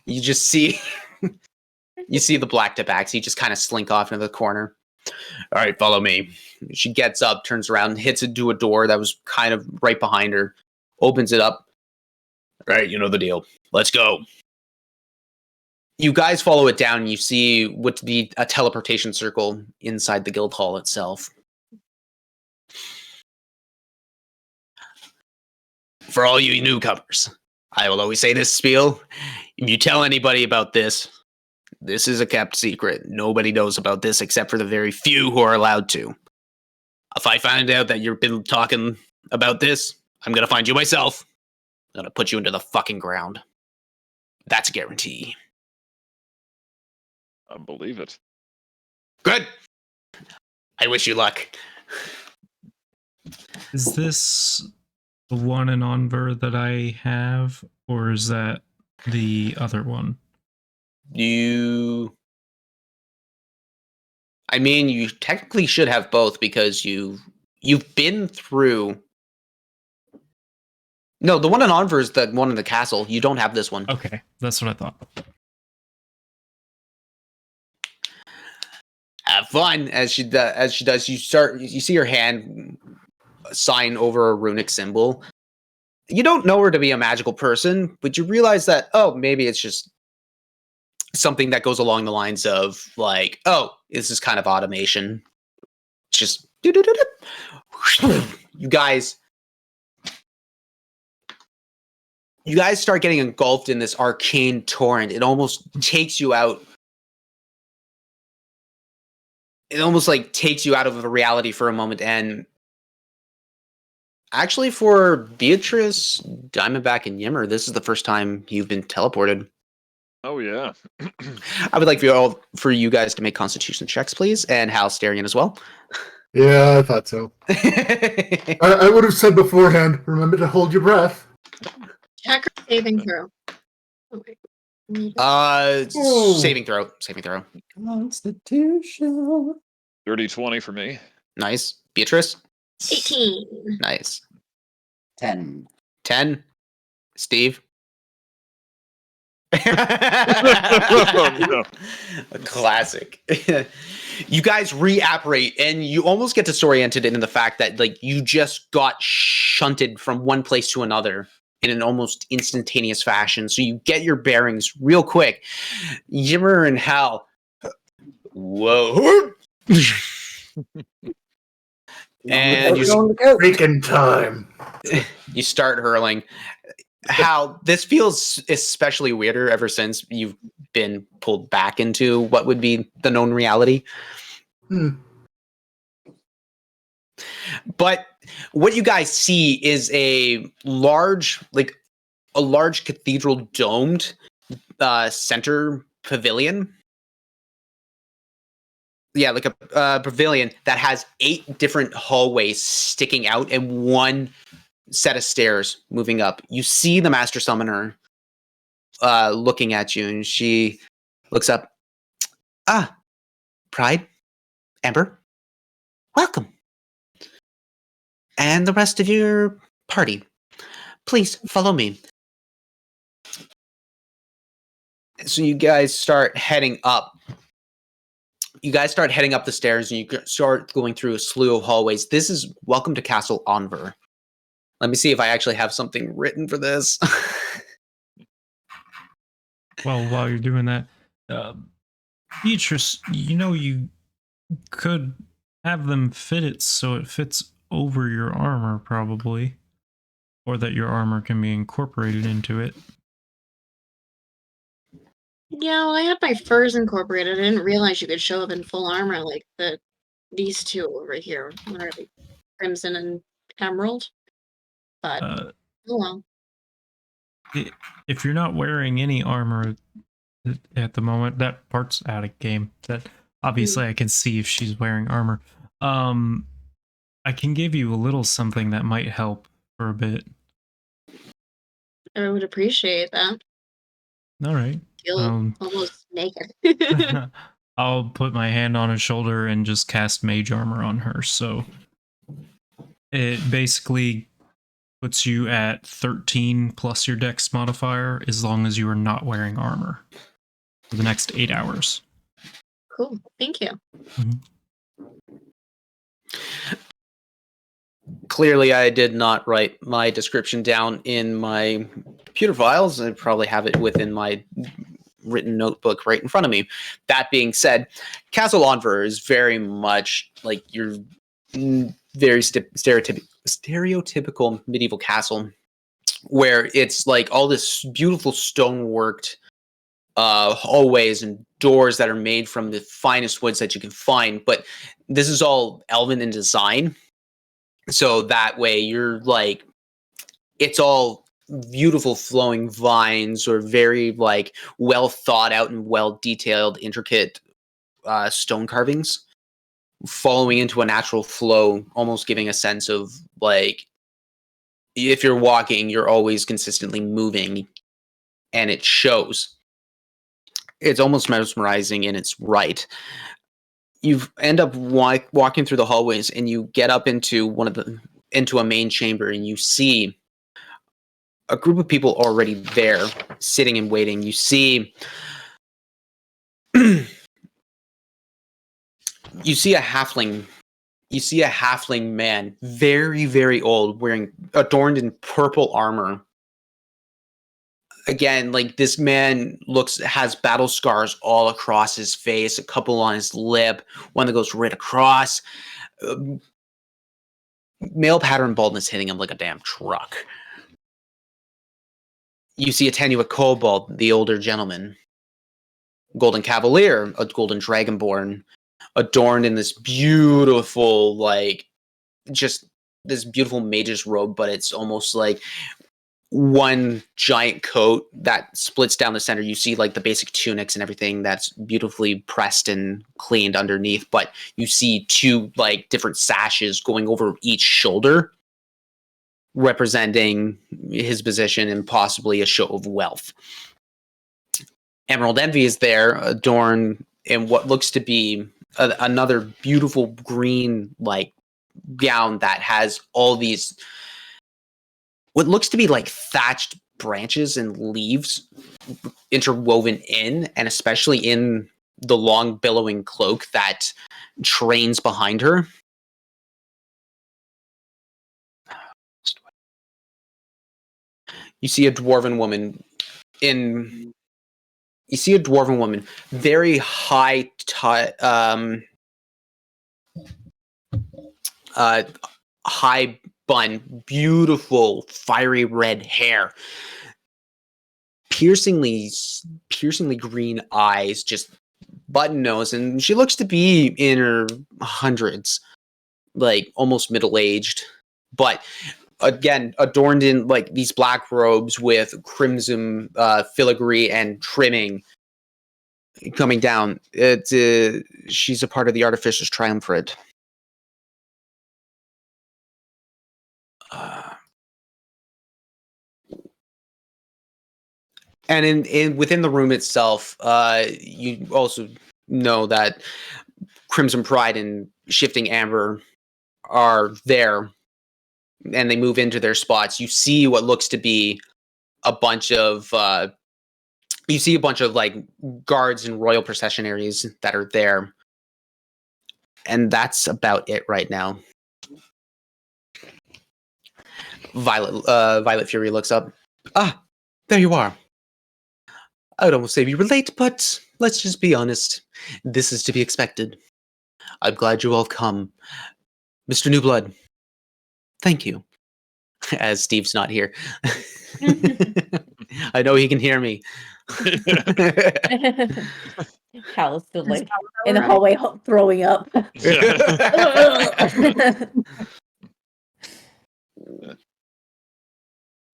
You just see, you see the black tabaxi just kind of slink off into the corner. All right, follow me. She gets up, turns around, hits into a door that was kind of right behind her, opens it up. All right, you know the deal. Let's go. You guys follow it down. You see what to be a teleportation circle inside the guild hall itself. For all you newcomers, I will always say this spiel. If you tell anybody about this, this is a kept secret. Nobody knows about this except for the very few who are allowed to. If I find out that you've been talking about this, I'm going to find you myself. I'm going to put you into the fucking ground. That's a guarantee. I believe it. Good. I wish you luck. Is this the one in Onver that I have, or is that the other one? I mean, you technically should have both because you've been through. No, the one in Onver is the one in the castle. You don't have this one. Okay, that's what I thought. Have fun as she does. You see her hand sign over a runic symbol. You don't know her to be a magical person, but you realize that maybe it's just something that goes along the lines of like, this is kind of automation. It's just you guys start getting engulfed in this arcane torrent. It almost takes you out. It almost like takes you out of a reality for a moment. And actually, for Beatrice, Diamondback, and Yimmer, this is the first time you've been teleported. Oh yeah. I would like for you guys to make Constitution checks, please, and Hal Starion as well. Yeah, I thought so. I would have said beforehand, remember to hold your breath. Check or saving throw. Oh, wait. Saving throw. Constitution. Dirty 20 for me. Nice. Beatrice? 18. Nice. 10. 10. Steve? Oh, no. A classic. You guys reapparate, and you almost get disoriented into the fact that like you just got shunted from one place to another in an almost instantaneous fashion. So you get your bearings real quick. Yimmer and Hal. Whoa. And you Freaking time. You start hurling. Hal, this feels especially weirder ever since you've been pulled back into what would be the known reality. But what you guys see is a large cathedral domed center pavilion. Yeah, like a pavilion that has 8 different hallways sticking out and one set of stairs moving up. You see the Master Summoner looking at you, and she looks up. Pride, Amber, welcome. And the rest of your party, please follow me. So you guys start heading up. You guys start heading up the stairs, and you start going through a slew of hallways. This is welcome to Castle Onver. Let me see if I actually have something written for this. Well, while you're doing that, Beatrice, you could have them fit it so it fits over your armor, probably. Or that your armor can be incorporated into it. Yeah, well, I had my furs incorporated. I didn't realize you could show up in full armor like these two over here. What are they? Crimson and Emerald? But, oh well. If you're not wearing any armor at the moment, that part's out of game. That obviously I can see if she's wearing armor. I can give you a little something that might help for a bit. I would appreciate that. All right. Feel almost naked. I'll put my hand on her shoulder and just cast mage armor on her. So it basically puts you at 13 plus your dex modifier as long as you are not wearing armor for the next 8 hours. Cool. Thank you. Clearly, I did not write my description down in my computer files. I probably have it within my written notebook right in front of me. That being said, Castle Onver is very much like your very stereotypical medieval castle, where it's like all this beautiful stoneworked hallways and doors that are made from the finest woods that you can find. But this is all elven in design. So that way you're like, it's all beautiful flowing vines or very like well thought out and well detailed, intricate stone carvings following into a natural flow, almost giving a sense of like, if you're walking, you're always consistently moving, and it shows. It's almost mesmerizing in its right. You end up walking through the hallways, and you get up into into a main chamber, and you see a group of people already there, sitting and waiting. You see, you see a halfling. You see a halfling man, very, very old, adorned in purple armor. Again, like this man has battle scars all across his face, a couple on his lip, one that goes right across. Male pattern baldness hitting him like a damn truck. You see a Tenuate Kobold, the older gentleman. Golden Cavalier, a golden dragonborn, adorned in this beautiful, like, just this beautiful mage's robe, but it's almost like one giant coat that splits down the center. You see like the basic tunics and everything that's beautifully pressed and cleaned underneath, but you see two like different sashes going over each shoulder, representing his position and possibly a show of wealth. Emerald Envy is there, adorned in what looks to be another beautiful green like gown that has all these what looks to be like thatched branches and leaves interwoven in, and especially in the long billowing cloak that trains behind her. You see a dwarven woman very high bun, beautiful fiery red hair, piercingly green eyes, just button nose, and she looks to be in her hundreds, like almost middle-aged, but again adorned in like these black robes with crimson filigree and trimming coming down. She's a part of the Artificer's Triumvirate. And in within the room itself, you also know that Crimson Pride and Shifting Amber are there, and they move into their spots, you see what looks to be a bunch of like guards and royal processionaries that are there, and that's about it right now. Violet Fury looks up. Ah, there you are. I would almost say we were late, but let's just be honest. This is to be expected. I'm glad you all have come. Mr. Newblood, thank you. As Steve's not here. I know he can hear me. Cal is still like in the hallway throwing up.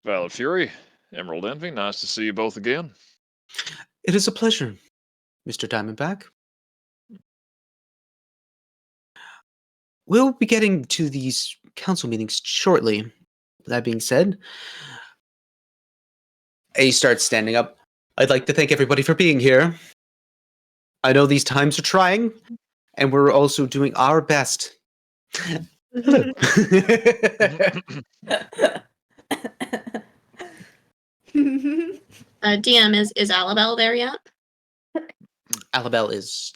Violet Fury, Emerald Envy, nice to see you both again. It is a pleasure, Mr. Diamondback. We'll be getting to these council meetings shortly. That being said, he starts standing up. I'd like to thank everybody for being here. I know these times are trying, and we're also doing our best. Hello. DM, is Alabelle there yet? Alabelle is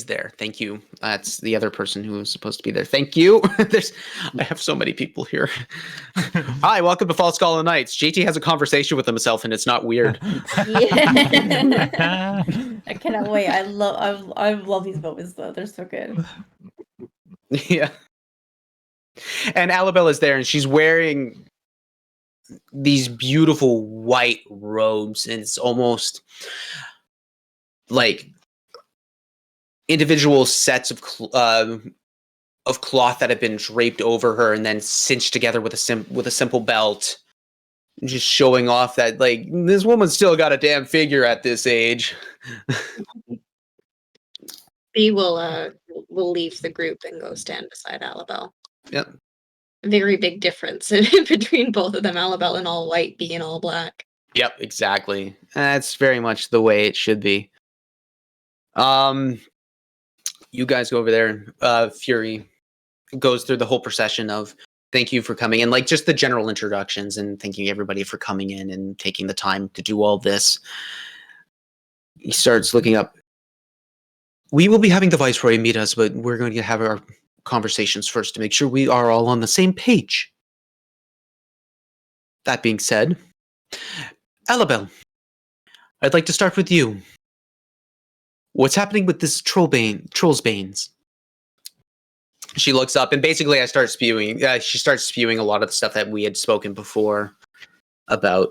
there. Thank you. That's the other person who was supposed to be there. Thank you. I have so many people here. Hi, welcome to Falskallan Nights. JT has a conversation with himself, and it's not weird. Yeah. I cannot wait. I love these moments though. They're so good. Yeah. And Alabelle is there, and she's wearing these beautiful white robes, and it's almost like individual sets of cloth that have been draped over her and then cinched together with a simple belt, just showing off that like this woman's still got a damn figure at this age. B will leave the group and go stand beside Alabelle. Yep. Very big difference between both of them. Alabelle in all white, B in all black. Yep, exactly. That's very much the way it should be. You guys go over there. Fury goes through the whole procession of thank you for coming, and like just the general introductions and thanking everybody for coming in and taking the time to do all this. He starts looking up. We will be having the Viceroy meet us, but we're going to have our conversations first to make sure we are all on the same page. That being said, Alabelle, I'd like to start with you. What's happening with this Troll's Banes? She looks up and basically she starts spewing a lot of the stuff that we had spoken before about.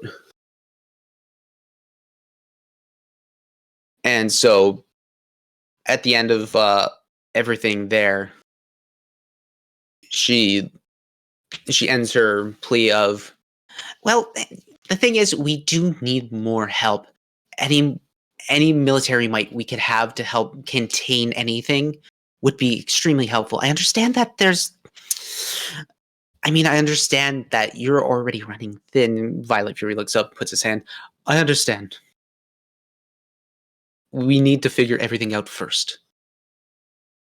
And so at the end of everything there, she ends her plea of, well, the thing is, we do need more help. Any military might we could have to help contain anything would be extremely helpful. I understand that I understand that you're already running thin. Violet Fury looks up, puts his hand. I understand. We need to figure everything out first.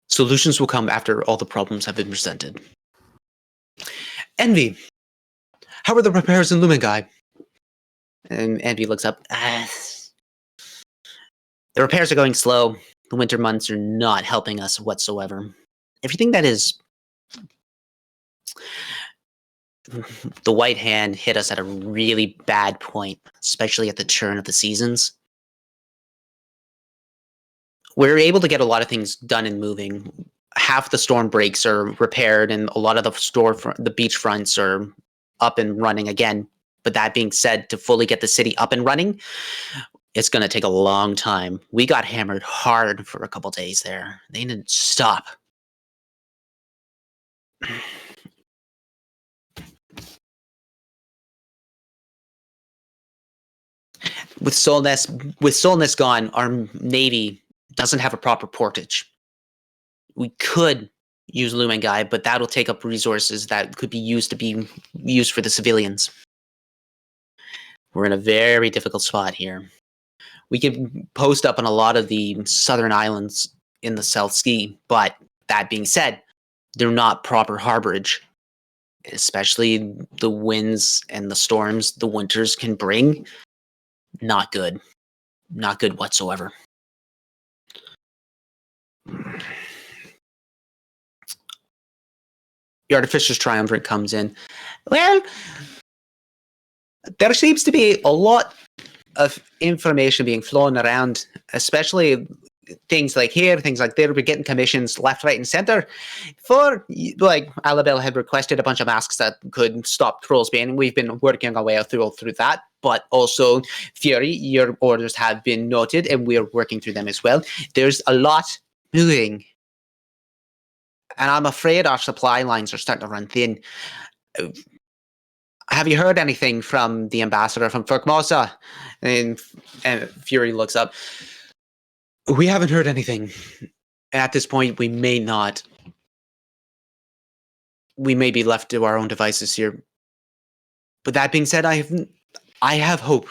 Solutions will come after all the problems have been presented. Envy, how are the repairs in Lumengai? And Envy looks up. The repairs are going slow. The winter months are not helping us whatsoever. Everything that is... The White Hand hit us at a really bad point, especially at the turn of the seasons. We're able to get a lot of things done and moving. Half the storm breaks are repaired, and a lot of the beach fronts are up and running again. But that being said, to fully get the city up and running, it's going to take a long time. We got hammered hard for a couple days there. They didn't stop. With Solness gone, our navy doesn't have a proper portage. We could use Lumengai, but that'll take up resources that could be used for the civilians. We're in a very difficult spot here. We can post up on a lot of the southern islands in the South Sea. But that being said, they're not proper harborage, especially the winds and the storms the winters can bring. Not good. Not good whatsoever. The Artificer's Triumvirate comes in. Well, there seems to be a lot of information being flown around, especially things like here, things like there. We're getting commissions left, right, and center for, like, Alabel had requested a bunch of masks that could stop Trollsbane, and we've been working our way through that. But also, Fury, your orders have been noted, and we're working through them as well. There's a lot moving, and I'm afraid our supply lines are starting to run thin. Have you heard anything from the ambassador from Formosa? And Fury looks up. We haven't heard anything. At this point, we may not. We may be left to our own devices here. But that being said, I have hope.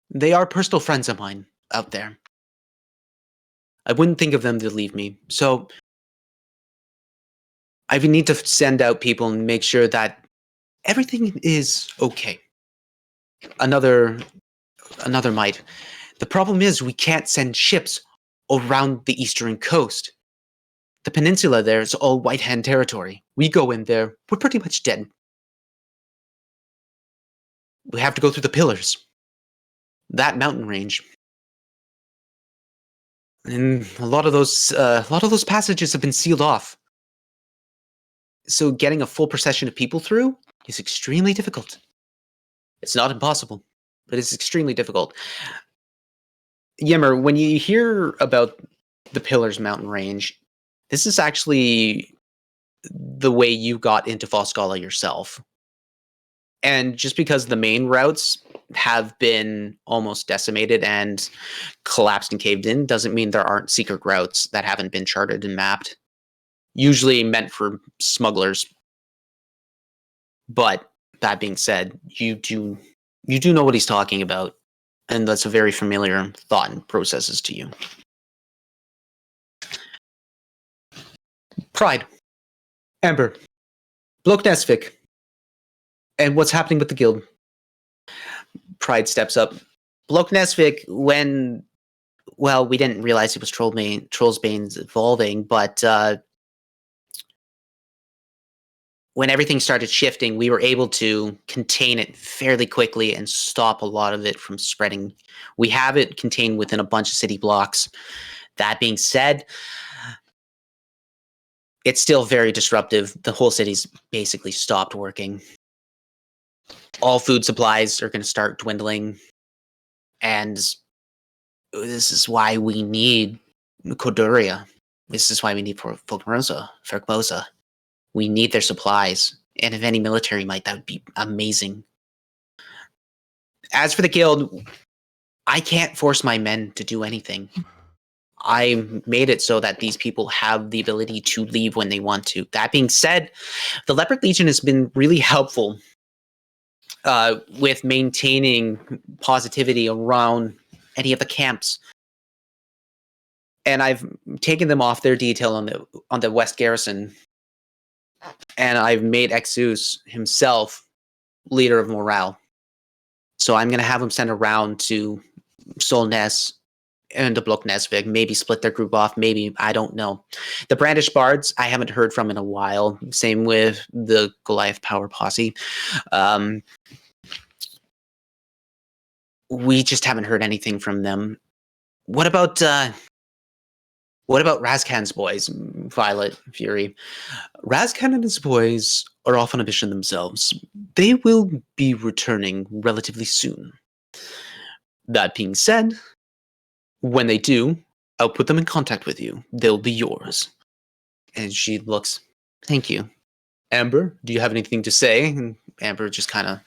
They are personal friends of mine out there. I wouldn't think of them to leave me. So I would need to send out people and make sure that everything is okay. Another might. The problem is we can't send ships around the eastern coast. The peninsula there is all White Hand territory. We go in there, we're pretty much dead. We have to go through the Pillars. That mountain range. And a lot of those passages have been sealed off. So getting a full procession of people through is extremely difficult. It's not impossible, but it's extremely difficult. Yimmer, when you hear about the Pillars mountain range, this is actually the way you got into Falskallan yourself. And just because the main routes have been almost decimated and collapsed and caved in doesn't mean there aren't secret routes that haven't been charted and mapped. Usually meant for smugglers. But that being said, you do know what he's talking about. And that's a very familiar thought and processes to you. Pride. Amber. Blok Nesvik. And what's happening with the guild? Pride steps up. Blok Nesvik, we didn't realize it was Trollsbane's evolving, but when everything started shifting, we were able to contain it fairly quickly and stop a lot of it from spreading. We have it contained within a bunch of city blocks. That being said, it's still very disruptive. The whole city's basically stopped working. All food supplies are going to start dwindling. And this is why we need Koduria. This is why we need Formosa. We need their supplies. And if any military might, that would be amazing. As for the guild, I can't force my men to do anything. I made it so that these people have the ability to leave when they want to. That being said, the Leopard Legion has been really helpful with maintaining positivity around any of the camps. And I've taken them off their detail on the West Garrison. And I've made Exus himself leader of morale. So I'm going to have him sent around to Solness and to Blok Nesvik, maybe split their group off, maybe, I don't know. The Brandish Bards, I haven't heard from in a while. Same with the Goliath Power Posse. We just haven't heard anything from them. What about Razkan's boys, Violet, Fury? Razkan and his boys are off on a mission themselves. They will be returning relatively soon. That being said, when they do, I'll put them in contact with you. They'll be yours. And she looks, thank you. Amber, do you have anything to say? And Amber just kind of...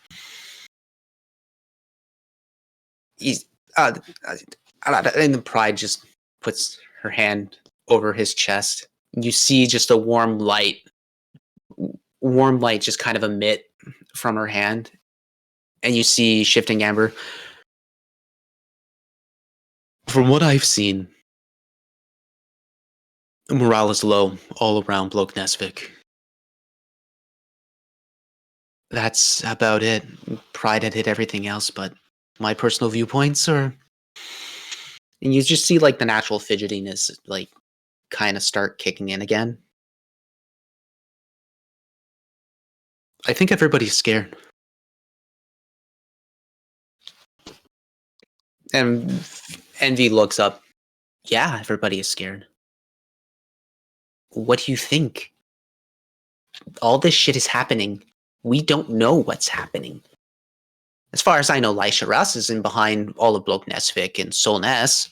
and the Pride just puts her hand over his chest. You see just a warm light just kind of emit from her hand. And you see Shifting Amber. From what I've seen, Morale is low all around Blok Nesvik. That's about it. Pride had hit everything else, but my personal viewpoints are... And you just see, like, the natural fidgetiness, like, kind of start kicking in again. I think everybody's scared. And Envy looks up. Yeah, everybody is scared. What do you think? All this shit is happening. We don't know what's happening. As far as I know, Lisha Russ is in behind all of Blok Nesvik and Solness.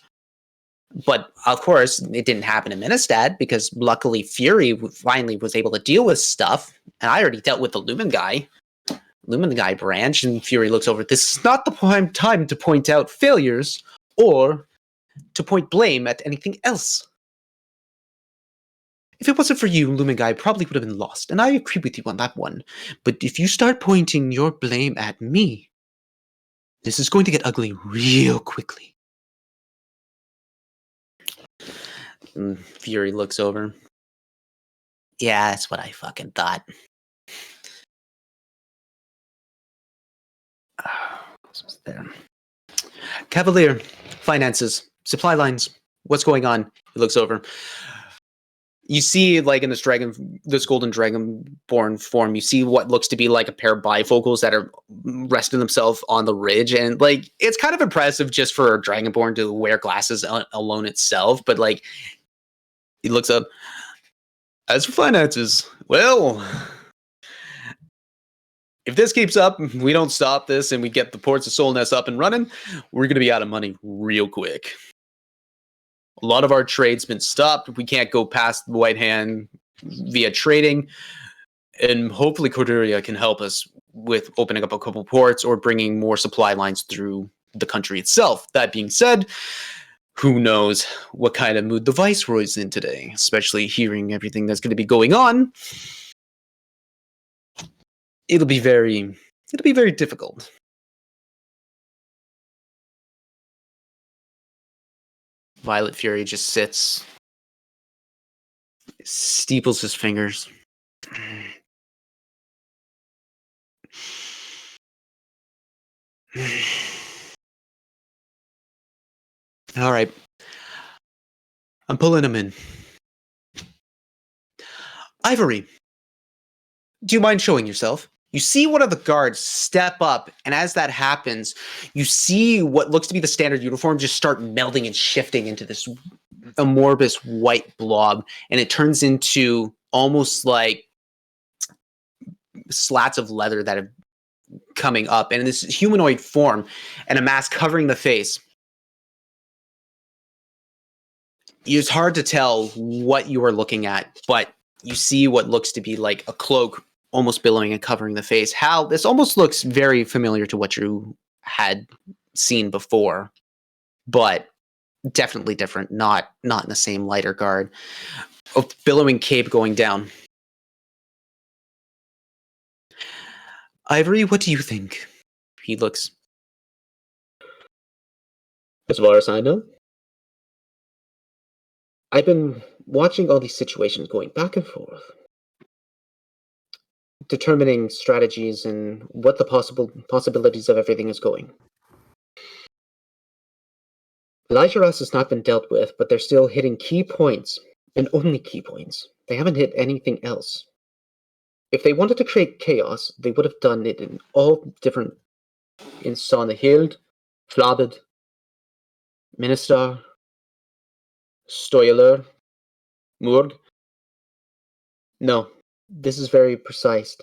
But, of course, it didn't happen in Ministad because, luckily, Fury finally was able to deal with stuff. And I already dealt with the Lumen Guy branch, and Fury looks over. This is not the prime time to point out failures or to point blame at anything else. If it wasn't for you, Lumen Guy probably would have been lost, and I agree with you on that one. But if you start pointing your blame at me, this is going to get ugly real quickly. And Fury looks over. Yeah, that's what I fucking thought. There. Cavalier, finances, supply lines. What's going on? He looks over. You see, like, in this golden dragonborn form, you see what looks to be like a pair of bifocals that are resting themselves on the ridge, and like it's kind of impressive just for a dragonborn to wear glasses alone itself. But like, he looks up. As for finances, well, if this keeps up, we don't stop this, and we get the ports of Solness up and running, we're going to be out of money real quick. A lot of our trade's been stopped. We can't go past the White Hand via trading, and hopefully Cordelia can help us with opening up a couple ports or bringing more supply lines through the country itself. That being said, who knows what kind of mood the Viceroy's in today, especially hearing everything that's going to be going on. It'll be very difficult. Violet Fury just sits, steeples his fingers. All right. I'm pulling him in. Ivory, do you mind showing yourself? You see one of the guards step up, and as that happens, you see what looks to be the standard uniform just start melding and shifting into this amorphous white blob, and it turns into almost like slats of leather that are coming up, and in this humanoid form, and a mask covering the face. It's hard to tell what you are looking at, but you see what looks to be like a cloak almost billowing and covering the face. Hal, this almost looks very familiar to what you had seen before, but definitely different, not in the same lighter guard. A billowing cape going down. Ivory, what do you think? He looks. As far as I know, I've been watching all these situations going back and forth, determining strategies and what the possibilities of everything is going. Lygeras has not been dealt with, but they're still hitting key points, and only key points. They haven't hit anything else. If they wanted to create chaos, they would have done it in all different... in Sonnehild, Flabed, Ministar, Stoiler, Murg. No, this is very precise.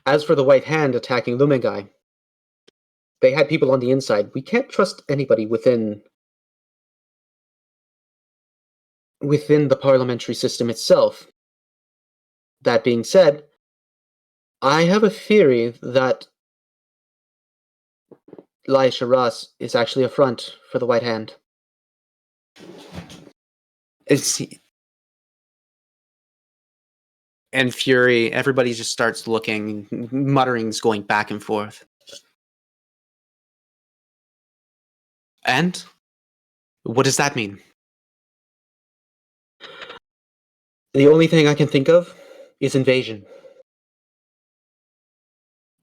As for the White Hand attacking Lumengai, they had people on the inside. We can't trust anybody within the parliamentary system itself. That being said, I have a theory that Lai Sharas is actually a front for the White Hand. And Fury, everybody just starts looking, mutterings going back and forth. And? What does that mean? The only thing I can think of is invasion.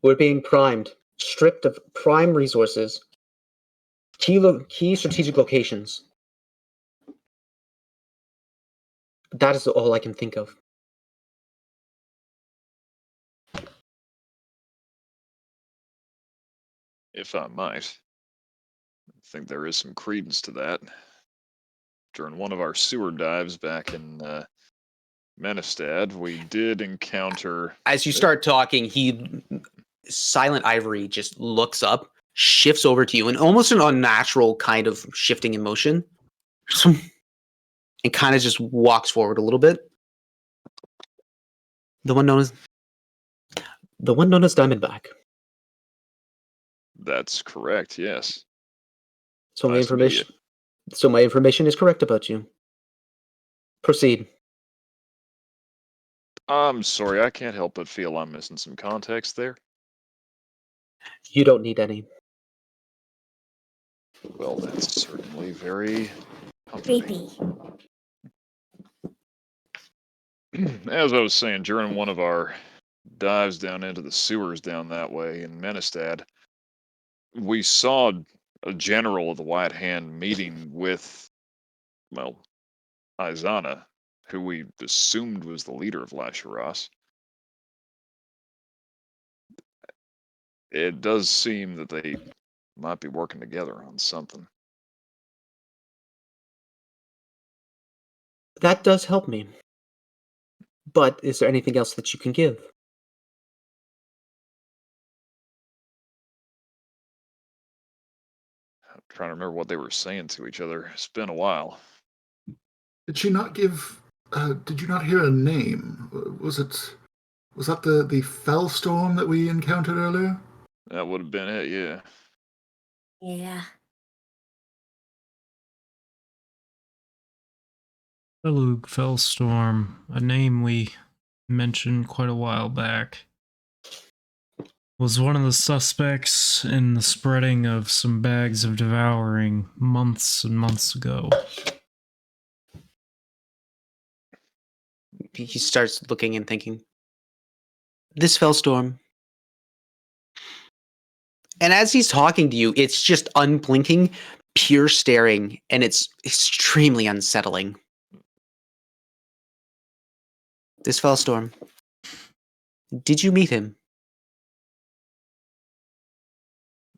We're being primed, stripped of prime resources, key strategic locations. That is all I can think of. If I might, I think there is some credence to that. During one of our sewer dives back in Menestad, we did encounter. As you start talking, Silent Ivory just looks up, shifts over to you, and almost an unnatural kind of shifting in motion, and kind of just walks forward a little bit. The one known as Diamondback. That's correct. Yes. So Nice to meet you. my information is correct about you. Proceed. I'm sorry, I can't help but feel I'm missing some context there. You don't need any. Well, that's certainly very comforting. Creepy. As I was saying, during one of our dives down into the sewers down that way in Menestad, we saw a general of the White Hand meeting with, well, Izana, who we assumed was the leader of Lasharas. It does seem that they might be working together on something. That does help me. But is there anything else that you can give? I'm trying to remember what they were saying to each other. It's been a while. Did she not give? Did you not hear a name? Was that the Fellstorm that we encountered earlier? That would have been it, yeah. Yeah. Felug Fellstorm, a name we mentioned quite a while back, was one of the suspects in the spreading of some bags of devouring months and months ago. He starts looking and thinking, this Fellstorm. And as he's talking to you, it's just unblinking, pure staring, and it's extremely unsettling. This Fellstorm. Did you meet him?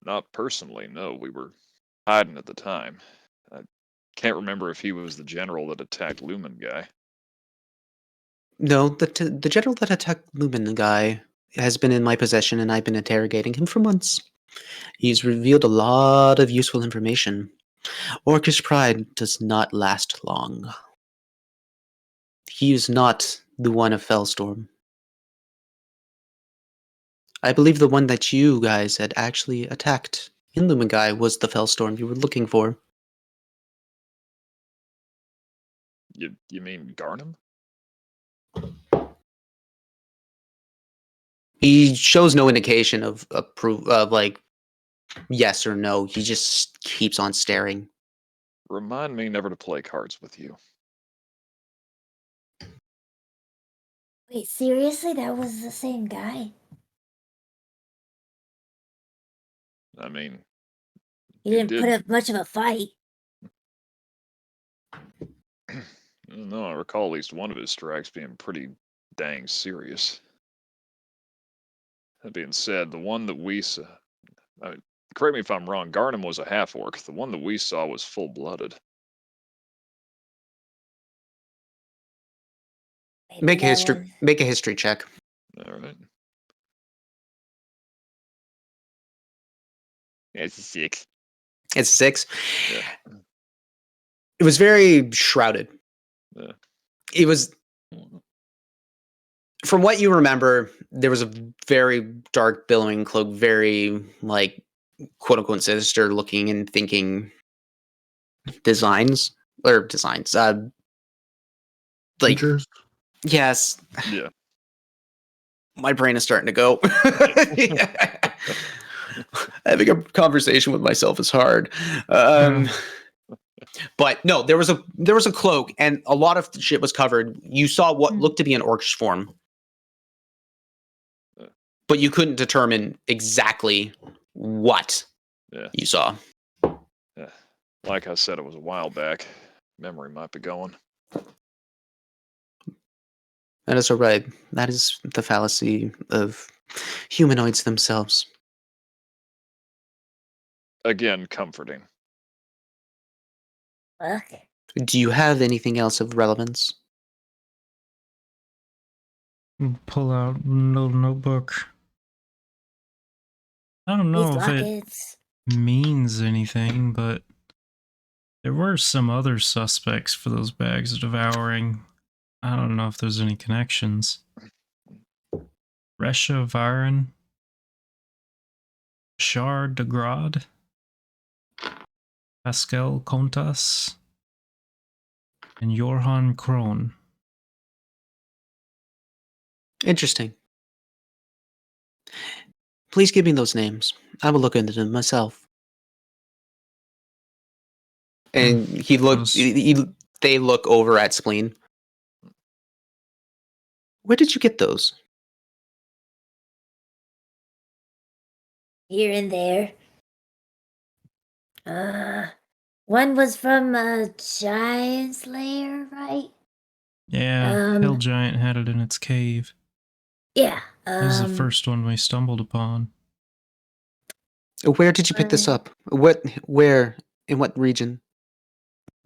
Not personally, no. We were hiding at the time. I can't remember if he was the general that attacked Lumen guy. No, the general that attacked Lumen guy has been in my possession, and I've been interrogating him for months. He's revealed a lot of useful information. Orcish pride does not last long. He is not the one of Fellstorm. I believe the one that you guys had actually attacked in Lumengai was the Fellstorm you were looking for. You mean Garnham? He shows no indication of like yes or no. He just keeps on staring. Remind me never to play cards with you. Wait, seriously? That was the same guy? I mean, He didn't put up much of a fight. No, I recall at least one of his strikes being pretty dang serious. That being said, the one that we saw, correct me if I'm wrong, Garnham was a half-orc. The one that we saw was full-blooded. Make a history check. All right. Yeah, it's a 6. It's 6. Yeah. It was very shrouded. Yeah. It was, from what you remember, there was a very dark billowing cloak, very like quote unquote sinister looking and thinking designs. Like Features? yes. Yeah. My brain is starting to go. Having a conversation with myself is hard. But no, there was a cloak, and a lot of shit was covered. You saw what looked to be an orcish form, but you couldn't determine exactly what you saw. Yeah. Like I said, it was a while back. Memory might be going. That is all right. That is the fallacy of humanoids themselves. Again, comforting. Okay. Do you have anything else of relevance? Pull out a little notebook. I don't These know if it lockets. means anything, but there were some other suspects for those bags of devouring. I don't know if there's any connections. Resha Viren, Shard de Grad, Pascal Contas, and Johan Kron. Interesting. Please give me those names. I will look into them myself. And he looks. They look over at Spleen. Where did you get those? Here and there. One was from a giant's lair, right? Yeah, Hill Giant had it in its cave. Yeah. It was the first one we stumbled upon. Where did you pick this up? Where? In what region?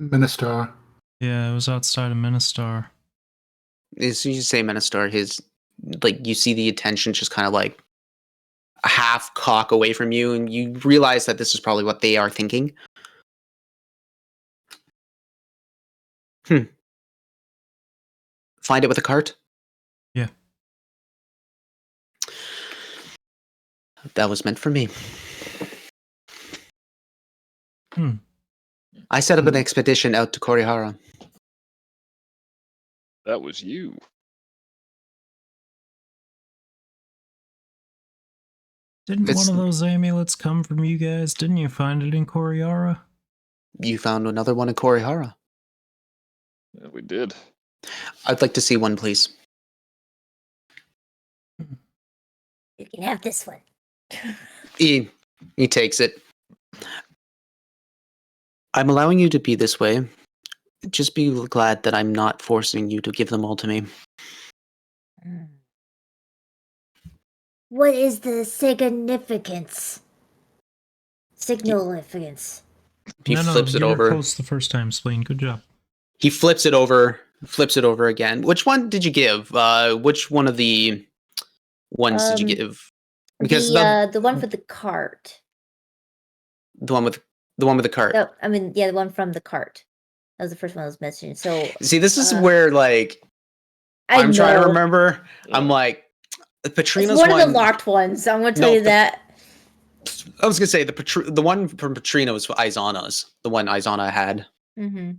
Ministar. Yeah, it was outside of Ministar. As you say Ministar, his you see the attention just kind of like a half cock away from you, and you realize that this is probably what they are thinking. Find it with a cart? Yeah. That was meant for me. I set up an expedition out to Korihara. That was you. Didn't one of those amulets come from you guys? Didn't you find it in Korihara? You found another one in Korihara. Yeah, we did. I'd like to see one, please. You can have this one. He takes it. I'm allowing you to be this way. Just be glad that I'm not forcing you to give them all to me. What is the significance? Significance. He flips it over. You were close the first time, Spleen. Good job. He flips it over again. Which one did you give? Which one of the ones did you give? Because the one for the cart. The one with the cart. No, I mean, yeah, the one from the cart. That was the first one I was mentioning. So see, this is where I'm trying to remember. Yeah. I'm like, Petrina's it's one of the locked ones. I'm going to tell you that. I was going to say the one from Petrina was Izana's. The one Izana had. Mm-hmm.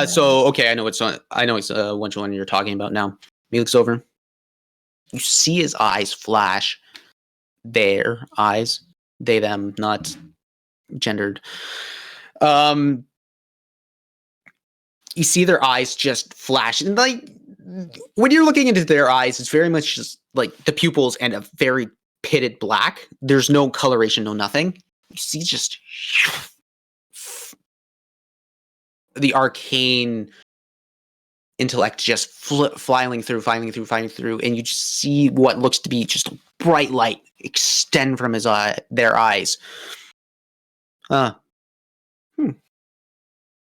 So okay, I know it's which one you're talking about now. He looks over. You see his eyes flash. Their eyes, they them, not gendered. You see their eyes just flash, and when you're looking into their eyes, it's very much just like the pupils and a very pitted black. There's no coloration, no nothing. You see just the arcane intellect just flying through, and you just see what looks to be just a bright light extend from their eyes.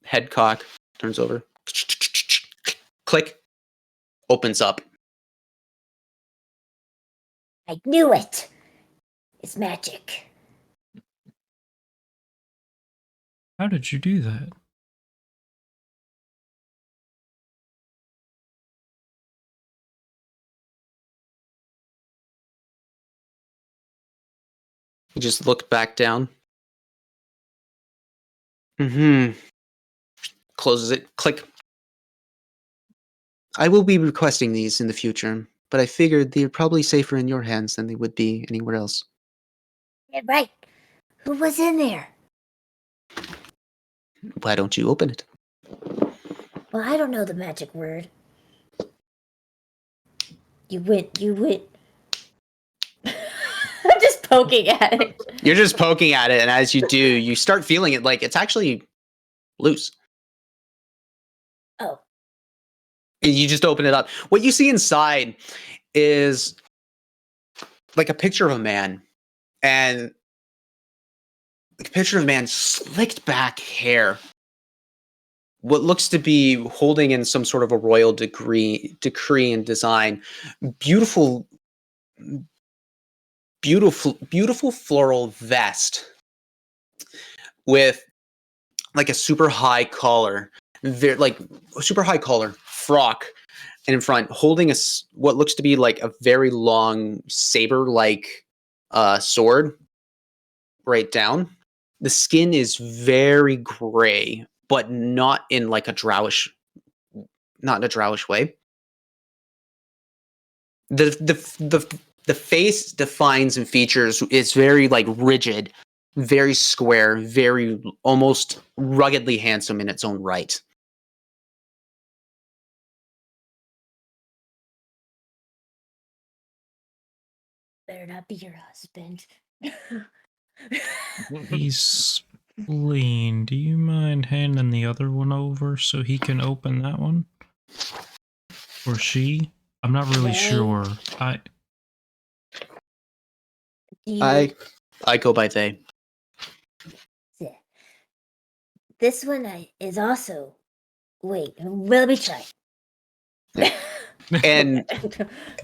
Head cock, turns over, click, opens up. I knew it. It's magic. How did you do that? He just looked back down. Closes it. Click. I will be requesting these in the future, but I figured they're probably safer in your hands than they would be anywhere else. Yeah, right. Who was in there? Why don't you open it? Well, I don't know the magic word. You went. I'm just poking at it. You're just poking at it, and as you do, you start feeling it like it's actually loose. Oh. You just open it up. What you see inside is like a picture of a man, and like a picture of a man, slicked back hair. What looks to be holding in some sort of a royal decree and design. Beautiful floral vest with like a super high collar, like a super high collar frock, and in front holding what looks to be like a very long saber like sword right down. The skin is very gray, but not in like a drowish way. The face defines and features is very like rigid, very square, very almost ruggedly handsome in its own right. Better not be your husband. He's lean. Do you mind handing the other one over so he can open that one? Or she? I'm not really sure. I go by they. This one is also. Wait, let me try. And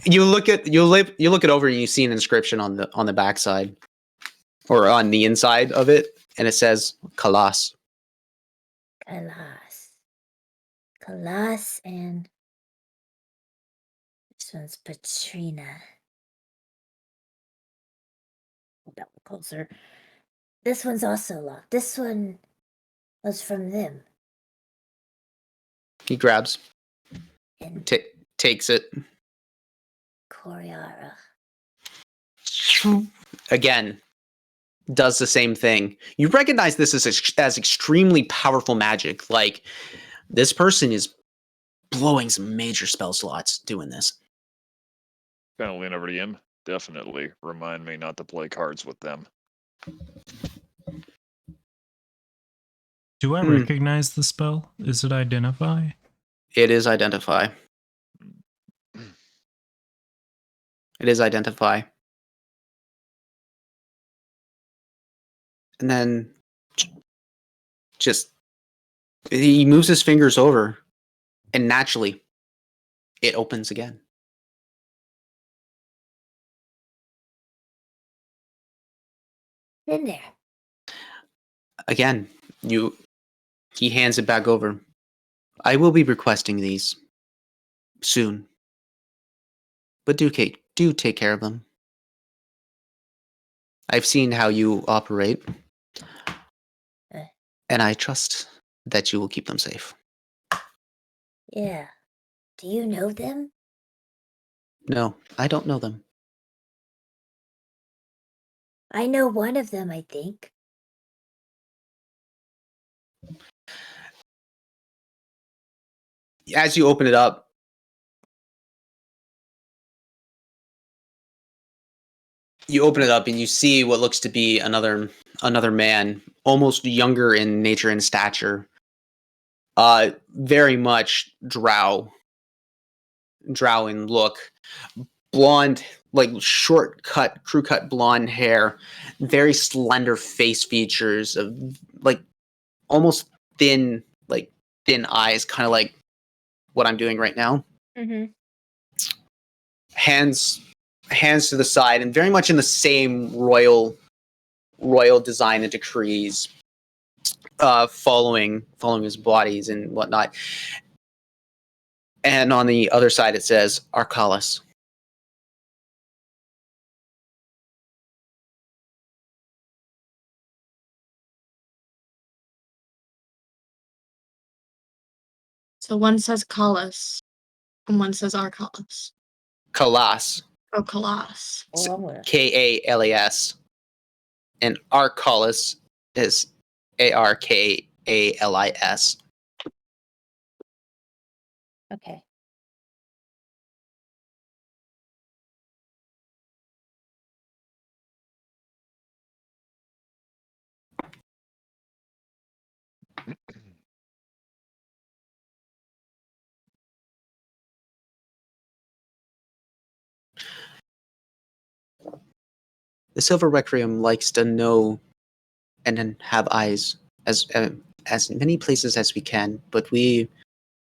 you look it over and you see an inscription on the backside or on the inside of it, and it says Kalas. Kalas, and this one's Patrina. That one closer. This one's also locked. This one was from them. He grabs, And takes it. Coriara. Again, does the same thing. You recognize this as extremely powerful magic. Like, this person is blowing some major spell slots doing this. Kind of lean over to him. Definitely remind me not to play cards with them. Do I recognize the spell? Is it identify? It is identify. It is identify. And then just he moves his fingers over, and naturally it opens again. In there. Again, he hands it back over. I will be requesting these soon. But do take care of them. I've seen how you operate, and I trust that you will keep them safe. Yeah. Do you know them? No, I don't know them. I know one of them, I think. As you open it up, and you see what looks to be another man, almost younger in nature and stature. Very much drow in look. Blonde, like short cut, crew cut blonde hair, very slender face features of like almost thin eyes, kind of like what I'm doing right now. Mm-hmm. Hands to the side, and very much in the same royal design and decrees, following his bodies and whatnot. And on the other side, it says Arcalis. So one says Kalas, and one says Arcalis. Kalas. Oh, Kalas. Kalas. And Arcalis is Arkalis. ALIS. Okay. The Silver Requiem likes to know and then have eyes as many places as we can, but we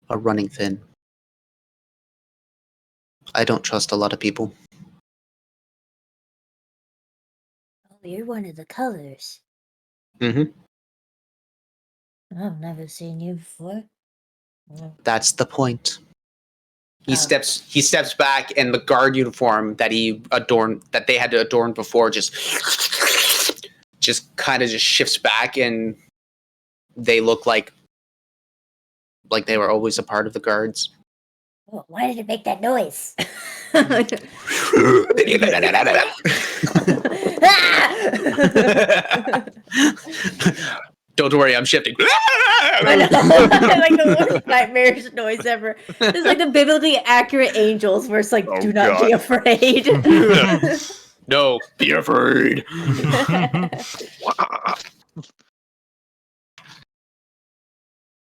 are running thin. I don't trust a lot of people. Oh, you're one of the colors. Mm-hmm. I've never seen you before. Oh. That's the point. He Oh. steps back, and the guard uniform that they had to adorn before just kind of just shifts back, and they look like they were always a part of the guards. Oh, why did it make that noise? Don't worry, I'm shifting. I know. Like the worst nightmarish noise ever. It's like the biblically accurate angels where it's like, Oh, do not be God. afraid. No, be afraid.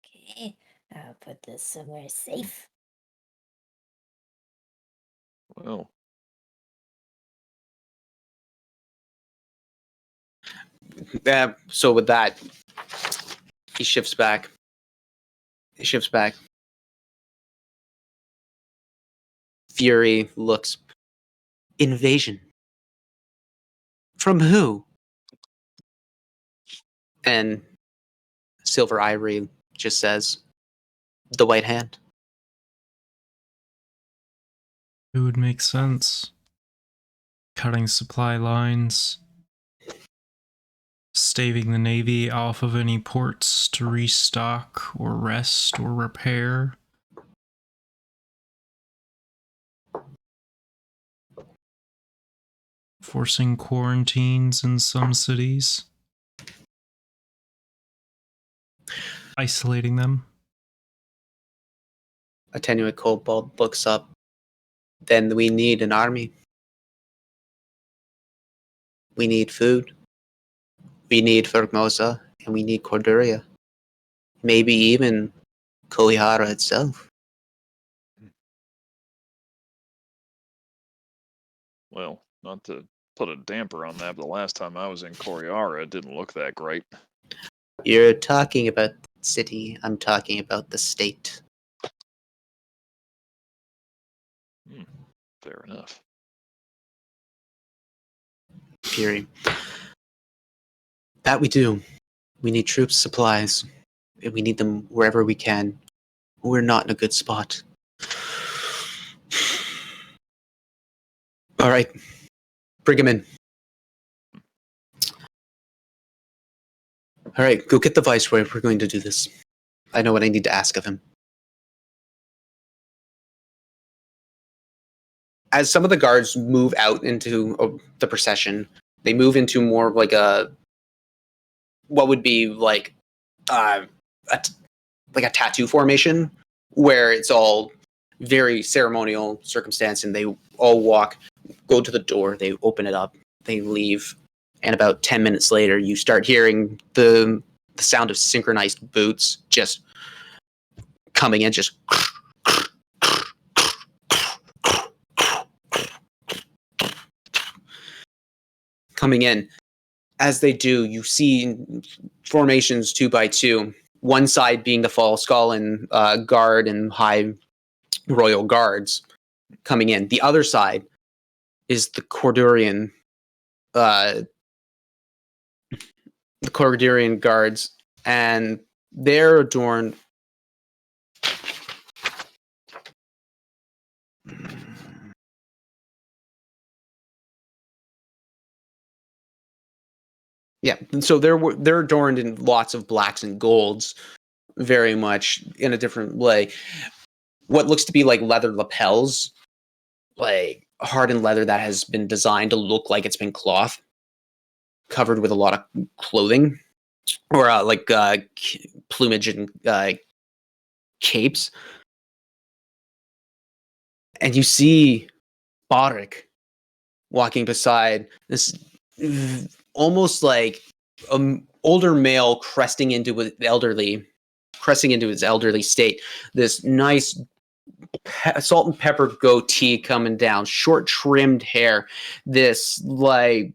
Okay, I'll put this somewhere safe. Well, So with that, he shifts back. Fury looks. Invasion. From who? And Silver Ivory just says, the White Hand. It would make sense. Cutting supply lines, staving the Navy off of any ports to restock or rest or repair. Forcing quarantines in some cities. Isolating them. Attenuate Cobalt looks up. Then we need an army. We need food. We need Formosa, and we need Corduria. Maybe even Koihara itself. well, not to put a damper on that, but the last time I was in Koryara, it didn't look that great. You're talking about the city. I'm talking about the state. Fair enough. Fury. That we do. We need troops, supplies. And we need them wherever we can. We're not in a good spot. All right. Bring him in. All right, go get the Viceroy. We're going to do this. I know what I need to ask of him. As some of the guards move out into the procession, they move into more like what would be like a tattoo formation, where it's all very ceremonial circumstance, and they all go to the door, they open it up, they leave, and about 10 minutes later, you start hearing the sound of synchronized boots just coming in, just coming in. As they do, you see formations 2 by 2. One side being the Falskallan guard and high royal guards coming in. The other side is the Cordurian guards, and they're adorned. Yeah, so they're adorned in lots of blacks and golds, very much in a different way. What looks to be like leather lapels, like hardened leather that has been designed to look like it's been cloth, covered with a lot of clothing, or plumage and capes, and you see Bodrick walking beside this almost like older male cresting into his elderly state. This nice salt and pepper goatee coming down, short trimmed hair, this like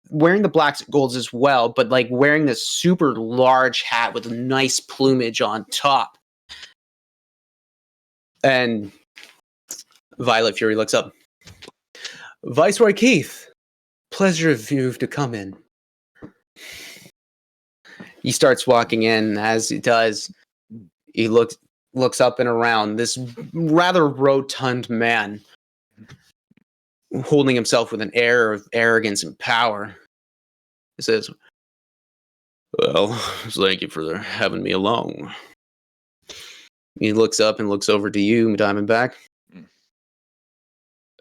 wearing the blacks and golds as well, but like wearing this super large hat with a nice plumage on top. And Violet Fury looks up. Viceroy Keith, pleasure of you to come in. He starts walking in. As he does, he looks up and around. This rather rotund man, holding himself with an air of arrogance and power. He says, well, thank you for having me along. He looks up and looks over to you, Diamondback.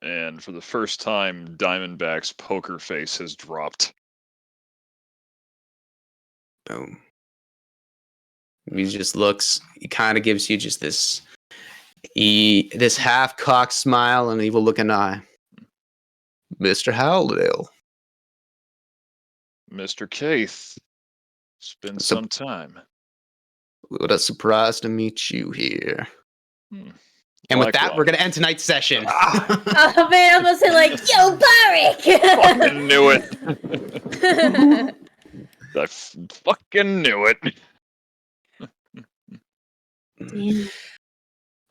And for the first time, Diamondback's poker face has dropped. Boom. He just looks, he kind of gives you just this half-cocked smile and evil looking eye. Mr. Howldale. Mr. Keith, it's been some time. What a surprise to meet you here. Hmm. And with that, we're going to end tonight's session. Oh man, I'm gonna say like, yo, Barik! Fucking knew it. I fucking knew it. Yeah.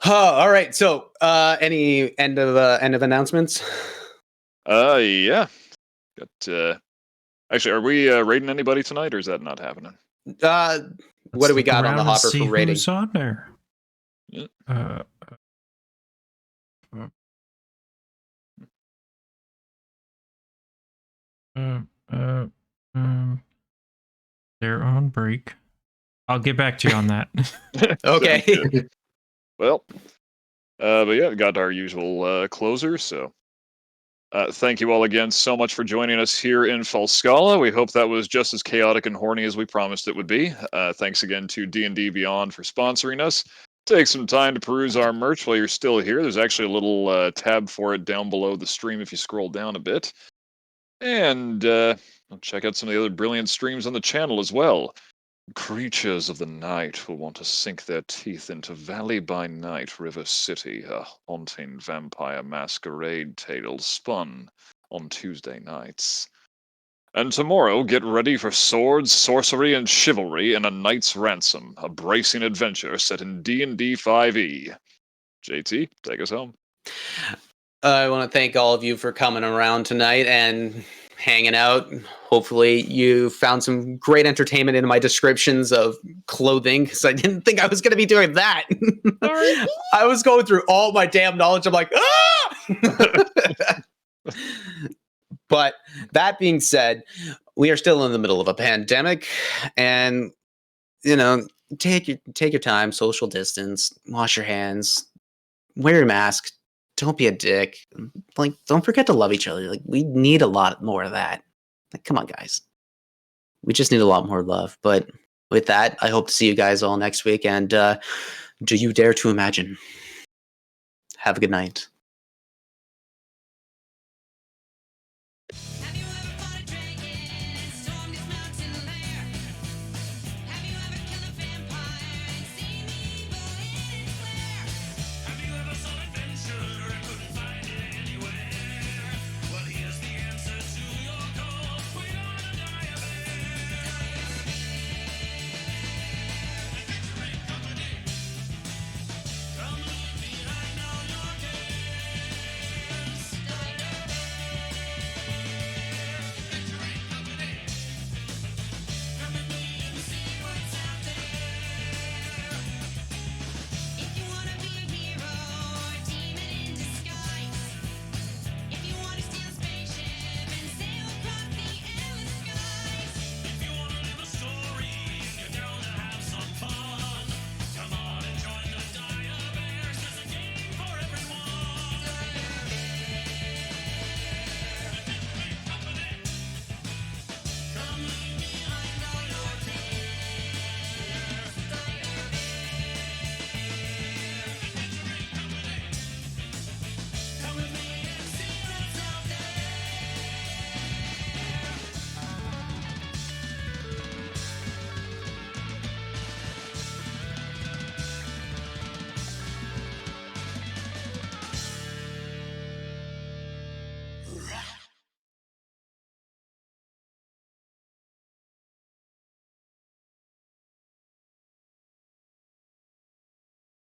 All right. So, any end of announcements? Yeah. Got. Actually, are we raiding anybody tonight, or is that not happening? What do we got on the hopper see for rating? Who's on there? Yeah. They're on break. I'll get back to you on that. Okay. Well, but yeah, we got our usual closer, so thank you all again so much for joining us here in Falskallan. We hope that was just as chaotic and horny as we promised it would be. Thanks again to D&D Beyond for sponsoring us. Take some time to peruse our merch while you're still here. There's actually a little tab for it down below the stream if you scroll down a bit. And check out some of the other brilliant streams on the channel as well. Creatures of the night will want to sink their teeth into Valley by Night, River City, a haunting vampire masquerade tale spun on Tuesday nights. And tomorrow, get ready for swords, sorcery, and chivalry in A Knight's Ransom, a bracing adventure set in D&D 5e. JT, take us home. I want to thank all of you for coming around tonight and hanging out. Hopefully you found some great entertainment in my descriptions of clothing, because I didn't think I was going to be doing that. I was going through all my damn knowledge. I'm like, ah! But that being said, we are still in the middle of a pandemic, and take your time, social distance, wash your hands, wear your mask. Don't be a dick. Like, don't forget to love each other. Like, we need a lot more of that. Like, come on, guys. We just need a lot more love. But with that, I hope to see you guys all next week. And do you dare to imagine? Have a good night.